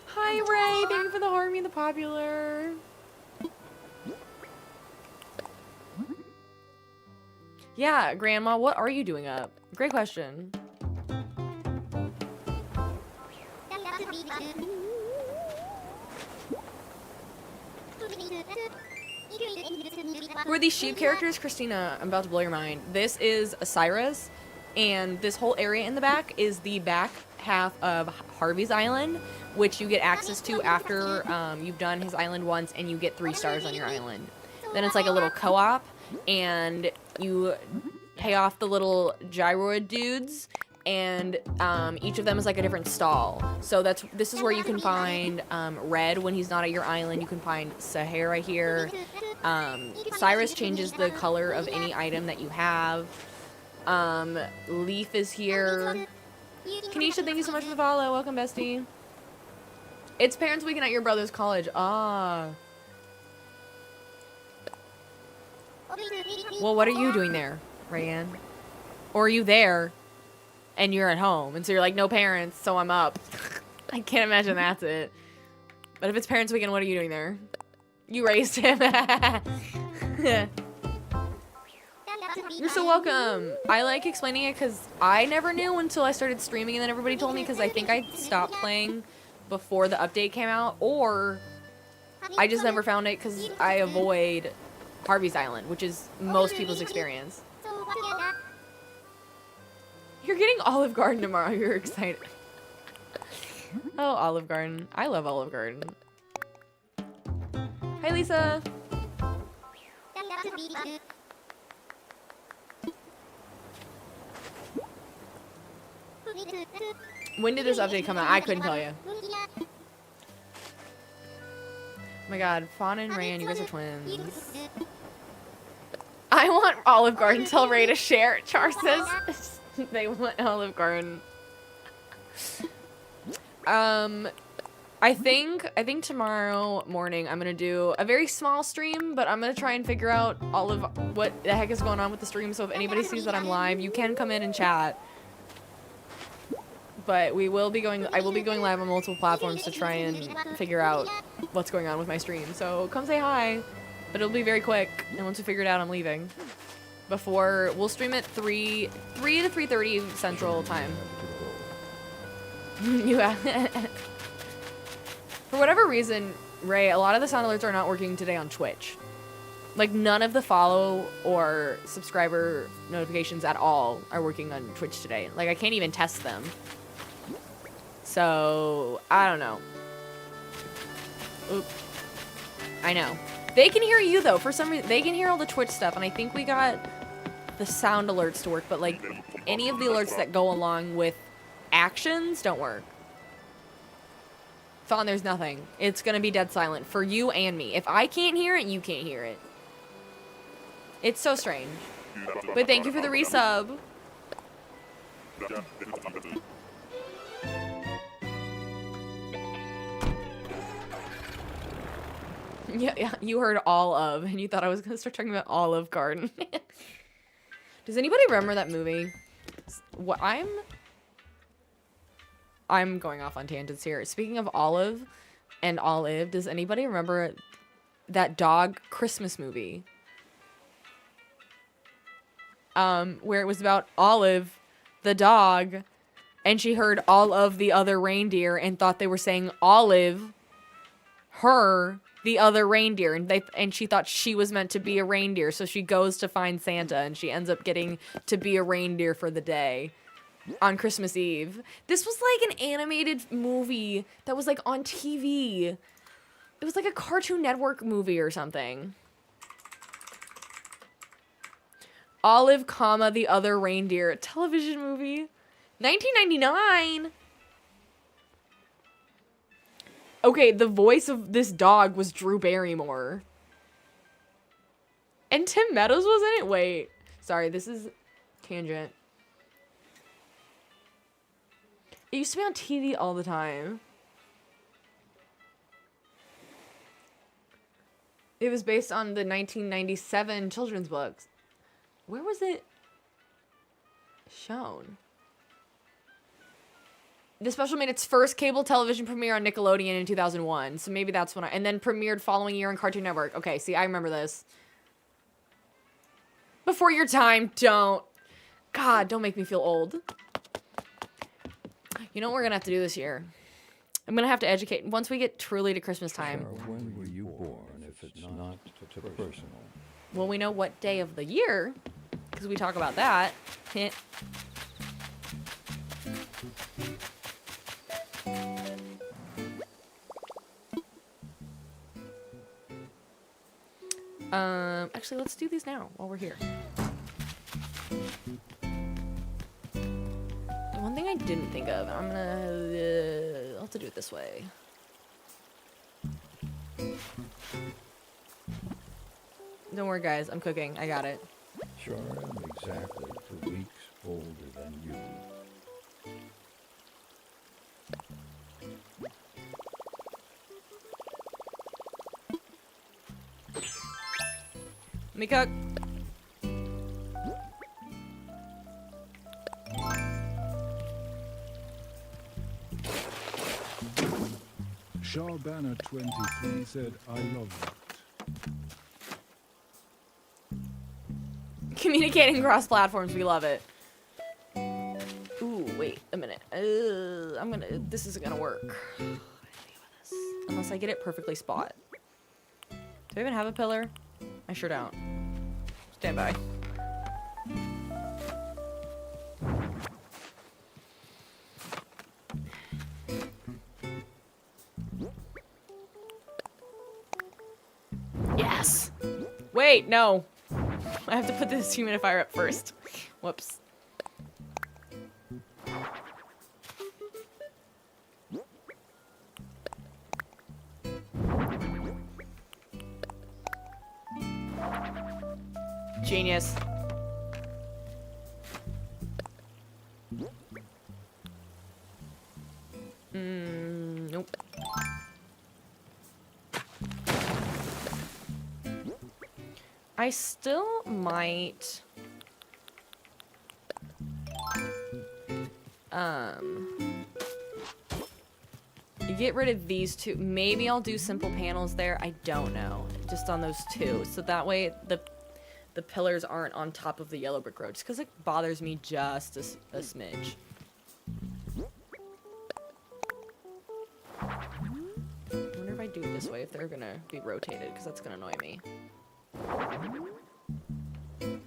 Hi Ray, thank you for the Harmony the Popular. Yeah, Grandma, what are you doing up? Great question. Who are these sheep characters? Christina, I'm about to blow your mind. This is Cyrus, and this whole area in the back is the back half of Harvey's Island, which you get access to after you've done his island once, and you get 3 stars on your island. Then it's like a little co-op, and you pay off the little gyroid dudes, and each of them is like a different stall. So this is where you can find Red when he's not at your island. You can find Sahara here. Cyrus changes the color of any item that you have. Leaf is here. Kanisha, thank you so much for the follow. Welcome, bestie. It's parents' weekend at your brother's college. Ah. Well, what are you doing there, Rayanne? Or are you there and you're at home, and so you're like, no parents, so I'm up. I can't imagine that's it. But if it's parents' weekend, what are you doing there? You raised him. You're so welcome. I like explaining it because I never knew until I started streaming, and then everybody told me, because I think I stopped playing before the update came out, or I just never found it because I avoid Harvey's Island, which is most people's experience. You're getting Olive Garden tomorrow. You're excited. Oh, Olive Garden. I love Olive Garden. Hi, Lisa. When did this update come out? I couldn't tell you. Oh my god, Fawn and Rayan, you guys are twins. I want Olive Garden. Tell Ray to share. Char says they want Olive Garden. I think tomorrow morning I'm gonna do a very small stream, but I'm gonna try and figure out all of what the heck is going on with the stream. So if anybody sees that I'm live, you can come in and chat. But I will be going live on multiple platforms to try and figure out what's going on with my stream. So come say hi, but it'll be very quick. And once we figure it out, I'm leaving. We'll stream at 3 to 3:30 Central Time. For whatever reason, Ray, a lot of the sound alerts are not working today on Twitch. Like, none of the follow or subscriber notifications at all are working on Twitch today. Like, I can't even test them. So, I don't know. Oop. I know. They can hear you, though. For some reason, they can hear all the Twitch stuff, and I think we got the sound alerts to work, but, like, any of the alerts that go along with actions don't work. Fawn, there's nothing. It's gonna be dead silent for you and me. If I can't hear it, you can't hear it. It's so strange. But thank you for the resub. Yeah, you heard all of, and you thought I was gonna start talking about Olive Garden. Does anybody remember that movie? What I'm going off on tangents here. Speaking of Olive and Olive, does anybody remember that dog Christmas movie? Where it was about Olive, the dog, and she heard all of the other reindeer and thought they were saying Olive, her, the other reindeer, and she thought she was meant to be a reindeer, so she goes to find Santa, and she ends up getting to be a reindeer for the day on Christmas Eve. This was like an animated movie that was like on TV. It was like a Cartoon Network movie or something. Olive, comma, the other reindeer. Television movie. 1999. Okay, the voice of this dog was Drew Barrymore. And Tim Meadows was in it? Wait. Sorry, this is tangent. It used to be on TV all the time. It was based on the 1997 children's books. Where was it shown? The special made its first cable television premiere on Nickelodeon in 2001. So maybe that's when and then premiered following year on Cartoon Network. Okay, see, I remember this. Before your time, don't. God, don't make me feel old. You know what we're gonna have to do this year? I'm gonna have to educate. Once we get truly to Christmas time. When were you born if it's not too personal? Well, we know what day of the year, because we talk about that. Hint. Actually, let's do these now while we're here. The one thing I didn't think of, I'm gonna, I'll have to do it this way. Don't worry, guys. I'm cooking. I got it. Sure, I'm exactly 2 weeks older than you. Let me cook. Sharbana 23 said, I love that. Communicating across platforms, we love it. Ooh, wait a minute. This isn't gonna work. Unless I get it perfectly spot. Do I even have a pillar? I sure don't. Stand by. Yes! Wait, no. I have to put this humidifier up first. Whoops. Genius. Nope. I still might get rid of these two. Maybe I'll do simple panels there. I don't know. Just on those two. So that way the pillars aren't on top of the yellow brick road. Just because it bothers me just a smidge. I wonder if I do it this way, if they're gonna be rotated, because that's gonna annoy me.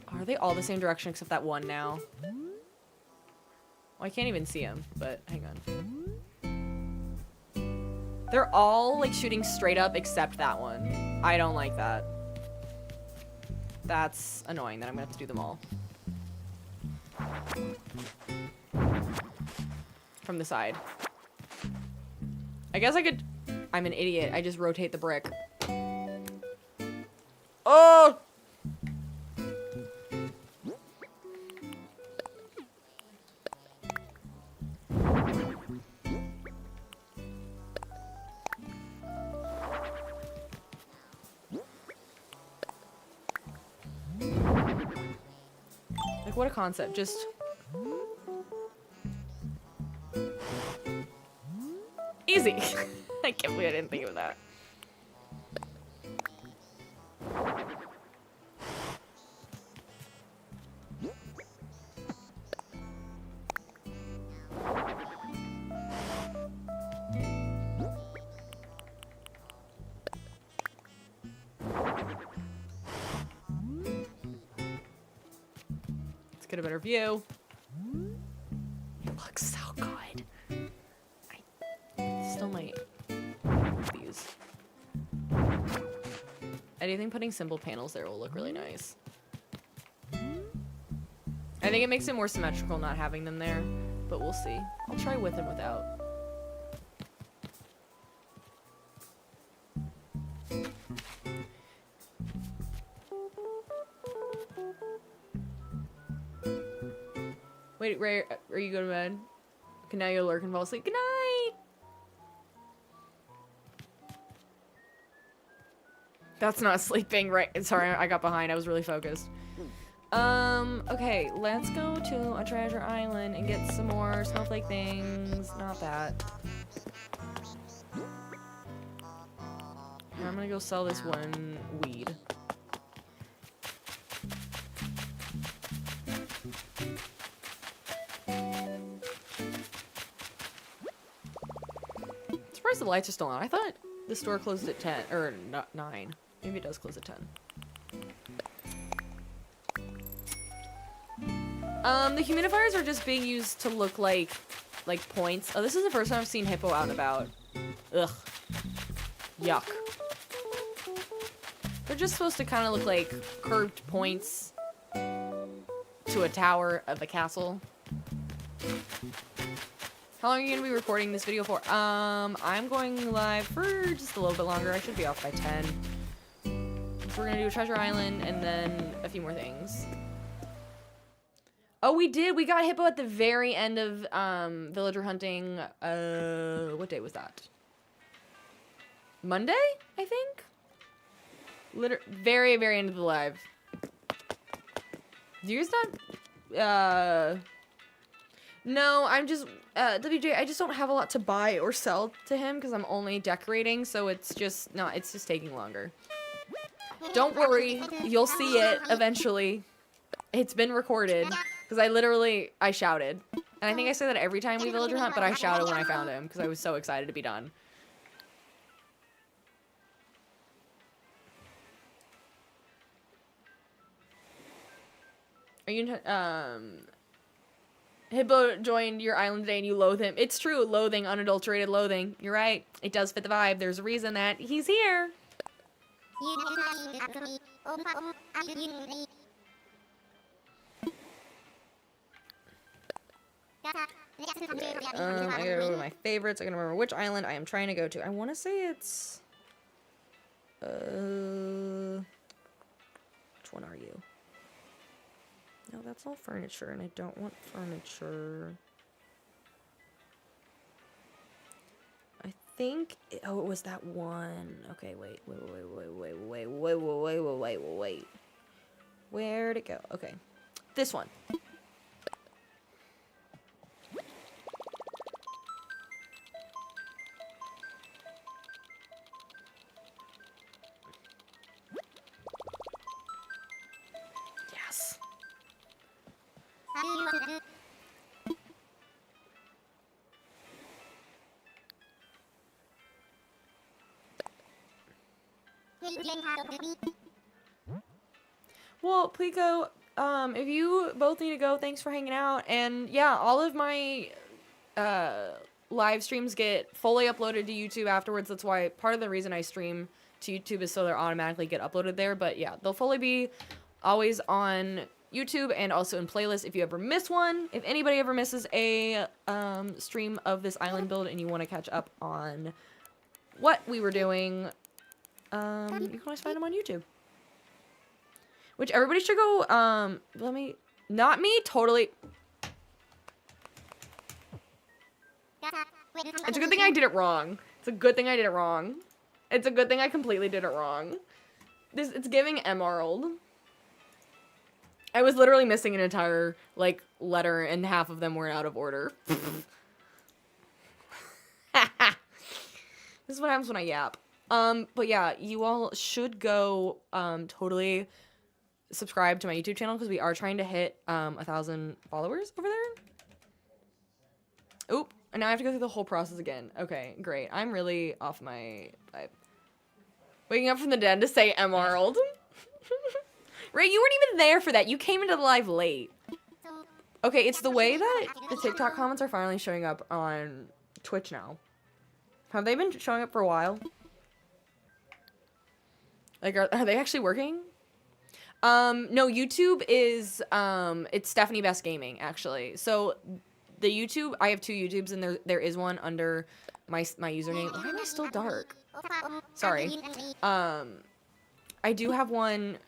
Are they all the same direction except that one now? Well, I can't even see them, but hang on. They're all like shooting straight up except that one. I don't like that. That's annoying that I'm gonna have to do them all. From the side. I guess I could... I'm an idiot. I just rotate the brick. Oh! Like, what a concept. Just... Easy. I can't believe I didn't think of that. Let's get a better view. It looks so good. I still might these. I do think putting simple panels there will look really nice. I think it makes it more symmetrical not having them there, but we'll see. I'll try with and without. Wait, Ray, are you going to bed? Okay, now you'll lurk and fall asleep. Good night! That's not sleeping, right? Sorry, I got behind. I was really focused. Okay, let's go to a treasure island and get some more snowflake things. Not that. I'm gonna go sell this one weed. Surprised the lights are still on. I thought the store closed at 10, or not 9. Maybe it does close at 10. The humidifiers are just being used to look like points. Oh, this is the first time I've seen Hippo out and about. Ugh. Yuck. They're just supposed to kind of look like curved points to a tower of a castle. How long are you going to be recording this video for? I'm going live for just a little bit longer. I should be off by 10. So we're going to do a treasure island and then a few more things. Oh, we did. We got Hippo at the very end of villager hunting. What day was that? Monday, I think? Very, very end of the live. Do yours not? No, I'm just, WJ, I just don't have a lot to buy or sell to him because I'm only decorating, so it's just, no, it's just taking longer. Don't worry, you'll see it eventually. It's been recorded, because I shouted. And I think I say that every time we villager hunt, but I shouted when I found him, because I was so excited to be done. Are you, Hippo joined your island today and you loathe him. It's true, loathing, unadulterated loathing. You're right. It does fit the vibe. There's a reason that he's here. I gotta go to my favorites. I gotta remember which island I am trying to go to. I want to say it's... which one are you? No, that's all furniture, and I don't want furniture. I think... oh, it was that one. Okay, wait. Where'd it go? Okay. This one. Yes. Well, Plico, if you both need to go, thanks for hanging out. And yeah, all of my live streams get fully uploaded to YouTube afterwards. That's why part of the reason I stream to YouTube is so they'll automatically get uploaded there. But yeah, they'll fully be always on YouTube and also in playlists if you ever miss one. If anybody ever misses a stream of this island build and you want to catch up on what we were doing, you can always find them on YouTube. Which everybody should go, not me, totally. It's a good thing I did it wrong. It's a good thing I did it wrong. It's a good thing I completely did it wrong. It's giving Emerald. I was literally missing an entire, like, letter and half of them were out of order. This is what happens when I yap. But yeah, you all should go, totally subscribe to my YouTube channel because we are trying to hit 1,000 followers over there. Oop, and now I have to go through the whole process again. Okay, great. I'm really off my vibe. Waking up from the dead to say Emerald. Ray, you weren't even there for that. You came into the live late. Okay, it's the way that the TikTok comments are finally showing up on Twitch now. Have they been showing up for a while? Like, are they actually working? No, YouTube is, it's Stephanie Best Gaming, actually. So, the YouTube, I have 2 YouTubes, and there is one under my username. Why am I still dark? Sorry. I do have one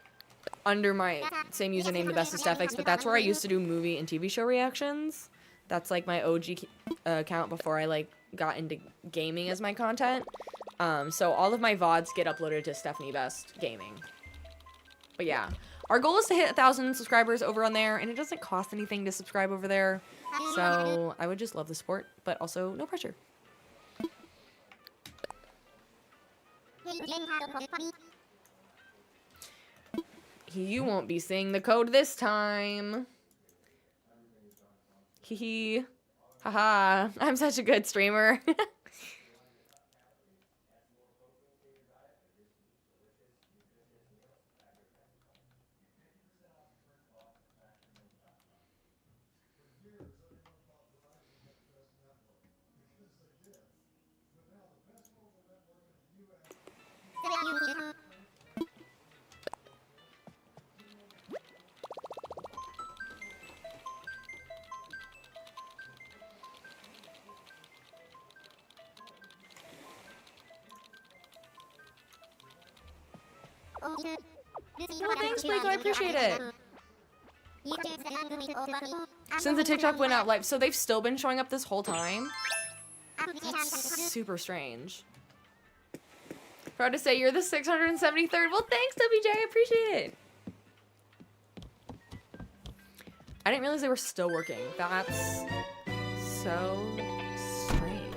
under my same username, The Best of StephX, but that's where I used to do movie and TV show reactions. That's, like, my OG account before I, like, got into gaming as my content. So all of my VODs get uploaded to Stephanie Best Gaming. But yeah, our goal is to hit 1,000 subscribers over on there, and it doesn't cost anything to subscribe over there. So I would just love the support, but also no pressure. You won't be seeing the code this time. Hee hee. Haha. I'm such a good streamer. Oh, thanks, Blake. I appreciate it. Since the TikTok went out live, so they've still been showing up this whole time. That's super strange. Proud to say you're the 673rd. Well, thanks, WJ. I appreciate it. I didn't realize they were still working. That's so strange.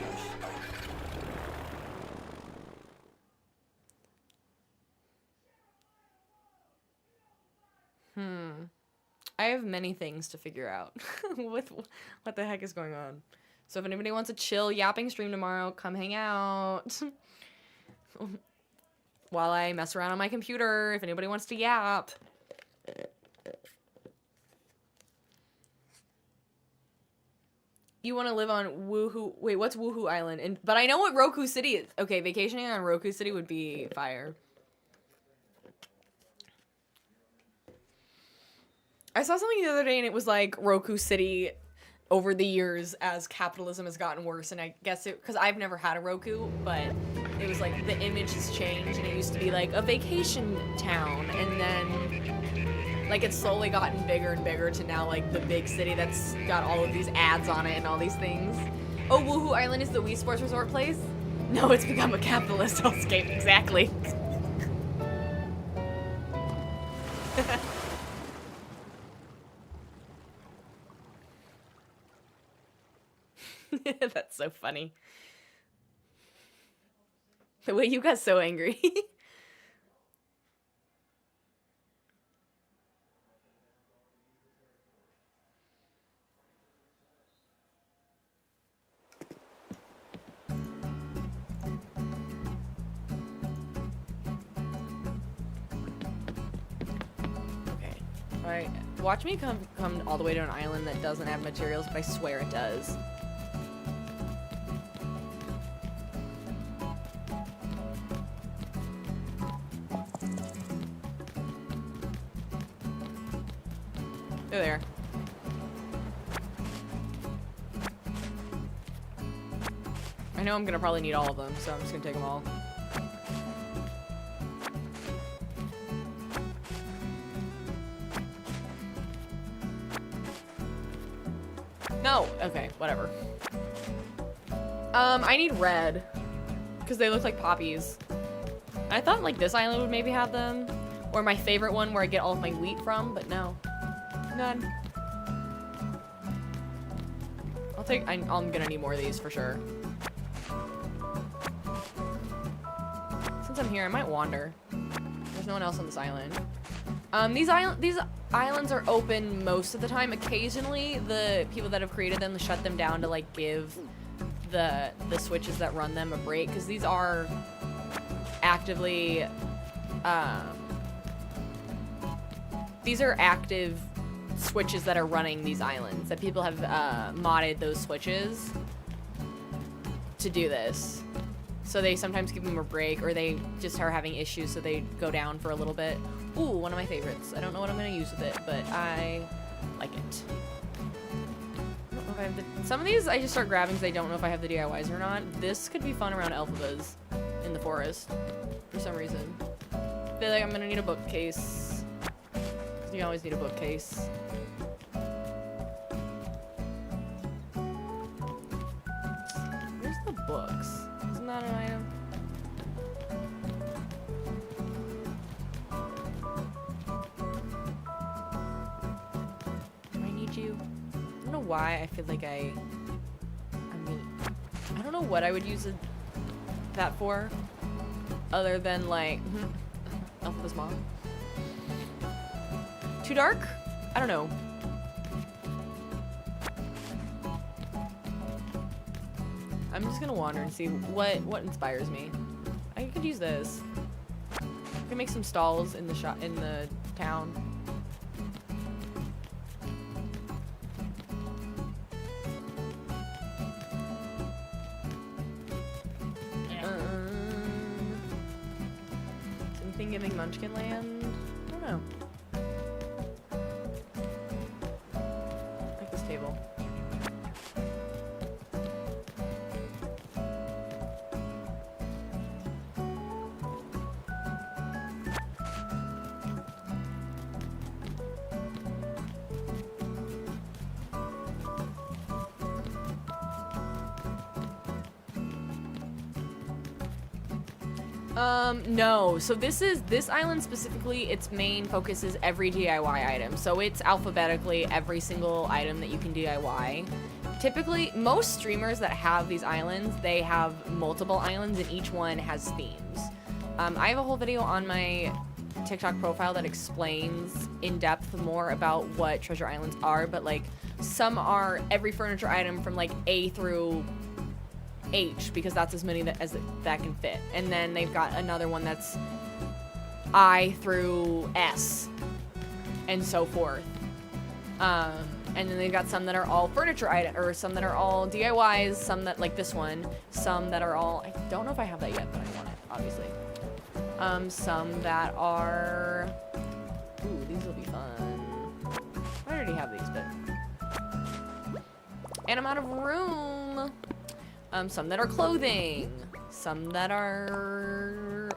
I have many things to figure out with what the heck is going on. So if anybody wants a chill yapping stream tomorrow, come hang out. While I mess around on my computer, if anybody wants to yap. You want to live on Woohoo... Wait, what's Woohoo Island? But I know what Roku City is. Okay, vacationing on Roku City would be fire. I saw something the other day and it was like Roku City over the years as capitalism has gotten worse, and I guess it... Because I've never had a Roku, but it was like the image has changed and it used to be like a vacation town, and then like it's slowly gotten bigger and bigger to now like the big city that's got all of these ads on it and all these things. Oh, Woohoo Island is the Wii Sports Resort place? No, it's become a capitalist hellscape, exactly. That's so funny. The way you got so angry. Okay. Alright. Watch me come all the way to an island that doesn't have materials, but I swear it does. There. I know I'm gonna probably need all of them, so I'm just gonna take them all. No! Okay, whatever. I need red. Because they look like poppies. I thought, like, this island would maybe have them. Or my favorite one where I get all of my wheat from, but no. None. I'm gonna need more of these for sure. Since I'm here, I might wander. There's no one else on this island. These islands are open most of the time. Occasionally, the people that have created them shut them down to like give the switches that run them a break, because these are actively these are active switches that are running these islands, that people have modded those switches to do this. So they sometimes give them a break, or they just are having issues, so they go down for a little bit. Ooh, one of my favorites. I don't know what I'm gonna use with it, but I like it. I don't know if I have the... Some of these I just start grabbing because I don't know if I have the DIYs or not. This could be fun around Elphabas in the forest for some reason. I feel like I'm gonna need a bookcase. You always need a bookcase. Where's the books? Isn't that an item? why I feel like I mean, I don't know what I would use that for, other than like Alpha's mom. Too dark? I don't know. I'm just gonna wander and see what inspires me. I could use this. I can make some stalls in the shop in the town. Something giving Munchkin Land? I don't know. I like this table. No. So this island specifically, its main focus is every DIY item. So it's alphabetically every single item that you can DIY. Typically, most streamers that have these islands, they have multiple islands and each one has themes. I have a whole video on my TikTok profile that explains in depth more about what treasure islands are, but like some are every furniture item from like A through H, because that's as many that can fit. And then they've got another one that's I through S and so forth. And then they've got some that are all furniture item, or some that are all DIYs, some that like this one, some that are all, I don't know if I have that yet, but I want it, obviously. Some that are, ooh, these will be fun. I already have these, but, and I'm out of room. Some that are clothing, some that are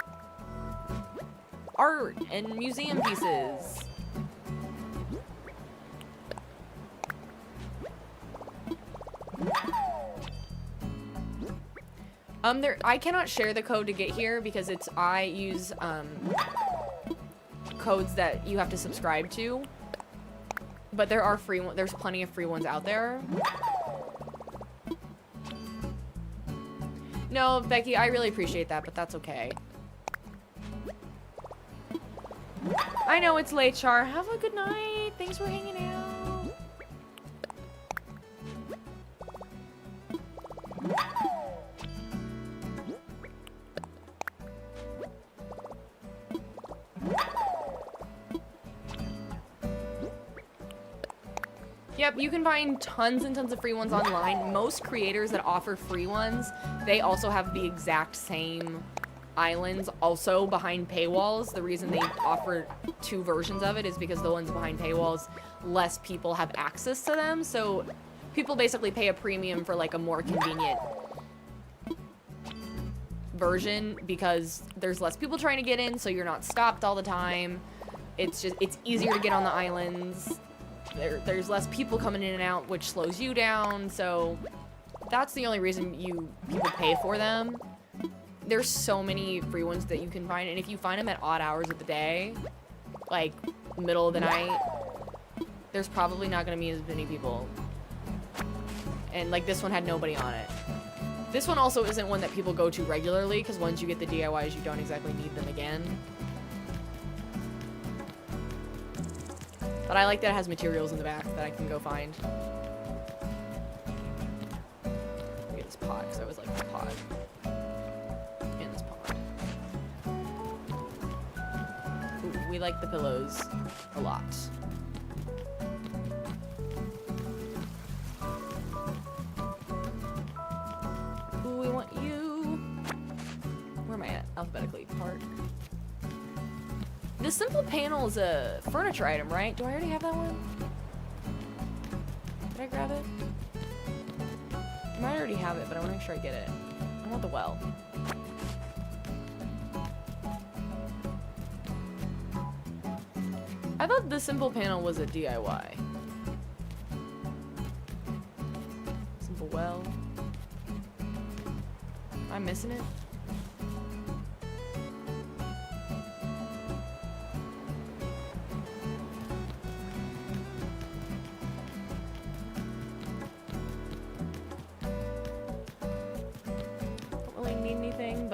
art and museum pieces. I cannot share the code to get here because I use codes that you have to subscribe to. But there are there's plenty of free ones out there. No, Becky, I really appreciate that, but that's okay. I know it's late, Char. Have a good night. Thanks for hanging out. Yep, you can find tons and tons of free ones online. Most creators that offer free ones, they also have the exact same islands also behind paywalls. The reason they offer two versions of it is because the ones behind paywalls, less people have access to them. So people basically pay a premium for like a more convenient version because there's less people trying to get in, so you're not stopped all the time. It's easier to get on the islands. There's less people coming in and out, which slows you down, so that's the only reason people pay for them. There's so many free ones that you can find, and if you find them at odd hours of the day, like middle of the night, there's probably not gonna be as many people. And like this one had nobody on it. This one also isn't one that people go to regularly, because once you get the DIYs, you don't exactly need them again. But I like that it has materials in the back that I can go find. Look at this pot, because I always like the pot. And this pot. Ooh, we like the pillows a lot. Ooh, we want you. Where am I at? Alphabetically. Part. The simple panel is a furniture item, right? Do I already have that one? Did I grab it? I might already have it, but I want to make sure I get it. I want the well. I thought the simple panel was a DIY. Simple well. Am I missing it?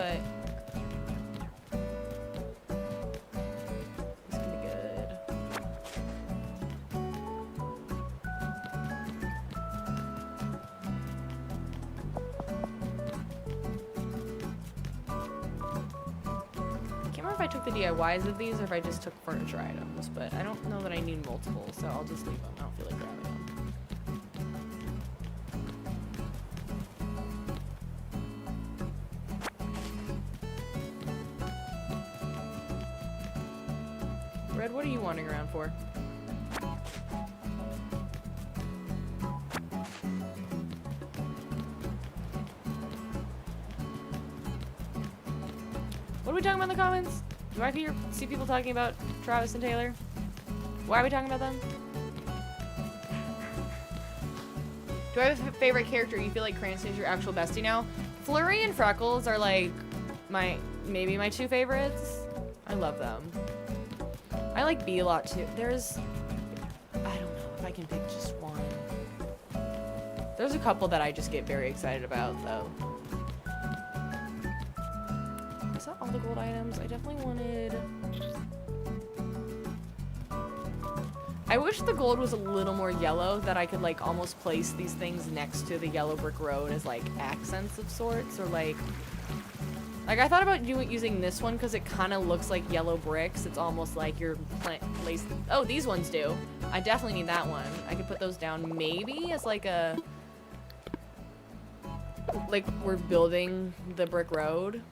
but this can be good. I can't remember if I took the DIYs of these or if I just took furniture items, but I don't know that I need multiple, so I'll just leave them. I don't feel like grabbing them. Red, what are you wandering around for? What are we talking about in the comments? Do I see people talking about Travis and Taylor? Why are we talking about them? Do I have a favorite character? You feel like Cranston's your actual bestie now? Flurry and Freckles are like maybe my two favorites. I love them. I like Bee a lot too. I don't know if I can pick just one. There's a couple that I just get very excited about though. Is that all the gold items? I definitely wanted... I wish the gold was a little more yellow, that I could like almost place these things next to the yellow brick road as like accents of sorts, or like I thought about using this one because it kind of looks like yellow bricks. It's almost like you're placed. Oh, these ones do. I definitely need that one. I could put those down maybe as like we're building the brick road.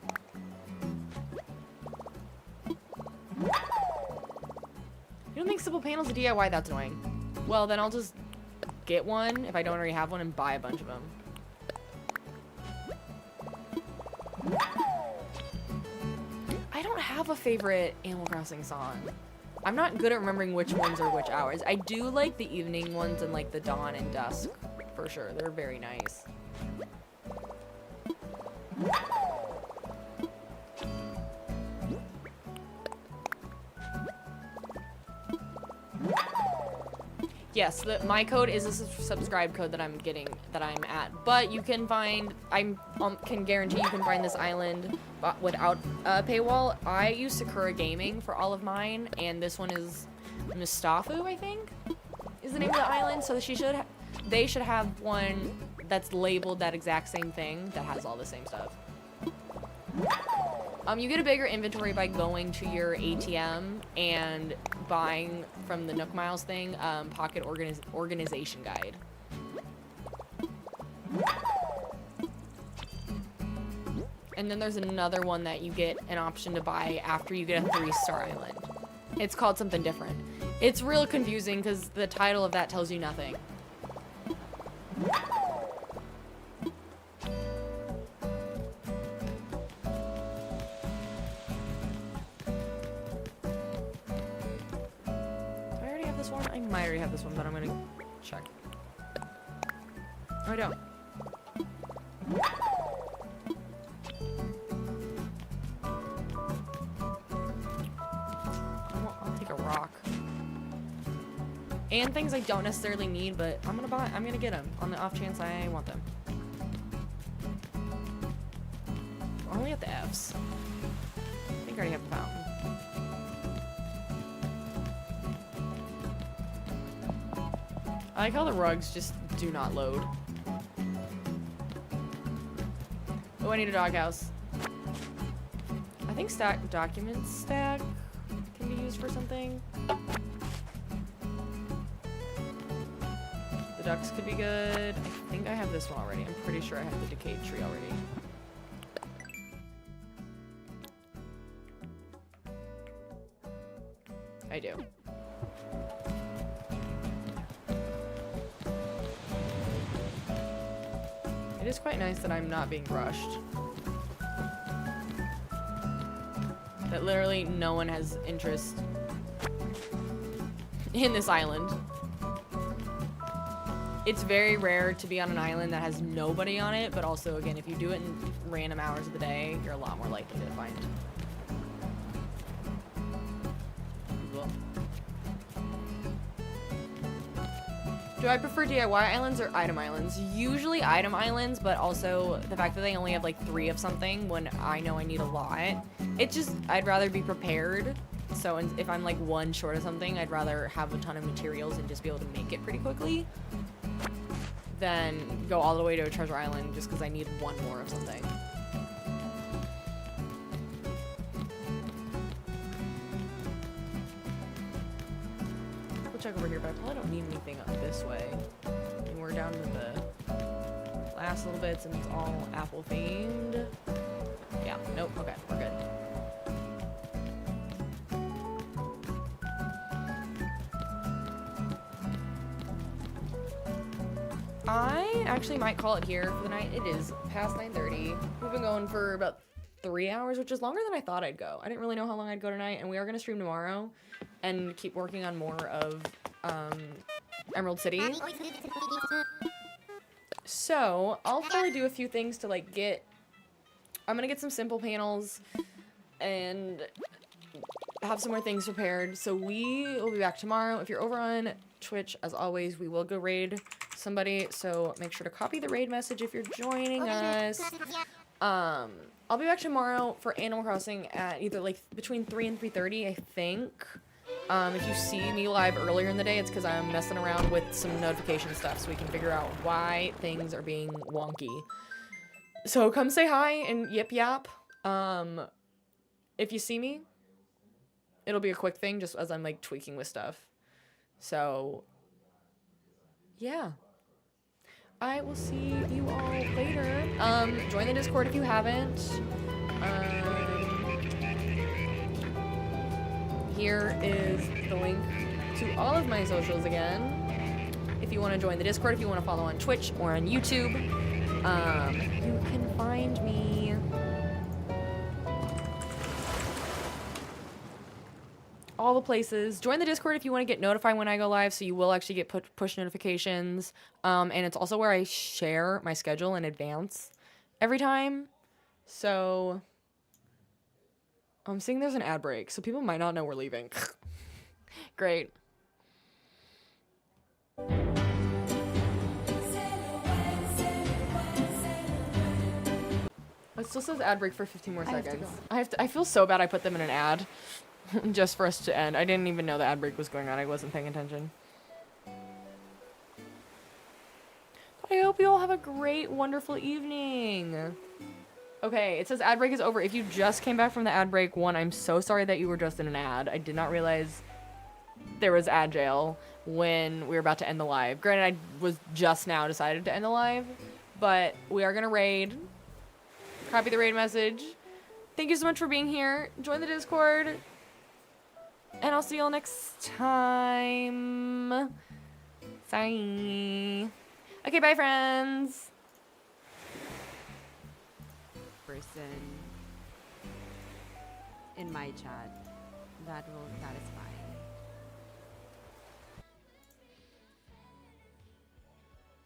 You don't think simple panels are DIY? That's annoying. Well, then I'll just get one if I don't already have one and buy a bunch of them. I don't have a favorite Animal Crossing song. I'm not good at remembering which ones are which hours. I do like the evening ones and like the dawn and dusk for sure. They're very nice. Yes, my code is a subscribe code that I'm at, but you can find, can guarantee you can find this island without a paywall. I use Sakura Gaming for all of mine, and this one is Mustafu, I think, is the name of the island. So they should have one that's labeled that exact same thing that has all the same stuff. You get a bigger inventory by going to your ATM and buying from the Nook Miles thing, Pocket Organization Guide. And then there's another one that you get an option to buy after you get a 3-star island. It's called something different. It's real confusing because the title of that tells you nothing. I might already have this one, but I'm gonna check. Oh, I don't. I'll take a rock. And things I don't necessarily need, but I'm gonna get them on the off chance I want them. Only at the F's. I think I already have the fountain. I like how the rugs just do not load. Oh, I need a doghouse. I think documents stack can be used for something. The ducks could be good. I think I have this one already. I'm pretty sure I have the decayed tree already. I do. It is quite nice that I'm not being rushed. That literally no one has interest in this island. It's very rare to be on an island that has nobody on it, but also, again, if you do it in random hours of the day, you're a lot more likely to find people. Do I prefer DIY islands or item islands? Usually item islands, but also the fact that they only have like 3 of something when I know I need a lot. It just, I'd rather be prepared. So if I'm like 1 short of something, I'd rather have a ton of materials and just be able to make it pretty quickly than go all the way to a treasure island just because I need 1 more of something. Check over here, but I probably don't need anything up this way. And we're down to the last little bits and it's all apple themed. Yeah, nope, okay, we're good. I actually might call it here for the night. It is past 9:30. We've been going for about 3 hours, which is longer than I thought I'd go. I didn't really know how long I'd go tonight, and we are going to stream tomorrow and keep working on more of Emerald City. So I'll probably do a few things to like I'm gonna get some simple panels and have some more things prepared. So we will be back tomorrow. If you're over on Twitch, as always, we will go raid somebody. So make sure to copy the raid message if you're joining us. I'll be back tomorrow for Animal Crossing at either like between 3 and 3:30, I think. If you see me live earlier in the day, it's because I'm messing around with some notification stuff so we can figure out why things are being wonky. So come say hi and yip yap. If you see me, it'll be a quick thing just as I'm like tweaking with stuff. So yeah. I will see you all later. Join the Discord if you haven't. Here is the link to all of my socials again. If you want to join the Discord, if you want to follow on Twitch or on YouTube, you can find me. All the places. Join the Discord if you want to get notified when I go live, so you will actually get push notifications. And it's also where I share my schedule in advance every time. So I'm seeing there's an ad break, so people might not know we're leaving. Great. It still says ad break for 15 more seconds. I feel so bad I put them in an ad just for us to end. I didn't even know the ad break was going on. I wasn't paying attention. I hope you all have a great, wonderful evening. Okay, it says ad break is over. If you just came back from the ad break, I'm so sorry that you were just in an ad. I did not realize there was ad jail when we were about to end the live. Granted, I was just now decided to end the live, but we are going to raid. Copy the raid message. Thank you so much for being here. Join the Discord. And I'll see y'all next time. Bye. Okay, bye, friends. Person in my chat that is fine.